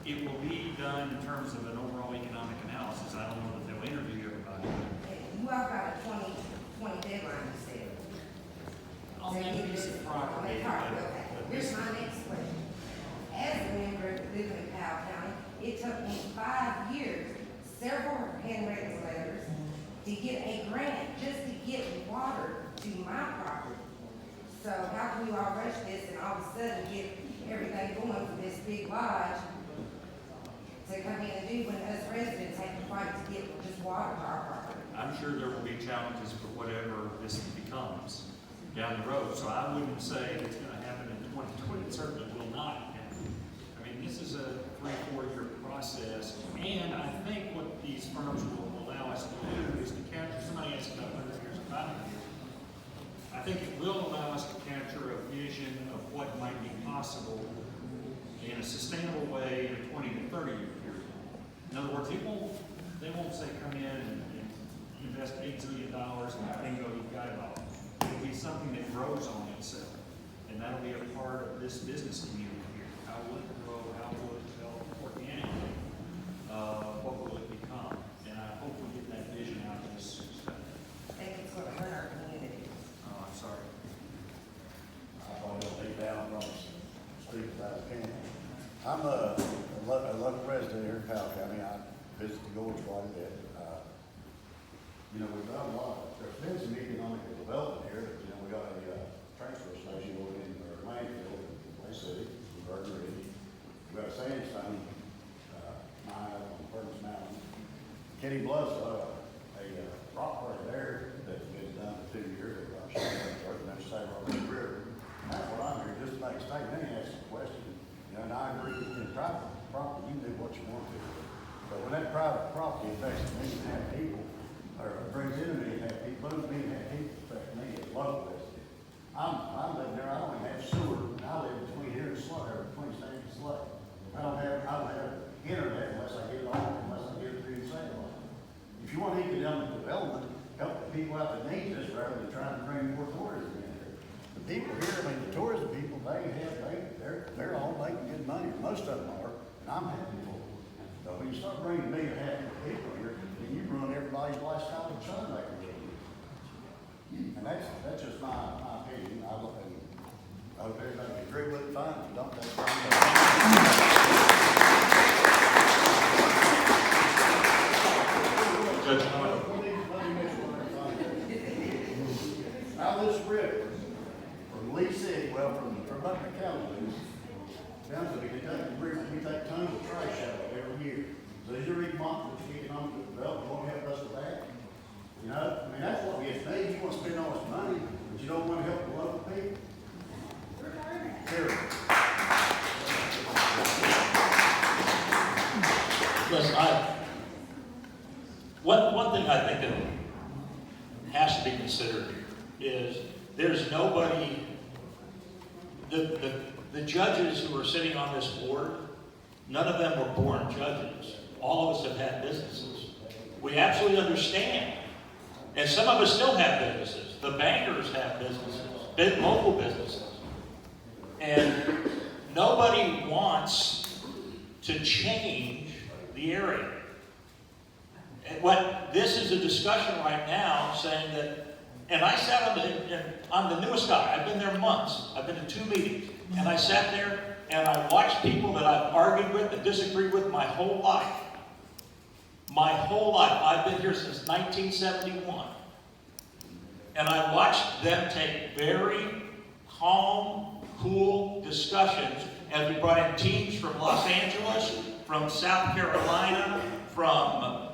It will be done in terms of an overall economic analysis. I don't know that they'll interview everybody. You all got a 2020 deadline, you said. On that piece of property, Okay. Here's my next question. As a member living in Powell County, it took me 5 years, several handwritten letters, to get a grant just to get water to my property. So how can you all rush this and all of a sudden get everything going for this big lodge to come in and do when us residents have to fight to get just water to our property? I'm sure there will be challenges for whatever this becomes down the road. So I wouldn't say it's going to happen in 2020. It certainly will not happen. I mean, this is a 3-4 year process. And I think what these firms will allow us to do is to capture, somebody asked about 100 years, 500 years. I think it will allow us to capture a vision of what might be possible in a sustainable way in a 20 to 30 year period. In other words, they won't say come in and invest $8 zillion and bingo, you've got it all. It'll be something that grows on itself. And that'll be a part of this business community here. How will it grow? How will it develop organically? What will it become? And I hope we get that vision out of this study. I think it's going to hurt our community. Oh, I'm sorry. I probably don't take down from speak about opinion. I'm a local resident here in Powell County. I visit the gorge quite a bit. We've done a lot. There's been some economic development here. We got a transfer station over in our landfill in Clay City, in Burton Ridge. We got a sandstone mine up on Furnace Mountain. Kenny Bluff's a rock quarry there that's been done for 2 years. I'm sure that's Sabre River. That's what I'm here, just to make a statement. Then he asked a question. And I agree with you. In private property, you do what you want to. But when that private property affects a million and a half people, or brings in a million and a half people, moves a million and a half people, affect me as local resident. I'm living there, I don't even have sewer, and I live between here and Slade, or between State and Slade. I don't have internet unless I get it on, unless I get it through the satellite. If you want economic development, help the people out that need this rather than trying to bring more tourism in here. The people here, I mean, the tourism people, they're all making good money, most of them are, and I'm happy for them. So when you start bringing a million and a half people here, then you ruin everybody's lifestyle and sun they can live. And that's just my opinion. I hope everybody can agree with it, fine. If you don't, that's fine. Now this river, from Lee City, from up the county, down to the Kentucky River, we take tons of trash out of it every year. So these are economic development, won't help us with that. I mean, that's what gets me. You want to spend all this money, but you don't want to help the local people. Period. Listen, one thing I think that has to be considered here is there's nobody, the judges who are sitting on this board, none of them were born judges. All of us have had businesses. We absolutely understand. And some of us still have businesses. The bankers have businesses, big local businesses. And nobody wants to change the area. This is a discussion right now saying that, and I sat on the newest guy. I've been there months. I've been to 2 meetings. And I sat there and I watched people that I've argued with and disagreed with my whole life. My whole life. I've been here since 1971. And I watched them take very calm, cool discussions as we brought in teams from Los Angeles, from South Carolina, from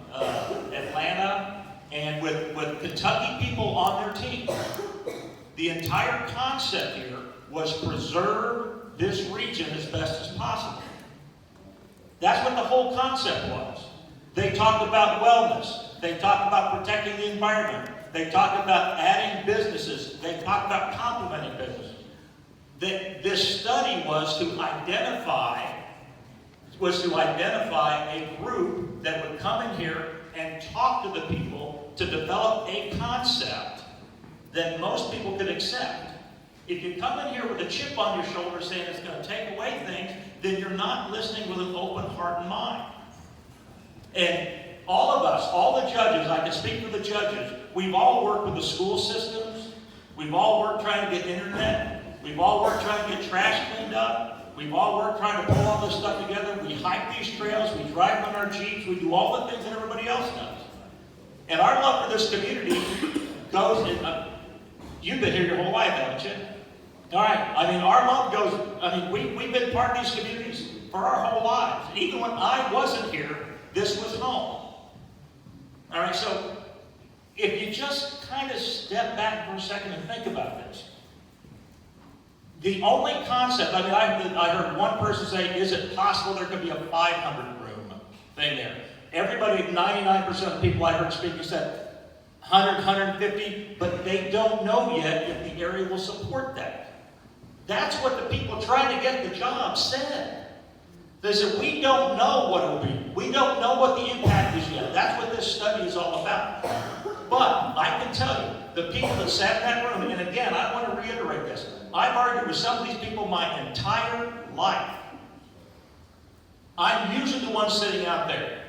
Atlanta, and with Kentucky people on their team. The entire concept here was preserve this region as best as possible. That's what the whole concept was. They talked about wellness. They talked about protecting the environment. They talked about adding businesses. They talked about complementing businesses. This study was to identify was to identify a group that would come in here and talk to the people to develop a concept that most people could accept. If you come in here with a chip on your shoulder saying it's going to take away things, then you're not listening with an open heart and mind. And all of us, all the judges, I can speak for the judges, we've all worked with the school systems, we've all worked trying to get internet, we've all worked trying to get trash cleaned up, we've all worked trying to pull all this stuff together, we hike these trails, we drive on our Jeeps, we do all the things that everybody else does. And our love for this community goes in, you've been here your whole life, haven't you? All right, I mean, our love goes, I mean, we've been part of these communities for our whole lives. Even when I wasn't here, this was home. All right, so if you just kind of step back for a second and think about this, the only concept, I mean, I heard one person say, is it possible there could be a 500-room thing there? Everybody, 99% of the people I heard speaking said 100, 150, but they don't know yet if the area will support that. That's what the people trying to get the job said. They said, we don't know what it will be. We don't know what the impact is yet. That's what this study is all about. But I can tell you, the people that sat in that room, and again, I want to reiterate this. I've argued with some of these people my entire life. I'm usually the one sitting out there.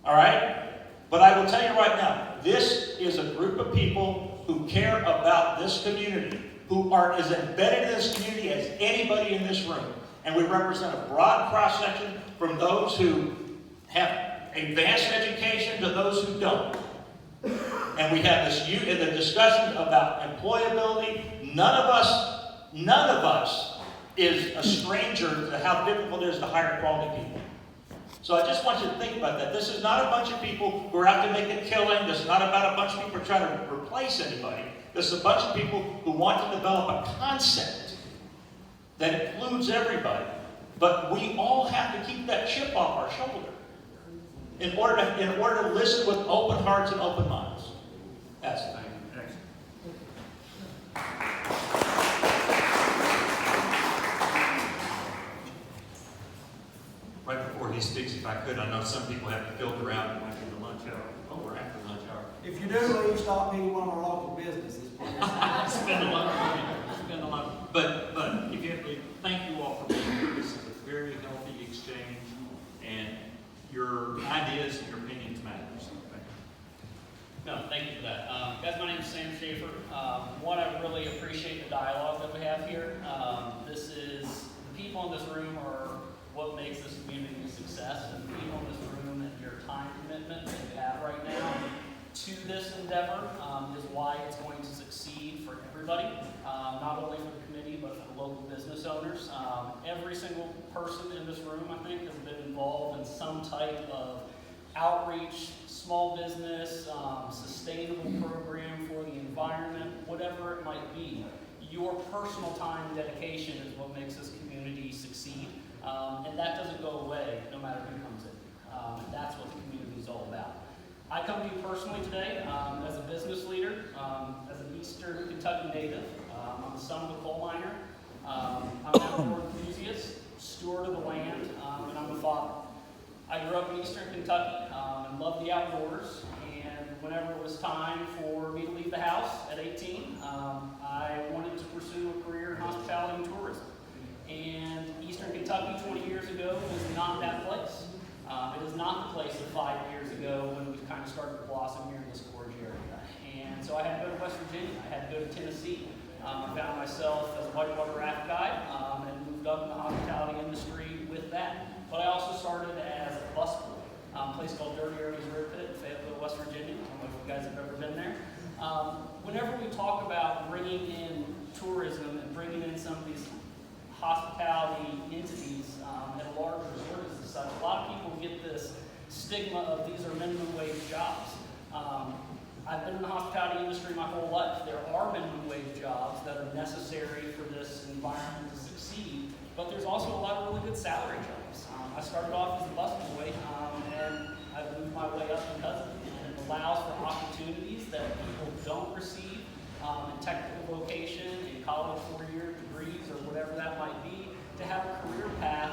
All right? But I will tell you right now, this is a group of people who care about this community, who are as embedded in this community as anybody in this room. And we represent a broad cross-section from those who have advanced education to those who don't. And we have this in the discussion about employability. None of us is a stranger to how difficult it is to hire quality people. So I just want you to think about that. This is not a bunch of people who are out to make a killing. This is not about a bunch of people trying to replace anybody. This is a bunch of people who want to develop a concept that includes everybody. But we all have to keep that chip off our shoulder in order to listen with open hearts and open minds. That's the thing. Right before he speaks, if I could, I know some people have to filter out and might be the lunch hour. Oh, we're after lunch hour. If you do leave, stop being one of our local businesses. Spend a lot of money. Spend a lot. But if you have to, thank you all for being here. This is a very healthy exchange, and your ideas and your opinions matter. No, thank you for that. Guys, my name is Sam Schaefer. One, I really appreciate the dialogue that we have here. This is, the people in this room are what makes this community a success, and the people in this room and your time commitment that you have right now to this endeavor is why it's going to succeed for everybody, not only for the committee, but for the local business owners. Every single person in this room, I think, has been involved in some type of outreach, small business, sustainable program for the environment, whatever it might be. Your personal time and dedication is what makes this community succeed, and that doesn't go away no matter who comes in. And that's what the community is all about. I come to you personally today as a business leader, as an Eastern Kentucky native. I'm the son of a coal miner. I'm an outdoor enthusiast, steward of the land, and I'm a father. I grew up in Eastern Kentucky and loved the outdoors, and whenever it was time for me to leave the house at 18, I wanted to pursue a career in hospitality and tourism. And Eastern Kentucky 20 years ago was not that place. It is not the place of 5 years ago when we kind of started to blossom here in this gorge area. And so I had to go to West Virginia. I had to go to Tennessee. I found myself as a whitewater raft guide and moved up in the hospitality industry with that. But I also started as a busboy, a place called Dirty Ernie's Rib Pit in Fayetteville, West Virginia. I don't know if you guys have ever been there. Whenever we talk about bringing in tourism and bringing in some of these hospitality entities at a large resort as such, a lot of people get this stigma of these are minimum wage jobs. I've been in the hospitality industry my whole life. There are minimum wage jobs that are necessary for this environment to succeed, but there's also a lot of really good salary jobs. I started off as a busboy, and I've moved my way up because of it. And it allows for opportunities that people don't receive in technical vocation, in college 4-year degrees, or whatever that might be, to have a career path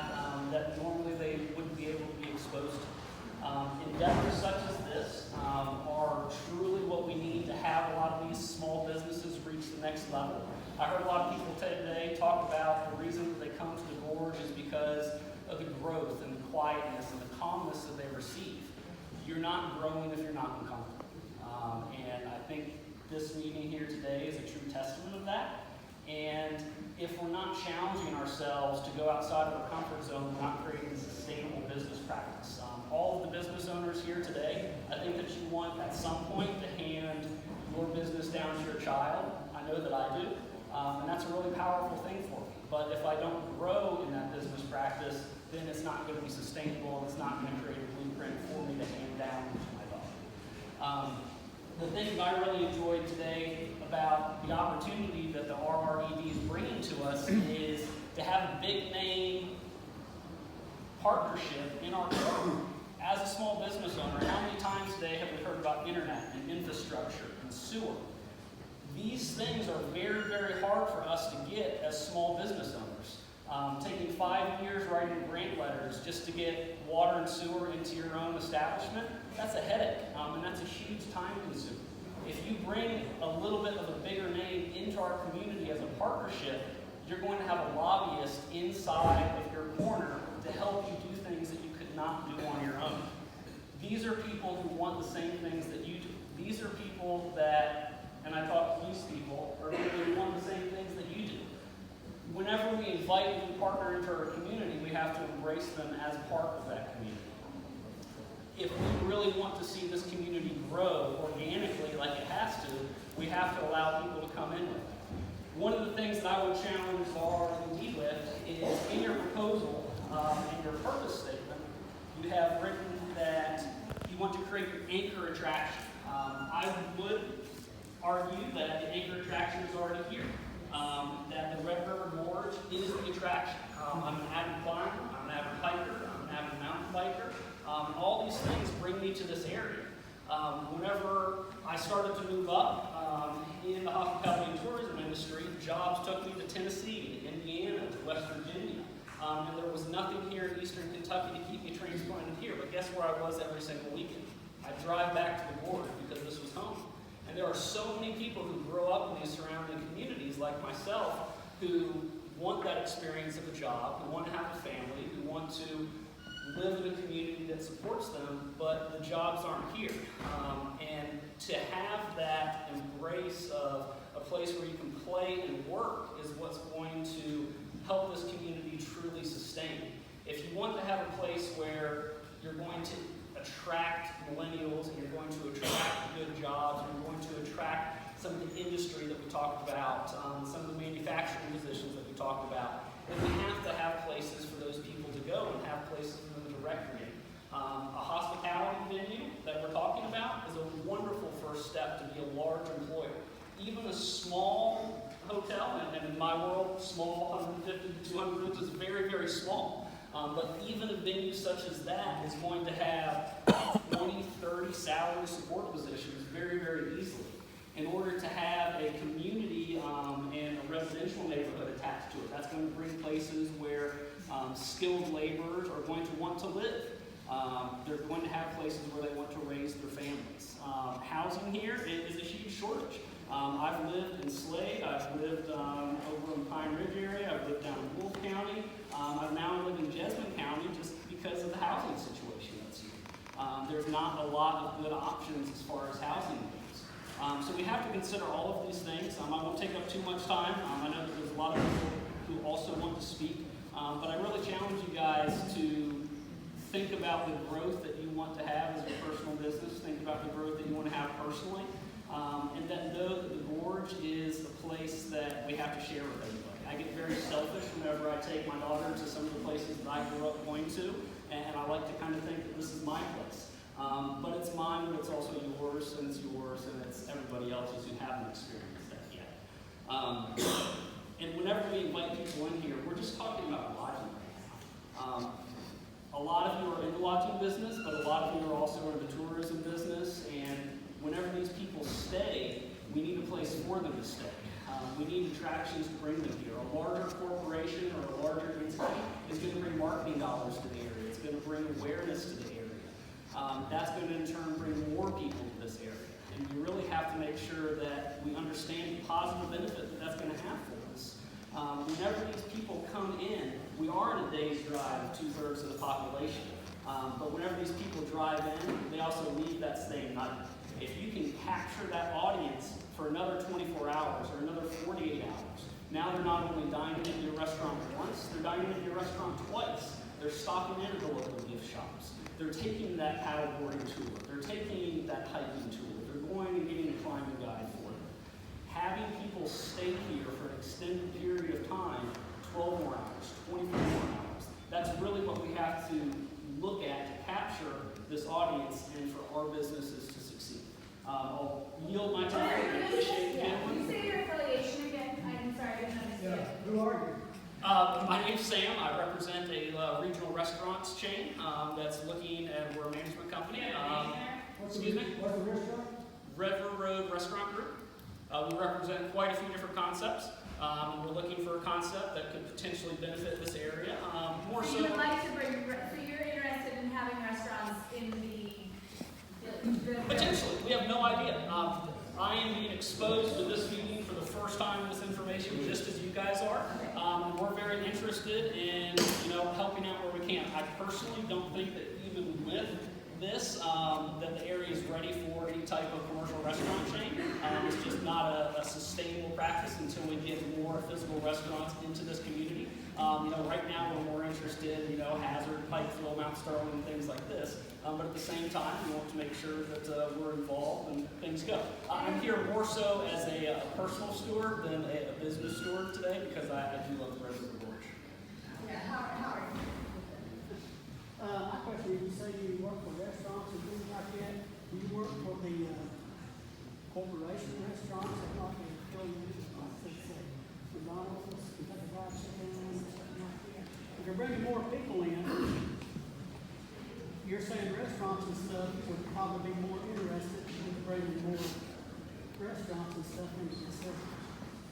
that normally they wouldn't be able to be exposed to. Endeavors such as this are truly what we need to have a lot of these small businesses reach the next level. I heard a lot of people today talk about the reason that they come to the Gorge is because of the growth and the quietness and the calmness that they receive. You're not growing if you're not uncomfortable. And I think this meeting here today is a true testament of that. And if we're not challenging ourselves to go outside of our comfort zone, we're not creating a sustainable business practice. All of the business owners here today, I think that you want at some point to hand your business down to your child. I know that I do. And that's a really powerful thing for me. But if I don't grow in that business practice, then it's not going to be sustainable and it's not going to create a blueprint for me to hand down to my daughter. The thing that I really enjoyed today about the opportunity that the RRED is bringing to us is to have a big name partnership in our program. As a small business owner, how many times today have we heard about internet and infrastructure and sewer? These things are very, very hard for us to get as small business owners. Taking 5 years writing grant letters just to get water and sewer into your own establishment, that's a headache, and that's a huge time consumer. If you bring a little bit of a bigger name into our community as a partnership, you're going to have a lobbyist inside of your corner to help you do things that you could not do on your own. These are people who want the same things that you do. These are people that, and I talk to these people, are people who want the same things that you do. Whenever we invite a new partner into our community, we have to embrace them as part of that community. If we really want to see this community grow organically like it has to, we have to allow people to come in with it. One of the things that I would challenge our lead with is in your proposal, in your purpose statement, you have written that you want to create an anchor attraction. I would argue that the anchor attraction is already here. That the Red River Gorge is the attraction. I'm an avid climber, I'm an avid hiker, I'm an avid mountain biker, and all these things bring me to this area. Whenever I started to move up in the hospitality and tourism industry, jobs took me to Tennessee, to Indiana, to West Virginia, and there was nothing here in eastern Kentucky to keep me transplanted here. But guess where I was every single weekend? I'd drive back to the Gorge because this was home. And there are so many people who grow up in these surrounding communities like myself who want that experience of a job, who want to have a family, who want to live in a community that supports them, but the jobs aren't here. And to have that embrace of a place where you can play and work is what's going to help this community truly sustain. If you want to have a place where you're going to attract millennials and you're going to attract good jobs and you're going to attract some of the industry that we talked about, some of the manufacturing positions that we talked about, then we have to have places for those people to go and have places for them to recreate. A hospitality venue that we're talking about is a wonderful first step to be a large employer. Even a small hotel, and in my world, small, 150 to 200 rooms is very, very small. But even a venue such as that is going to have 20, 30 salary support positions very, very easily in order to have a community and a residential neighborhood attached to it. That's going to bring places where skilled laborers are going to want to live. They're going to have places where they want to raise their families. Housing here is a huge shortage. I've lived in Slade, I've lived over in Pine Ridge area, I've lived down in Wolf County, I've now lived in Jessamine County just because of the housing situation that's here. There's not a lot of good options as far as housing goes. So we have to consider all of these things. I won't take up too much time. I know that there's a lot of people who also want to speak, but I really challenge you guys to think about the growth that you want to have as a personal business, think about the growth that you want to have personally, and then know that the Gorge is a place that we have to share with everybody. I get very selfish whenever I take my daughter to some of the places that I grew up going to, and I like to kind of think that this is my place. But it's mine, but it's also yours, and it's everybody else's who haven't experienced that yet. And whenever we invite people in here, we're just talking about lodging right now. A lot of you are in the lodging business, but a lot of you are also in the tourism business, and whenever these people stay, we need a place for them to stay. We need attractions to bring them here. A larger corporation or a larger entity is going to bring marketing dollars to the area. It's going to bring awareness to the area. That's going to in turn bring more people to this area. And we really have to make sure that we understand the positive benefit that that's going to have for us. Whenever these people come in, we are in a day's drive, 2/3 of the population. But whenever these people drive in, they also leave that same night. If you can capture that audience for another 24 hours or another 48 hours, now they're not only dining at your restaurant once, they're dining at your restaurant twice. They're stopping in at the local gift shops. They're taking that paddleboarding tour. They're taking that hiking tour. They're going and getting a climbing guide for them. Having people stay here for an extended period of time, 12 more hours, 24 more hours, that's really what we have to look at to capture this audience and for our businesses to succeed. I'll yield my time. I appreciate it. Can you say your affiliation again? I'm sorry, I didn't understand. Who are you? My name's Sam. I represent a regional restaurants chain that's looking at, we're a management company. Excuse me? What's the restaurant? River Road Restaurant Group. We represent quite a few different concepts. We're looking for a concept that could potentially benefit this area. More So so. you would like to bring, so you're interested in having restaurants in the Potentially. We have no idea. I am being exposed to this meeting for the first time, this information, just as you guys are. We're very interested in, helping out where we can. I personally don't think that even with this, that the area is ready for any type of commercial restaurant chain. It's just not a sustainable practice until we get more physical restaurants into this community. Right now we're more interested in, Hazard, Pikeville, Mount Sterling, and things like this. But at the same time, we want to make sure that we're involved and things go. I'm here more so as a personal steward than a business steward today because I do love the River Gorge. Yeah, how are you? My question is, you say you work for restaurants and things like that. Do you work for the corporation restaurants that like to throw you, McDonald's, Kentucky Fried Chicken, something like that? If you're bringing more people in, you're saying restaurants and stuff would probably be more interested in bringing more restaurants and stuff into the city.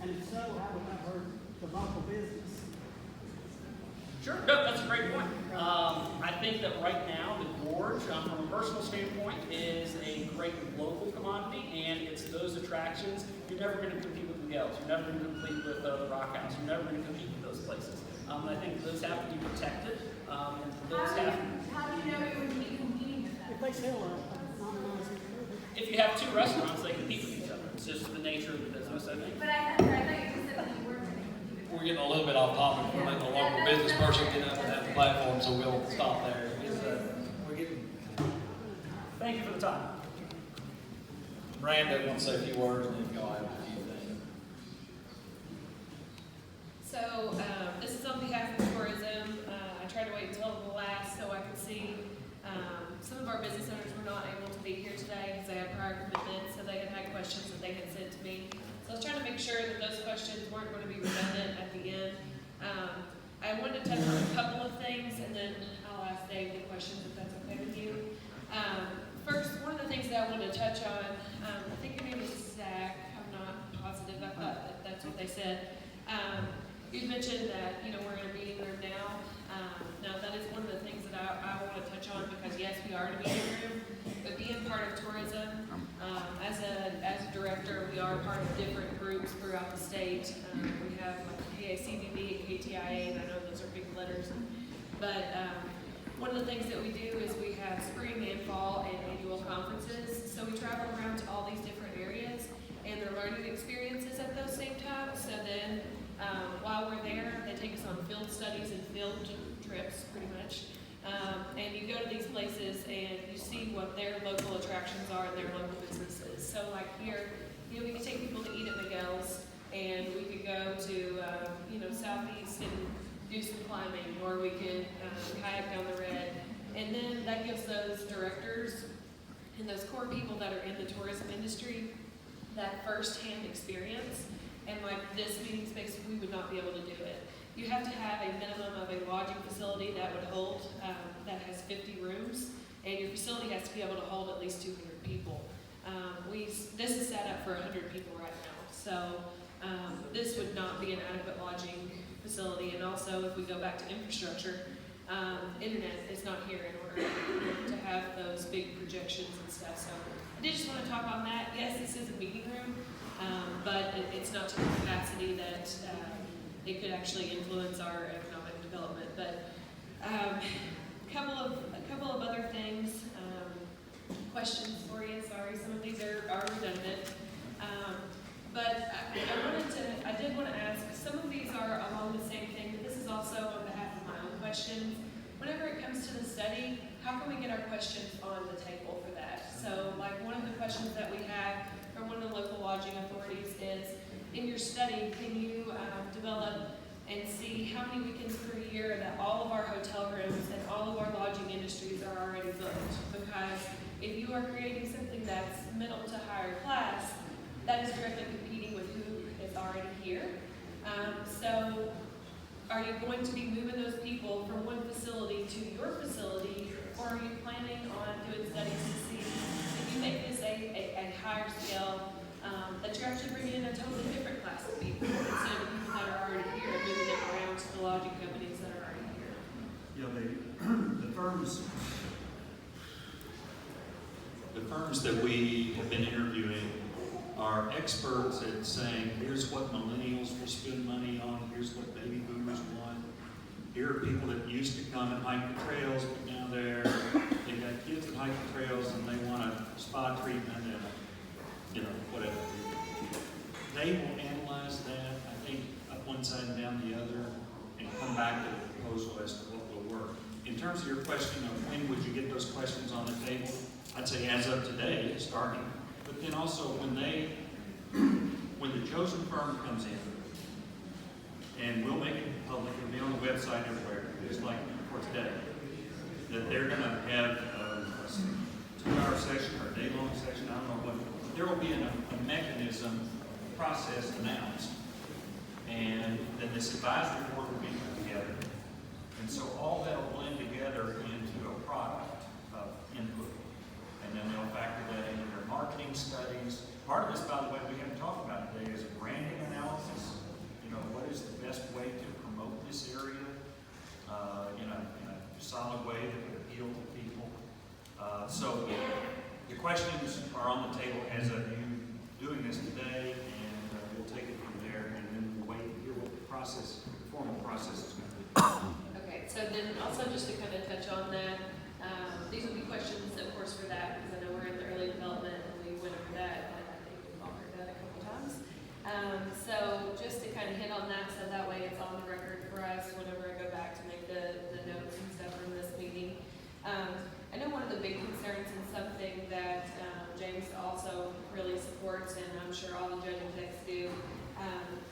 And if so, how would that hurt the local business? Sure, no, that's a great point. I think that right now the Gorge, from a personal standpoint, is a great local commodity, and it's those attractions. You're never going to compete with Miguel's. You're never going to compete with the Rock House. You're never going to compete with those places. I think those have to be protected. And those How do you know you would be competing with them? If they sell if you have two restaurants, they compete with each other. It's just the nature of the business, I think. But I thought you said that you weren't going to compete with them. We're getting a little bit off topic. We're letting the local business person get up and have the platform, so we'll stop there. We're getting. Thank you for the time. Brandon wants to say a few words, and then y'all have a few things. So this is on behalf of tourism. I tried to wait until the last so I could see. Some of our business owners were not able to be here today because they had prior commitments, so they had questions that they had sent to me. So I was trying to make sure that those questions weren't going to be redundant at the end. I wanted to touch on a couple of things, and then I'll ask Dave the questions if that's okay with you. First, one of the things that I wanted to touch on, I think the name is Zach. I'm not positive. I thought that that's what they said. You mentioned that we're in a meeting room now. Now that is one of the things that I want to touch on because yes, we are in a meeting room, but being part of tourism, as a director, we are part of different groups throughout the state. We have KACBB and KTIA, and I know those are big letters, but one of the things that we do is we have spring and fall and annual conferences. So we travel around to all these different areas and they're learning experiences at those same times. So then while we're there, they take us on field studies and field trips, pretty much. And you go to these places and you see what their local attractions are and their local businesses. So like here, we could take people to eat at Miguel's, and we could go to Southeast and do some climbing, or we could kayak down the Red. And then that gives those directors and those core people that are in the tourism industry that first-hand experience. And like this meeting space, we would not be able to do it. You have to have a minimum of a lodging facility that would hold, that has 50 rooms, and your facility has to be able to hold at least 200 people. This is set up for 100 people right now. So this would not be an adequate lodging facility. And also, if we go back to infrastructure, internet is not here in order to have those big projections and stuff. So I did just want to talk on that. Yes, this is a meeting room, but it's not to the capacity that it could actually influence our economic development. But a couple of other things, questions for you. Sorry, some of these are redundant. But I did want to ask, some of these are along the same thing, but this is also on behalf of my own questions. Whenever it comes to the study, how can we get our questions on the table for that? So like one of the questions that we have from one of the local lodging authorities is, in your study, can you develop and see how many weekends per year that all of our hotel rooms and all of our lodging industries are already booked? Because if you are creating something that's middle to higher class, that is directly competing with who is already here. So are you going to be moving those people from one facility to your facility, or are you planning on doing studies to see if you make this a higher scale, that you're actually bringing in a totally different class of people instead of people that are already here and moving them around to the lodging companies that are already here? You know, the firms that we have been interviewing are experts at saying, here's what millennials will spend money on, here's what baby boomers want. Here are people that used to come and hike the trails, but now they've got kids that hike the trails and they want a spa treatment and, you know, whatever. They will analyze that, I think, up one side and down the other, and come back to a proposal as to what will work. In terms of your question of when would you get those questions on the table, I'd say as of today, starting. But then also when the chosen firm comes in, and we'll make it public, it'll be on the website everywhere, just like for today, that they're gonna have a 2-hour session or a day-long session, I don't know what, but there will be a mechanism, process announced, and then this advisory board will be put together. And so all that'll blend together into a product of input. And then they'll factor that into their marketing studies. Part of this, by the way, we haven't talked about today is a branding analysis. You know, what is the best way to promote this area in a solid way that would appeal to people. So the questions are on the table as of you doing this today, and we'll take it from there, and then we'll wait and hear what the formal process is going to be. Okay, so then also just to kind of touch on that, these will be questions, of course, for that, because I know we're in the early development and we went over that, and I think we've all heard that a couple times. So just to kind of hit on that, so that way it's on the record for us whenever I go back to make the notes and stuff from this meeting. I know one of the big concerns and something that James also really supports, and I'm sure all the judging techs do,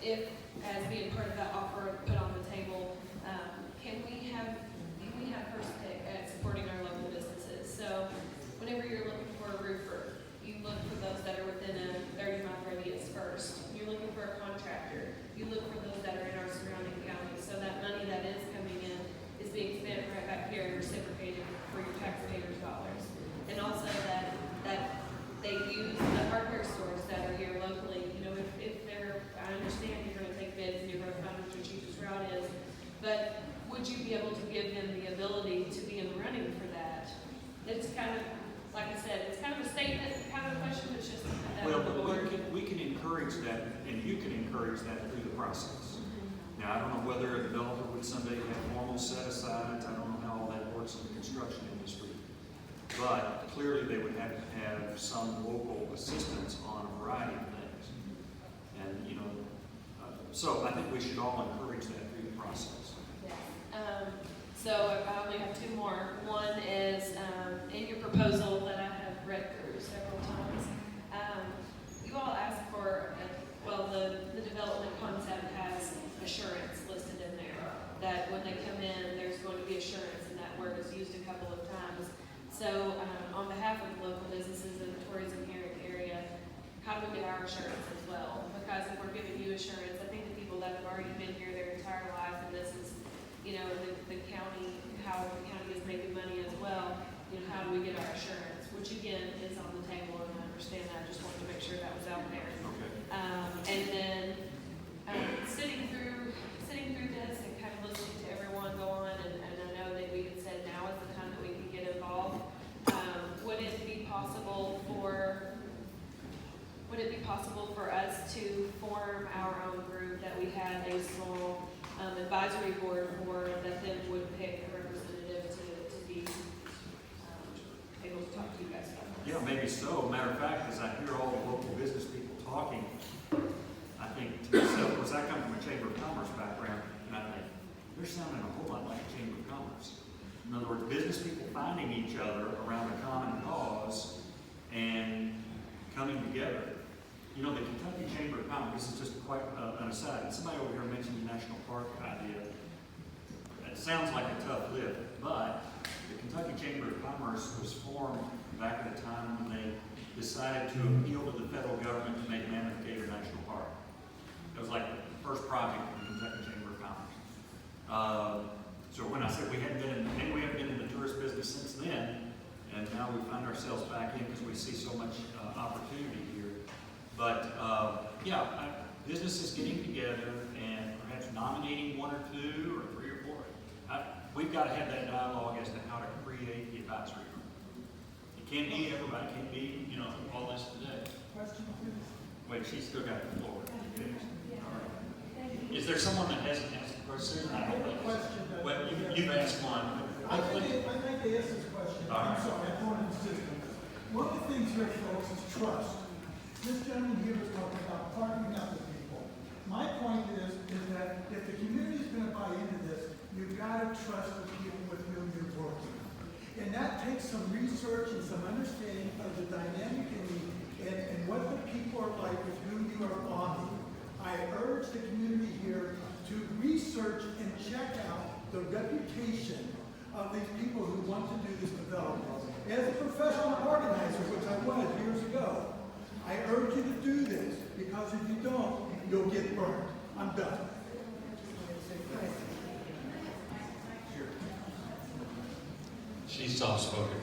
if, as being part of that offer put on the table, can we have first pick at supporting our local businesses? So whenever you're looking for a roofer, you look for those that are within a 30-mile radius first. You're looking for a contractor, you look for those that are in our surrounding counties. So that money that is coming in is being spent right back here and reciprocated for your taxpayers' dollars. And also that they use the hardware stores that are here locally. You know, if they're, I understand you're going to take bids and you're going to find what your cheapest route is, but would you be able to give them the ability to be in the running for that? It's kind of, like I said, it's kind of a statement, kind of a question, it's just Well, but we can encourage that, and you can encourage that through the process. Now, I don't know whether a developer would someday have formal set-asides. I don't know how all that works in the construction industry. But clearly, they would have to have some local assistance on a variety of things. And, you know, so I think we should all encourage that through the process. So I only have two more. One is in your proposal that I have read through several times. You all asked for, the development concept has assurance listed in there. That when they come in, there's going to be assurance, and that word is used a couple of times. So on behalf of the local businesses in the tourism here in the area, how do we get our assurance as well? Because if we're giving you assurance, I think the people that have already been here their entire life, and this is, you know, the county, how the county is making money as well, you know, how do we get our assurance? Which again is on the table, and I understand that. I just wanted to make sure that was out there. Okay. And then possible for us to form our own group, that we had a small advisory board for, that then would pick a representative to be able to talk to you guys about this. Yeah, maybe so. Matter of fact, as I hear all the local business people talking, I think to myself, because I come from a Chamber of Commerce background, and I think, they're sounding a whole lot like a Chamber of Commerce. In other words, business people finding each other around a common cause and coming together. You know, the Kentucky Chamber of Commerce, this is just quite an aside, and somebody over here mentioned the national park idea. It sounds like a tough lift, but the Kentucky Chamber of Commerce was formed back at a time when they decided to appeal to the federal government to make Mammoth Cave a national park. It was like the first project of the Kentucky Chamber of Commerce. So when I said we hadn't been in the tourist business since then, and now we find ourselves back in because we see so much opportunity here. But businesses getting together and perhaps nominating one or two or three or four. We've got to have that dialogue as to how to create the advisory group. It can't be everybody, it can't be, all this today. Question, please. Wait, she's still got the floor. All right. Is there someone that hasn't asked a question? I have a question. Well, you've asked one. I think they asked this question. I'm sorry, I'm going to insist on this. One of the things here, folks, is trust. This gentleman here was talking about partnering up with people. My point is that if the community is going to buy into this, you've got to trust the people with whom you're working. And that takes some research and some understanding of the dynamic and what the people are like with whom you are bonding. I urge the community here to research and check out the reputation of these people who want to do this development. As a professional organizer, which I was years ago, I urge you to do this, because if you don't, you'll get burned. I'm done. She's soft-spoken,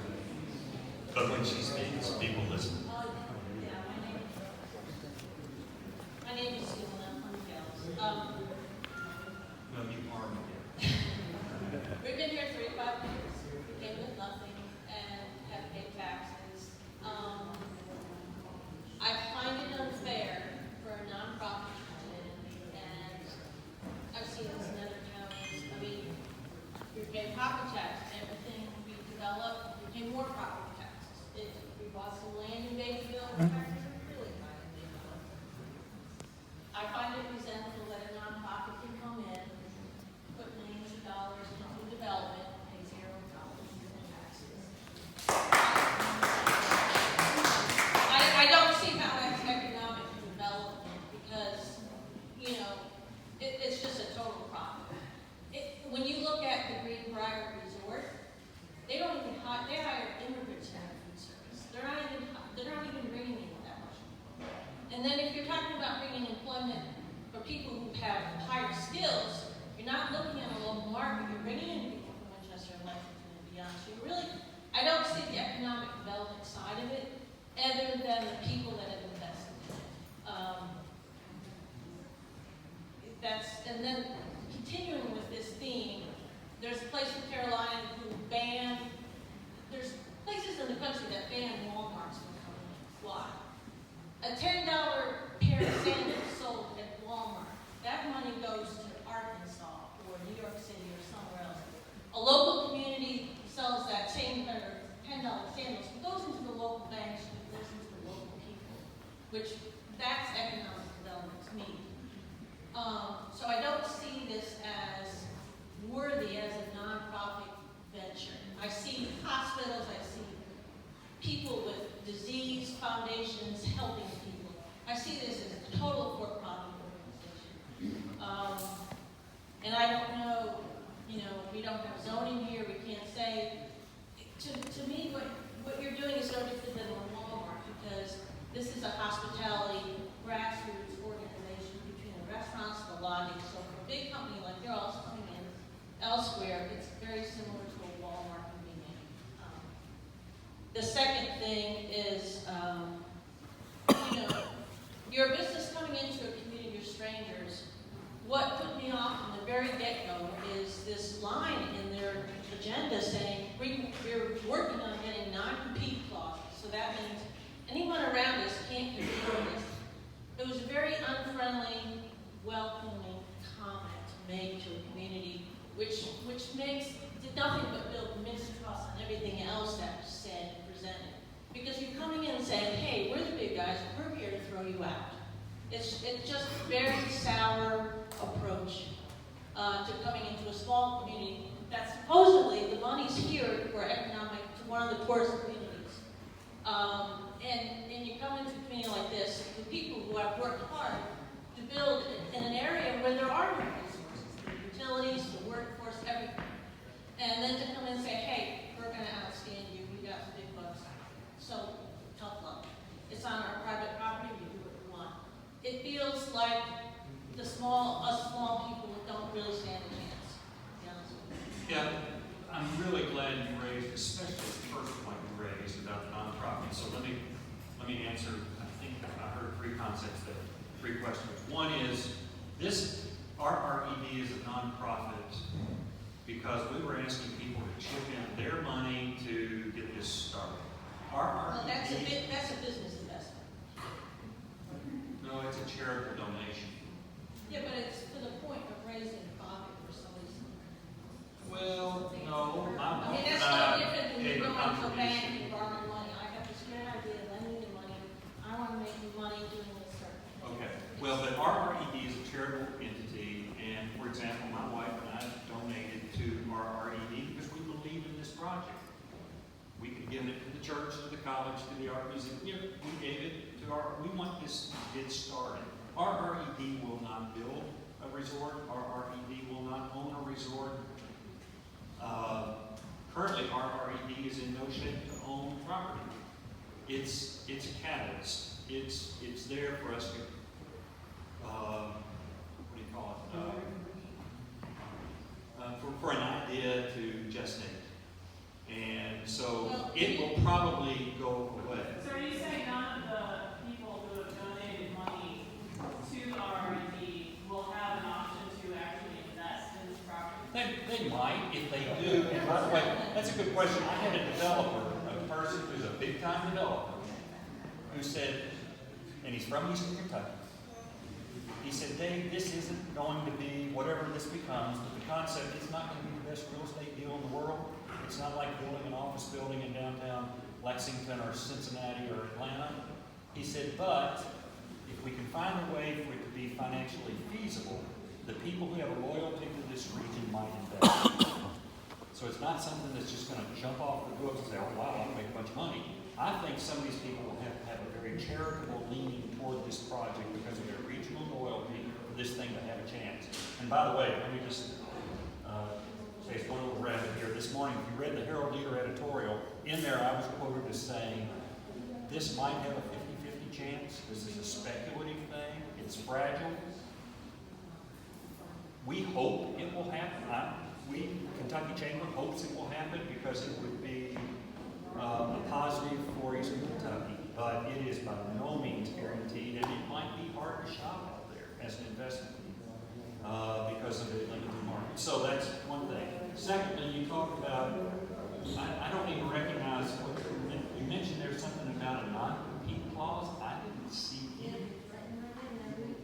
but when she speaks, people listen. My name is Susan. I'm from Kells. No, you are. We've been here 35 years. We came with nothing and have paid taxes. I find it unfair for a nonprofit to come in, and I've seen this in other counties. I mean, we pay property tax, everything we develop, we pay more property taxes. If we bought some land in Batesville, the taxes are really high in Batesville. I find it resentful that a nonprofit can come in, put millions of dollars into development, pay $0 in taxes. I don't see how that's economic development, because, it's just a total profit. When you look at the Greenbrier Resort, they hire immigrants to have food service. They're not even bringing in that much. And then if you're talking about bringing employment for people who have higher skills, you're not looking at a local market. You're bringing in people from Winchester and Lexington and beyond. So I don't see the economic development side of it, other than the people that have invested in it. And then continuing with this theme, there's a place in Carolina there's places in the country that ban Walmarts from coming in. Why? A $10 pair of sandals sold at Walmart, that money goes to Arkansas or New York City or somewhere else. A local community sells that same $10 sandals, it goes into the local banks, it goes into the local people, which that's economic development to me. So I don't see this as worthy as a nonprofit venture. I see hospitals, I see people with disease foundations helping people. I see this as a total for-profit organization. And I don't know, we don't have zoning here, we can't say. To me, what you're doing is no different than Walmart, because this is a hospitality grassroots organization between the restaurants and the lodging. So for a big company like yours coming in elsewhere, it's very similar to a Walmart convenience. The second thing is, you're a business coming into a community of strangers. What put me off from the very get-go is this line in their agenda saying, we're working on getting non-compete clauses. So that means anyone around us can't compete with us. coming in and saying, hey, we're the big guys, we're here to throw you out. It's just a very sour approach to coming into a small community that supposedly the money's here for economic, to one of the poorest communities. And you come into a community like this with people who have worked hard to build in an area where there are no resources, the utilities, the workforce, everything. And then to come in and say, hey, we're going to outstand you, we got the big bucks. So, tough luck. It's on our private property, we do what we want. It feels like us small people don't really stand a chance, to be honest with you. Yeah, I'm really glad you raised, especially the first point you raised about the nonprofit. So let me answer, I think I heard three concepts there, three questions. One is, this RRED is a nonprofit because we were asking people to chip in their money to get this started. Well, that's a business investment. No, it's a charitable donation. Yeah, but it's for the point of raising profit for somebody's. Well, no, I mean, that's no different than you going to a bank and borrowing money. I have this great idea, lending you money. I want to make you money doing this certain thing. Okay, well, but RRED is a charitable entity, and for example, my wife and I donated to RRED because we believe in this project. We could give it to the church, to the college, to the art museum. Yeah, we gave it to we want this to get started. RRED will not build a resort. RRED will not own a resort. Currently, RRED is in no shape to own property. It's a catalyst. It's there for us to, what do you call it? For an idea to gestate. And so it will probably go away. So are you saying none of the people who have donated money to the RRED will have an option to actually invest in this property? They might if they do. And by the way, that's a good question. I had a developer, a person who's a big-time developer, who said, and he's from Eastern Kentucky, he said, Dave, this isn't going to be whatever this becomes, but the concept is not going to be the best real estate deal in the world. It's not like building an office building in downtown Lexington or Cincinnati or Atlanta. He said, but if we can find a way for it to be financially feasible, the people who have a loyalty to this region might invest. So it's not something that's just going to jump off the books and say, oh wow, I'll make a bunch of money. I think some of these people will have to have a very charitable leaning toward this project because of their regional loyalty for this thing to have a chance. And by the way, let me just say one little rabbit here. This morning, if you read the Herald Leader editorial, in there I was quoted as saying, this might have a 50-50 chance. This is a speculative thing. It's fragile. We hope it will happen. We, Kentucky Chamber, hopes it will happen because it would be a positive for Eastern Kentucky. But it is by no means guaranteed, and it might be hard to shop out there as an investment because of the limited market. So that's one thing. Secondly, you talked about, I don't even recognize what you mentioned. There's something about a non-compete clause. I didn't see it.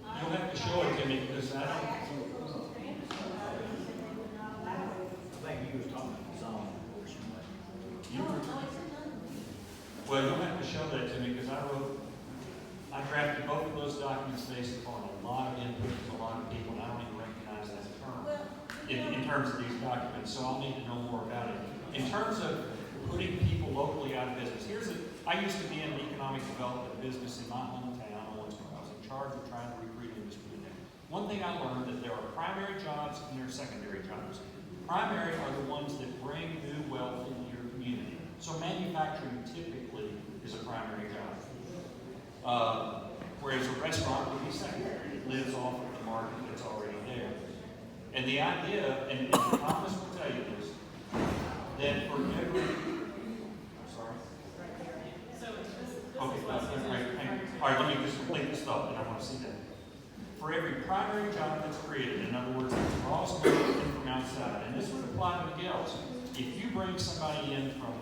You'll have to show it to me because I don't. I think you was talking about the zone portion. Well, you'll have to show that to me because I drafted both of those documents based upon a lot of input from a lot of people, and I don't even recognize that term in terms of these documents, so I'll need to know more about it. In terms of putting people locally out of business, I used to be in the economic development business in my hometown, Owensboro. I was in charge of trying to recruit industry there. One thing I learned that there are primary jobs and there are secondary jobs. Primary are the ones that bring new wealth into your community. So manufacturing typically is a primary job. Whereas a restaurant would be secondary. It lives off of the market that's already there. And the idea, and Thomas will tell you this, that for every, I'm sorry. Okay, all right, let me just complete this thought, and I want to see that. For every primary job that's created, in other words, it's draws money in from outside, and this would apply to the gals. If you bring somebody in from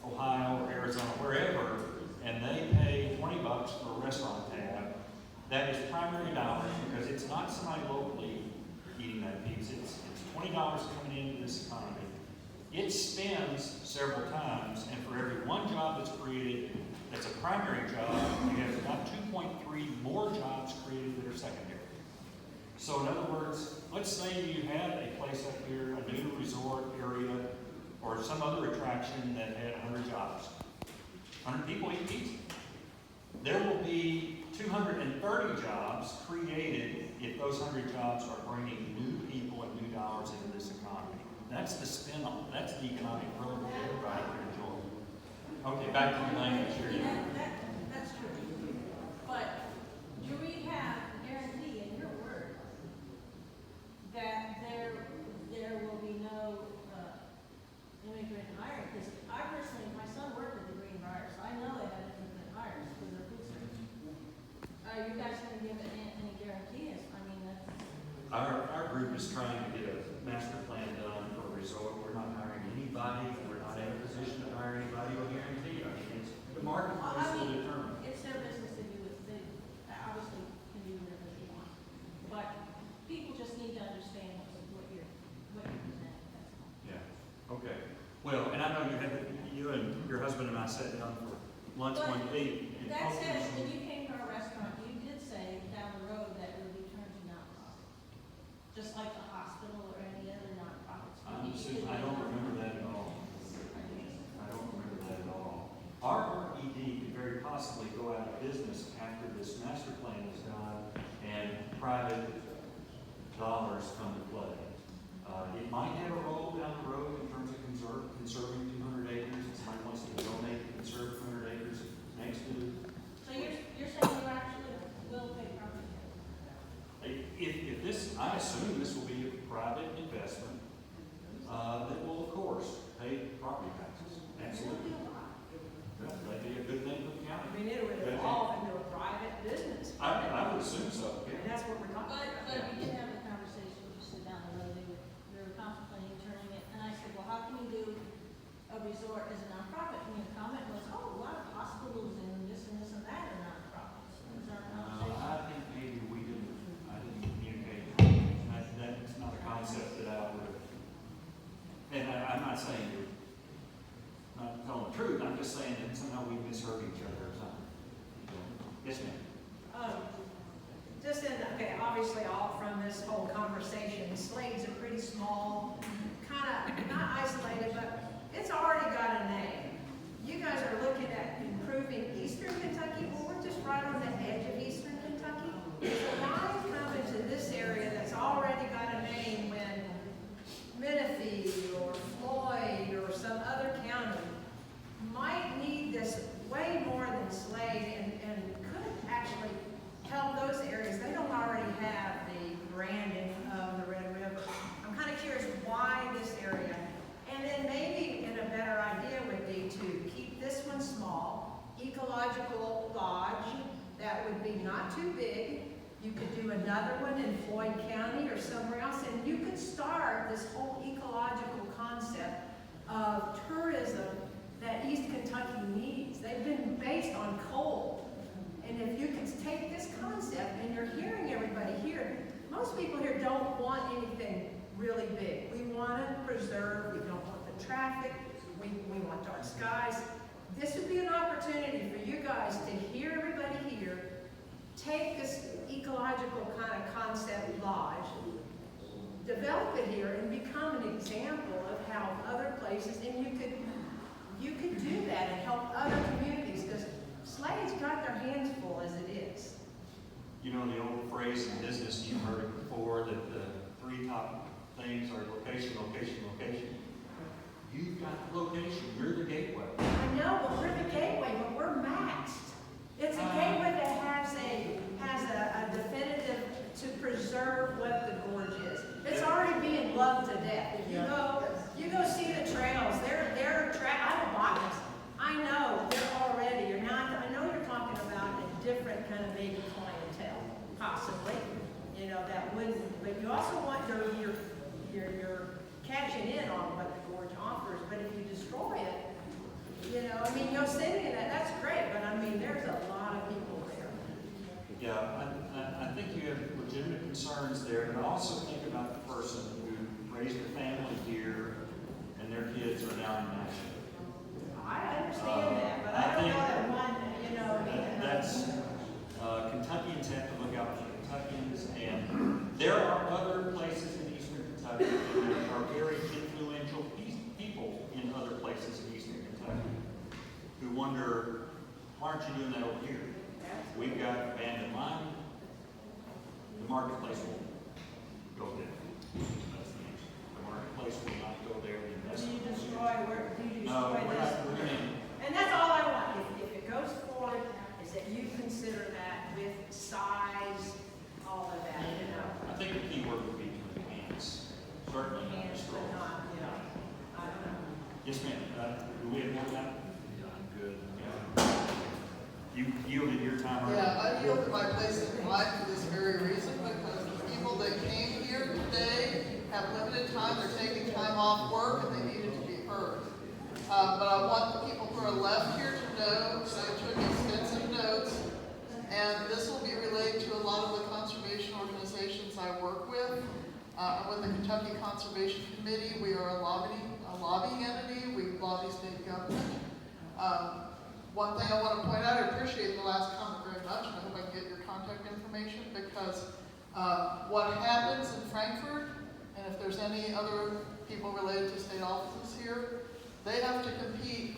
Ohio or Arizona, wherever, and they pay $20 for a restaurant tab, that is primary dollars because it's not somebody locally eating that piece. It's $20 coming into this economy. It spends several times, and for every one job that's created, that's a primary job, you have about 2.3 more jobs created that are secondary. So in other words, let's say you had a place up here, a new resort area, or some other attraction that had 100 jobs. 100 people eat pizza. There will be 230 jobs created if those 100 jobs are bringing new people and new dollars into this economy. That's the spin on, that's the economic growth that everybody can enjoy. Okay, back to the language here. That's true. But do we have a guarantee in your word that there will be no immigrant hiring? Because I personally, my son worked at the Greenbrier, so I know they have immigrant hires because they're food service. Are you guys going to give any guarantees? I mean, that's... Our group is trying to get a master plan done for a resort. We're not hiring anybody. We're not in a position to hire anybody or guarantee. I mean, it's, the marketplace will determine. It's their business to do it. They obviously can do whatever they want. But people just need to understand what you're presenting. That's all. Yeah. Okay. Well, and I know you and your husband and I sat down for lunch one day. That said, when you came to our restaurant, you did say down the road that it would be turned to nonprofit, just like the hospital or any other nonprofits. I don't remember that at all. I don't remember that at all. Our ED could very possibly go out of business after this master plan is done and private dollars come to play. It might have a role down the road in terms of conserving 200 acres. If somebody wants to donate to conserve 200 acres next to it. So you're saying you actually will pay property tax? If this, I assume this will be a private investment that will, of course, pay property taxes. Absolutely. That'd be a good thing for the county. I mean, it would evolve into a private business. I would assume so. Yeah. And that's what we're talking about. But we did have a conversation just down the road. They were contemplating turning it, and I said, well, how can you do a resort as a nonprofit? And your comment was, oh, a lot of hospitals and this and that are nonprofits. Was our conversation? I think maybe I didn't communicate. That's not a concept that I would have. And I'm not saying you're not telling the truth. I'm just saying that somehow we misheard each other or something. Yes, ma'am. Okay, obviously all from this whole conversation, Slade's a pretty small, kind of, not isolated, but it's already got a name. You guys are looking at improving Eastern Kentucky. Well, we're just right on the edge of Eastern Kentucky. So why come into this area that's already got a name when Menifee or Floyd or some other county might need this way more than Slade and could actually help those areas? They don't already have the branding of the Red River. I'm kind of curious why this area. And then maybe a better idea would be to keep this one small, ecological lodge that would be not too big. You could do another one in Floyd County or somewhere else, and you could start this whole ecological concept of tourism that East Kentucky needs. They've been based on coal. And if you can take this concept, and you're hearing everybody here, most people here don't want anything really big. We want to preserve, we don't want the traffic, we want dark skies. This would be an opportunity for you guys to hear everybody here, take this ecological kind of concept lodge, develop it here, and become an example of how other places, and you could do that and help other communities, because Slade's got their hands full as it is. You know the old phrase in business, you've heard it before, that the three top things are location, location, location. You've got the location, you're the gateway. I know, but we're the gateway, but we're maxed. It's a gateway that has a definitive to preserve what the gorge is. It's already being loved to death. If you go see the trails, I'm a botanist. I know they're already, I know you're talking about a different kind of maybe clientele, possibly, that wouldn't, but you also want you're catching in on what the gorge offers, but if you destroy it, Yosemite, that's great, but there's a lot of people there. Yeah, I think you have legitimate concerns there, but I also think about the person who raised a family here and their kids are now in Nashville. I understand that, but I don't know that one here. We've got abandoned line, the marketplace will go there. That's the answer. The marketplace will not go there. Do you destroy where, do you No, destroy we're this? not, we're gonna, And that's all I want, if it goes forward, is that you consider that with size, all of that, you know. I think the key word would be to enhance, certainly not Hands, destroy. but not, you know, I don't know. Yes, ma'am. Do we have more time? I'm good. You yielded your time earlier. Yeah, I yielded my place in life for this very reason, because the people that came here today have limited time, they're taking time off work, and they needed to be heard. But I want the people who are left here to know, because I took extensive notes, and this will be relayed to a lot of the conservation organizations I work with. With the Kentucky Conservation Committee, we are a lobbying entity. We lobby state government. One thing I want to point out, I appreciate the last comment very much, and I hope I can get your contact information, because what happens in Frankfurt, and if there's any other people related to state offices here, they have to compete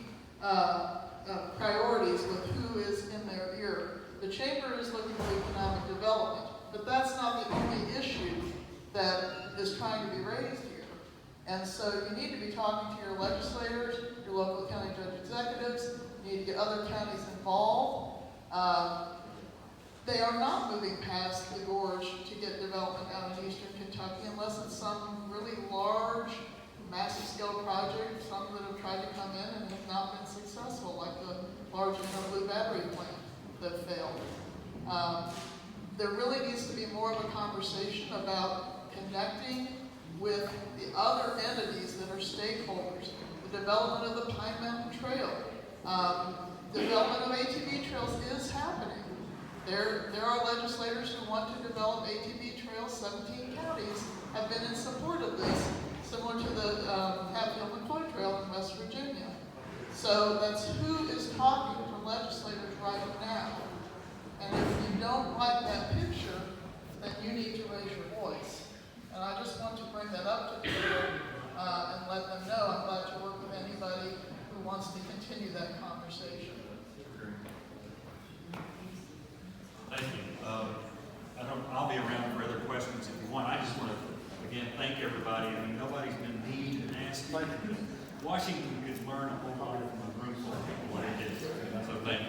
priorities with who is in their ear. The chamber is looking for economic development, but that's not the only issue that is trying to be raised here. And so you need to be talking to your legislators, your local county judge executives. You need to get other counties involved. They are not moving past the gorge to get development out in eastern Kentucky unless it's some really large, massive scale project, some that have tried to come in and have not been successful, like the large blue battery plant that failed. There really needs to be more of a conversation about connecting with the other entities that are stakeholders. The development of the Pine Mountain Trail. Development of ATV trails is happening. There are legislators who want to develop ATV trails. 17 counties have been in support of this, similar to the Hatfield and Floyd Trail in West Virginia. So that's who is talking to legislators right now. And if you don't like that picture, then you need to raise your voice. And I just want to bring that up to people and let them know I'm glad to work with anybody who wants to continue that conversation. Thank you. I'll be around for other questions if you want. I just want to, again, thank everybody. I mean, nobody's been mean and nasty. Washington could learn a whole lot from a room full of people like this. So thank you.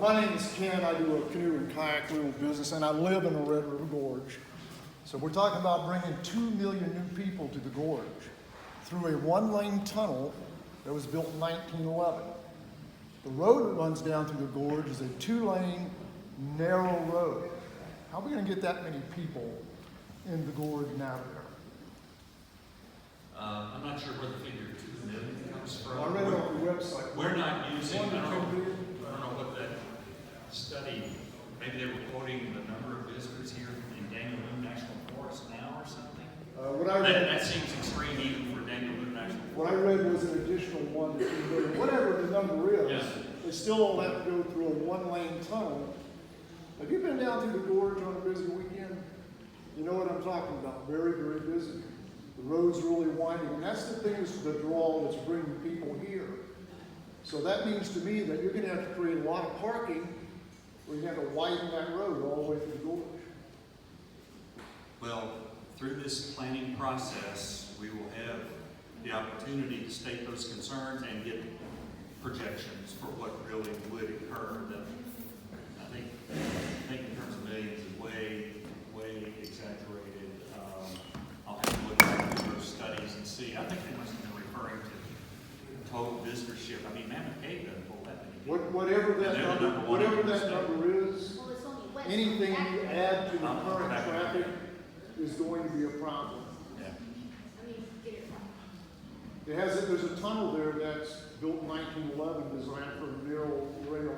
My name is Ken. I do a canoe and kayak rental business, and I live in the Red River Gorge. So we're talking about bringing 2 million new people to the gorge through a one-lane tunnel that was built in 1911. The road that runs down through the gorge is a 2-lane, narrow road. How are we going to get that many people in the gorge and out of there? I'm not sure where the figure 2 million comes from. I read it on the website. We're not using, I don't know what that study, maybe they were quoting the number of visitors here in Daniel Boone National Forest now or something. That seems extreme even for Daniel Boone National Forest. What I read was an additional 1 to 2 million. Whatever the number is, Yeah. they still all have to go through a one-lane tunnel. Have you been down through the gorge on a busy weekend? You know what I'm talking about. Very, very busy. The road's really winding, and that's the thing that's the draw that's bringing people here. So that means to me that you're going to have to create a lot of parking, or you have to widen that road all the way to the gorge. Well, through this planning process, we will have the opportunity to state those concerns and get projections for what really would occur. I think in terms of millions is way exaggerated. I'll have to look back through those studies and see. I think they must have been referring to total visitorship. I mean, Mammoth Cave doesn't pull that many people. Whatever that And they're the number, one in whatever the that state. number is, anything you add to the current traffic is going to be a problem. There's a tunnel there that's built in 1911, designed for a narrow rail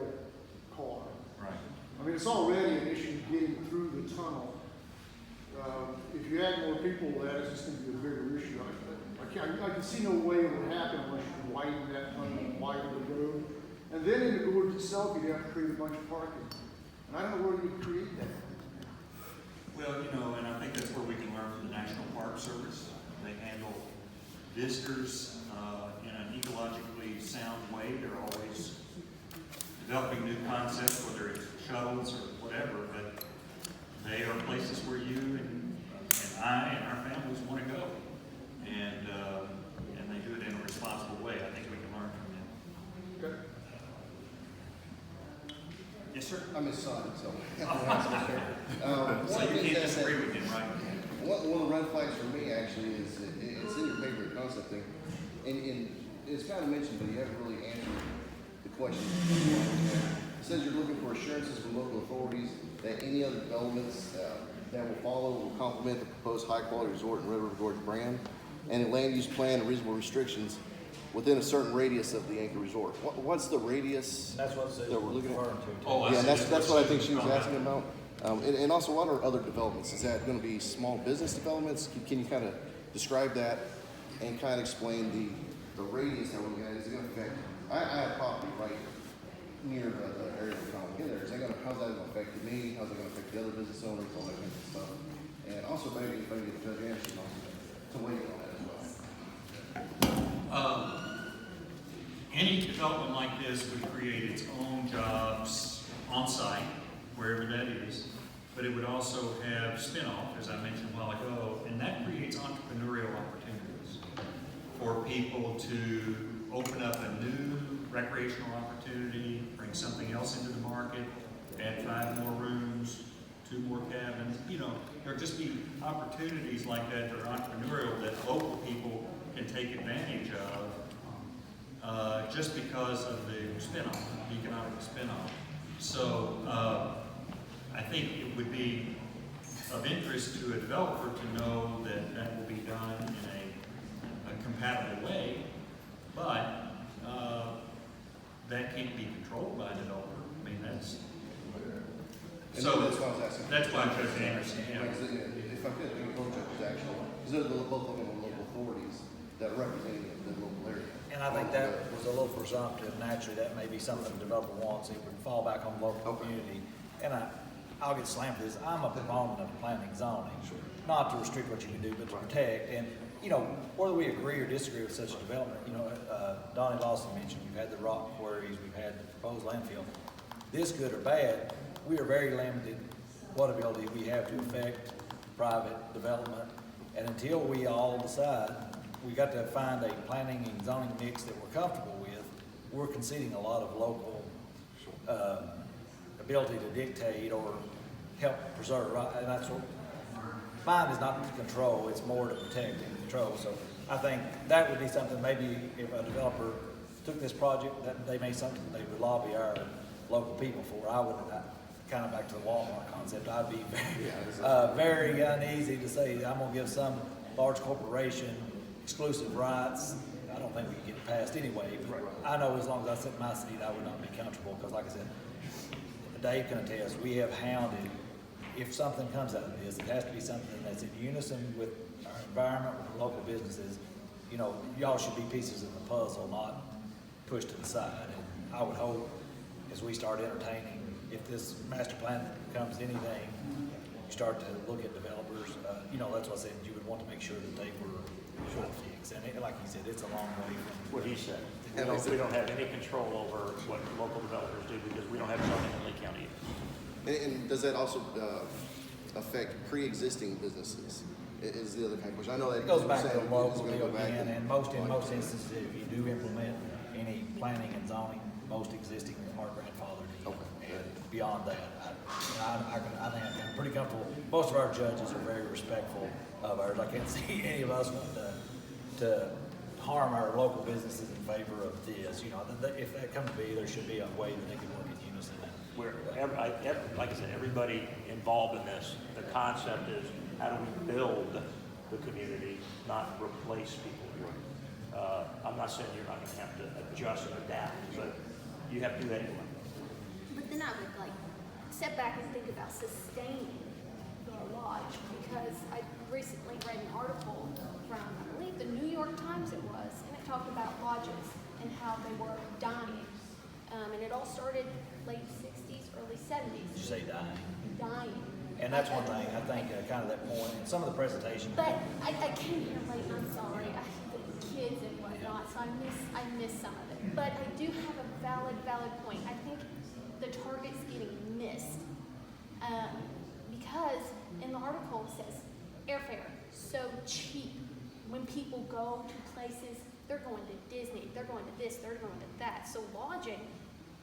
car. Right. I mean, it's already an issue getting through the tunnel. If you add more people to that, it's just going to be a bigger issue. I can see no way it would happen unless you widen that tunnel and widen the road. And then in the gorge itself, you'd have to create a bunch of parking. And I don't know where you'd create that. Well, you know, and I think that's where we can learn from the National Park Service. They handle visitors in an ecologically sound way. They're always developing new concepts, whether it's shuttles or whatever, but they are places where you and I and our families want to go. And they do it in a responsible way. I think we can learn from them. Good. Yes, sir. I'm his son, so. So you can't disagree with him, right? One of the red flags for me actually is it's in your favorite concept thing, and it's kind of mentioned, but you haven't really answered the question. It says you're looking for assurances from local authorities that any other developments that will follow will complement the proposed high-quality resort and Red River Gorge brand, and a land use plan and reasonable restrictions within a certain radius of the anchor resort. What's the radius That's what that we're looking at? Oh, Yeah, that's what I think she was asking about. And also, what are other developments? Is that going to be small business developments? Can you kind of describe that and kind of explain the radius that we're looking at? Is it going to affect? I have property right near the area we're trying to get there. How's that going to affect me? How's it going to affect the other business owners? All that kind of stuff. And also, maybe if I get Judge Anderson to weigh in on that as well. Any development like this would create its own jobs on site, wherever that is, but it would also have spin-off, as I mentioned a while ago, and that creates entrepreneurial opportunities for people to open up a new recreational opportunity, bring something else into the market, add 5 more rooms, 2 more cabins. You know, there'll just be opportunities like that that are entrepreneurial that local people can take advantage of just because of the spin-off, the economic spin-off. So I think it would be of interest to a developer to know that that will be done in a compatible way, but that can't be controlled by a developer. I mean, that's... So that's why I was asking. That's why Judge Anderson, yeah. If I could, I could go Judge actually, because they're both of them are local authorities that are representing the local area. And I think that was a little presumptive. Naturally, that may be something the developer wants. It would fall back on the local community. And I'll get slammed for this. I'm a proponent of planning and zoning, not to restrict what you can do, but to protect. And, you know, whether we agree or disagree with such a development, you know, Donnie Lawson mentioned we've had the rock quarries, we've had the proposed landfill. This, good or bad, we are very limited what ability we have to affect private development. And until we all decide, we got to find a planning and zoning mix that we're comfortable with. We're conceding a lot of local ability to dictate or help preserve, right? And that's what mine is, not to control, it's more to protect and control. So I think that would be something maybe if a developer took this project, that they may something they would lobby our local people for. I would, kind of back to the Walmart concept, I'd be very uneasy to say I'm gonna give some large corporation exclusive rights. I don't think we can get it passed anyway, but I know as long as I sit in my seat, I would not be comfortable, because like I said, Dave can attest, we have hounded, if something comes out of this, it has to be something that's in unison with our environment, with the local businesses. You know, y'all should be pieces of the puzzle, not pushed to the side. And I would hope, as we start entertaining, if this master plan becomes anything, you start to look at developers, you know, that's what I said, you would want to make sure that they were fixed. And like he said, it's a long way from What he said. We don't have any control over what local developers do because we don't have zoning in Lee County. And does that also affect pre-existing businesses? Is the other kind of question. I know that it goes back to the local deal deal again, and in most instances, if you do implement any planning and zoning, most existing are grandfathered in. And beyond that, I think I'm pretty comfortable. Most of our judges are very respectful of ours. I can't see any of us want to harm our local businesses in favor of this. You know, if that comes to be, there should be a way that they can work in unison. Like I said, everybody involved in this, the concept is how do we build the community, not replace people here. I'm not saying you're not going to have to adjust and adapt, but you have to do that anyway. But then I would like step back and think about sustaining the lodge, because I recently read an article from, I believe, the New York Times it was, and it talked about lodges and how they were dying. And it all started late 60s, early 70s. Did you say dying? Dying. And that's one thing, I think, kind of that point, and some of the presentation. But I came here late, I'm sorry, I have the kids and whatnot, so I miss some of it. But I do have a valid point. I think the target's getting missed. Because in the article it says airfare, so cheap. When people go to places, they're going to Disney, they're going to this, they're going to that. So lodging,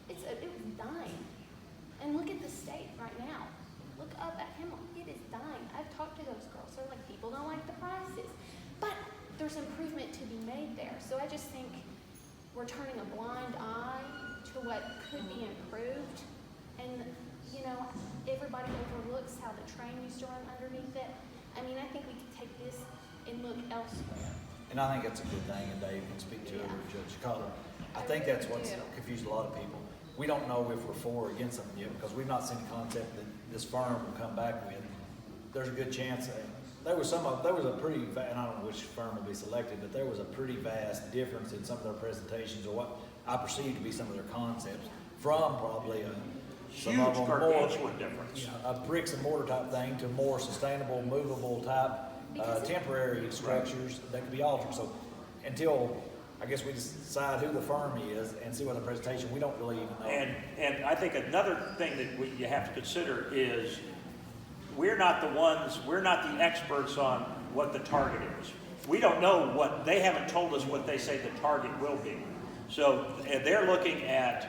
it was dying. And look at the state right now. Look up at Hemlock, it is dying. I've talked to those girls, they're like, people don't like the prices. But there's improvement to be made there. So I just think we're turning a blind eye to what could be improved. And, you know, everybody overlooks how the train used to run underneath it. I mean, I think we could take this and look elsewhere. And I think that's a good thing, and Dave can speak to it, or Judge Cotter. I think that's what's confused a lot of people. We don't know if we're for or against something yet, because we've not seen the concept that this firm will come back with. There's a good chance that there was a pretty, and I don't know which firm will be selected, but there was a pretty vast difference in some of their presentations, or what I perceive to be some of their concepts, from probably some of them gargantuan difference. A bricks and mortar type thing to more sustainable, movable type, temporary structures that could be altered. So until, I guess, we decide who the firm is and see what the presentation, we don't really even know. And I think another thing that you have to consider is we're not the experts on what the target is. We don't know they haven't told us what they say the target will be. So they're looking at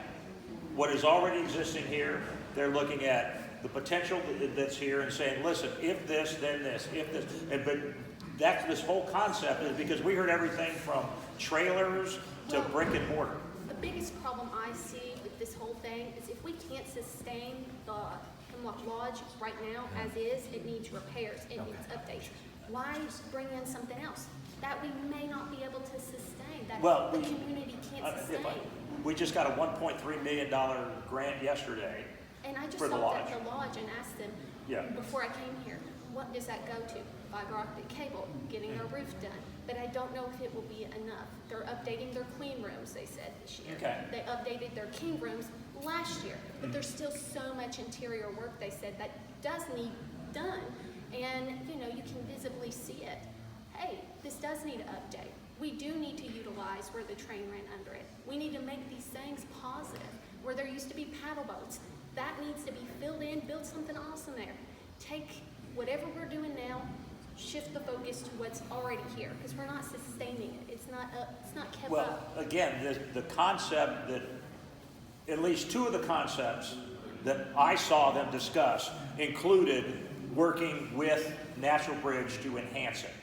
what is already existing here. They're looking at the potential that's here and saying, listen, if this, then this, if this. But that's this whole concept is because we heard everything from trailers to brick and mortar. The biggest problem I see with this whole thing is if we can't sustain the Hemlock Lodge right now as is, it needs repairs, it needs updates. Why bring in something else that we may not be able to sustain, that the community can't sustain? We just got a $1.3 million grant yesterday. And I just for the stopped lodge. at the lodge and asked them before I came here, what does that go to? Fiber optic cable, getting our roof done. But I don't know if it will be enough. They're updating their clean rooms, they said this year. Okay. They updated their king rooms last year. But there's still so much interior work, they said, that does need done. And, you know, you can visibly see it. Hey, this does need an update. We do need to utilize where the train ran under it. We need to make these things positive. Where there used to be paddle boats, that needs to be filled in, build something awesome there. Take whatever we're doing now, shift the focus to what's already here, because we're not sustaining it. It's not kept up. Well, again, the concept that, at least two of the concepts that I saw them discuss included working with Natural Bridge to enhance it.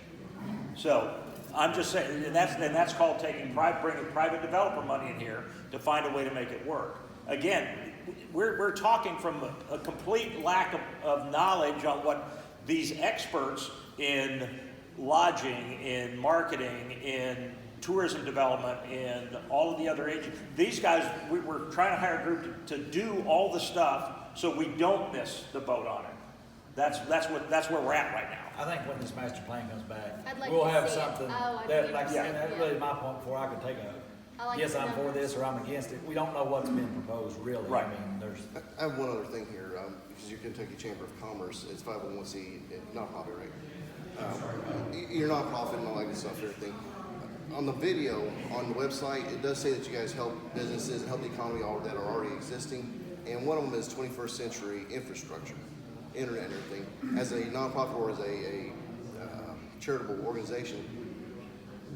So I'm just saying, and that's called bringing private developer money in here to find a way to make it work. Again, we're talking from a complete lack of knowledge on what these experts in lodging, in marketing, in tourism development, in all of the other agencies. These guys, we're trying to hire a group to do all the stuff so we don't miss the boat on it. That's where we're at right now. I think when this master plan comes back, I'd we'll to have see something it. like I said, that's really my point before I could take yes, I'm for this or I'm against it. We don't know what's been proposed really. Right. I mean, I have one other thing here, because you're Kentucky Chamber of Commerce, it's 501c, not-profit, right? You're not-profit and all that good stuff, everything. On the video, on the website, it does say that you guys help businesses and help the economy all that are already existing, and one of them is 21st century infrastructure, internet and everything. As a nonprofit or as a charitable organization,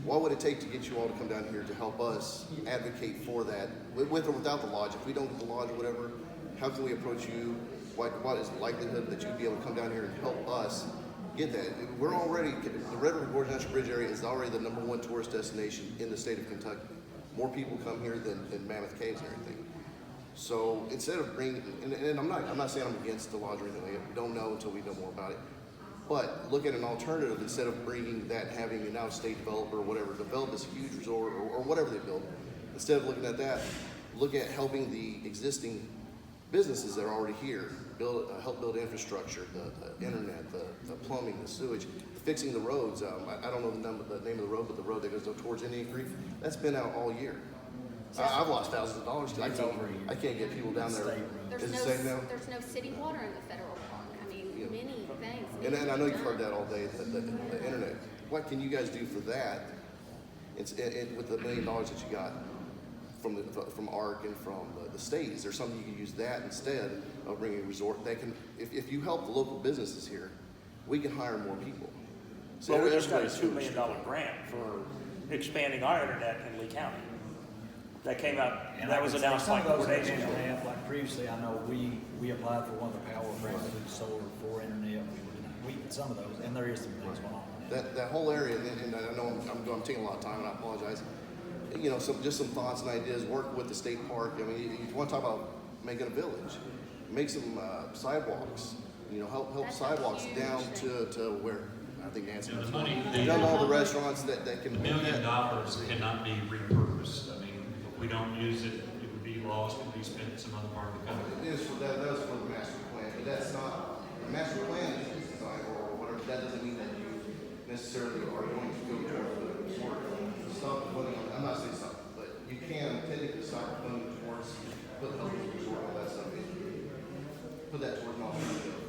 what would it take to get you all to come down here to help us advocate for that, with or without the lodge? If we don't get the lodge or whatever, how can we approach you? What is the likelihood that you'd be able to come down here and help us get that? We're already, the Red River Gorge National Bridge area is already the #1 tourist destination in the state of Kentucky. More people come here than Mammoth Caves and everything. So instead of bringing, and I'm not saying I'm against the lodge or anything, we don't know until we know more about it. But look at an alternative instead of bringing that, having an out-of-state developer or whatever, develop this huge resort or whatever they build. Instead of looking at that, look at helping the existing businesses that are already here, help build infrastructure, the internet, the plumbing, the sewage, fixing the roads. I don't know the name of the road, but the road that goes towards Indian Creek, that's been out all year. I've lost thousands of dollars. I can't get people down there. Is it safe now? There's no city water in the federal park. I mean, many things. And I know you've heard that all day, the internet. What can you guys do for that? With the $1 million that you got from ARC and from the state? Is there something you can use that instead of bringing a resort that can, if you help the local businesses here, we can hire more people. So Well, we just got a everybody's $2 million grant for expanding our internet in Lee County. That came out, And that I was would say announced some like of 4 those days ago. we have, like previously, I know we applied for one of the Powell grants through solar for internet. We some of those, and there is some things going on. that whole area, and I know I'm taking a lot of time, and I apologize. You know, just some thoughts and ideas. Work with the state park. I mean, you want to talk about making a village, make some sidewalks. You know, help That's a sidewalks huge down thing. to where I think Nancy Yeah, was the money, down to all the restaurants that can. $1 million cannot be repurposed. I mean, if we don't use it, it would be lost, it would be spent in some other part of the country. It is for that was for the master plan, but that's not the master plan is designed or whatever. That doesn't mean that you necessarily are going to go toward the sort of stop funding. I'm not saying stop, but you can technically start funding towards put health resort all that stuff in. Put that towards an alternative.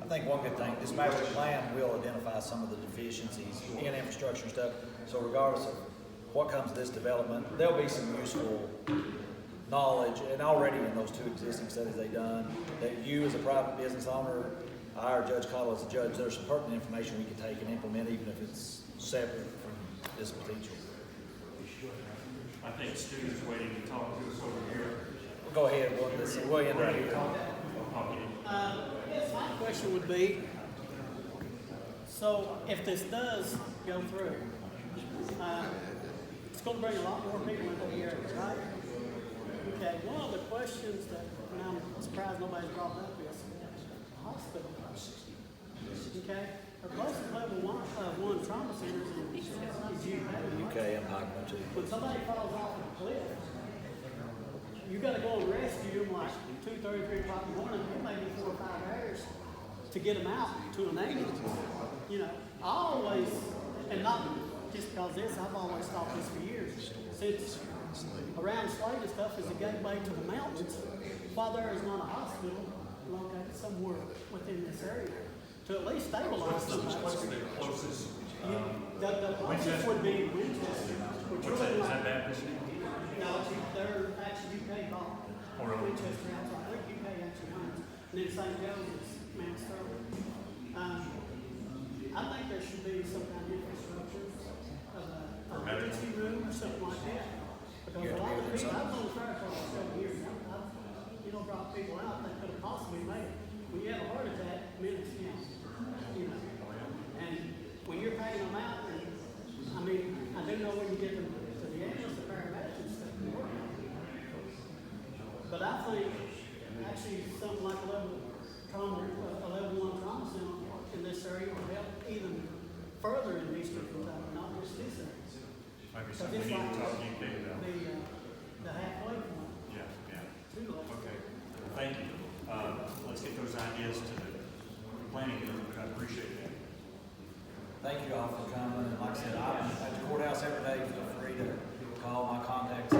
I think one good thing, this master plan will identify some of the deficiencies in infrastructure and stuff. So regardless of what comes to this development, there'll be some useful knowledge, and already in those 2 existing studies they've done, that you as a private business owner, I or Judge Cottle as a judge, there's some pertinent information we can take and implement, even if it's separate from this potential. I think Stu's waiting to talk to us over here. Go ahead, we'll end right here. Yes, my question would be, so if this does go through, it's going to bring a lot more people into the area, right? Okay, one of the questions that, and I'm surprised nobody's brought up is hospital. Okay, are most level one trauma centers in UK and Pikeman too. when somebody falls off a cliff, you gotta go and rescue them like 2:30, 3 o'clock in the morning, it may be 4 or 5 hours to get them out to an ambulance. You know, I always, and not just because this, I've always thought this for years, since around Slade and stuff is a gateway to the mountains, while there is not a hospital located somewhere within this area, to at least stabilize the Closest, the closest would be Winchester. Which what's that, really is that like- Baptist? No, they're actually UK called. Oh, really? Winchester, that's right, they're UK actually owns. And then St. Joe's is Mount Sterling. I think there should be some kind of infrastructure of a emergency room or something like that. Because a lot of people, I've been on fire for 7 years, I've brought people out that could have possibly made it. When you have a heart attack, minutes count, you know. And when you're paying them out, and, I mean, I do know when you get them to the ambulance, the paramedics and stuff, they work. But I think actually something like a level 1 trauma center in this area would help even further in Eastern Kentucky, not just this area. Might be Because something we it's need like to talk to UK about. the halfway point. Yeah. Too late. Okay, thank you. Let's get those ideas to the planning group, I appreciate that. Thank you all for coming, and like I said, I'm at the courthouse every day, feel free to call my contacts.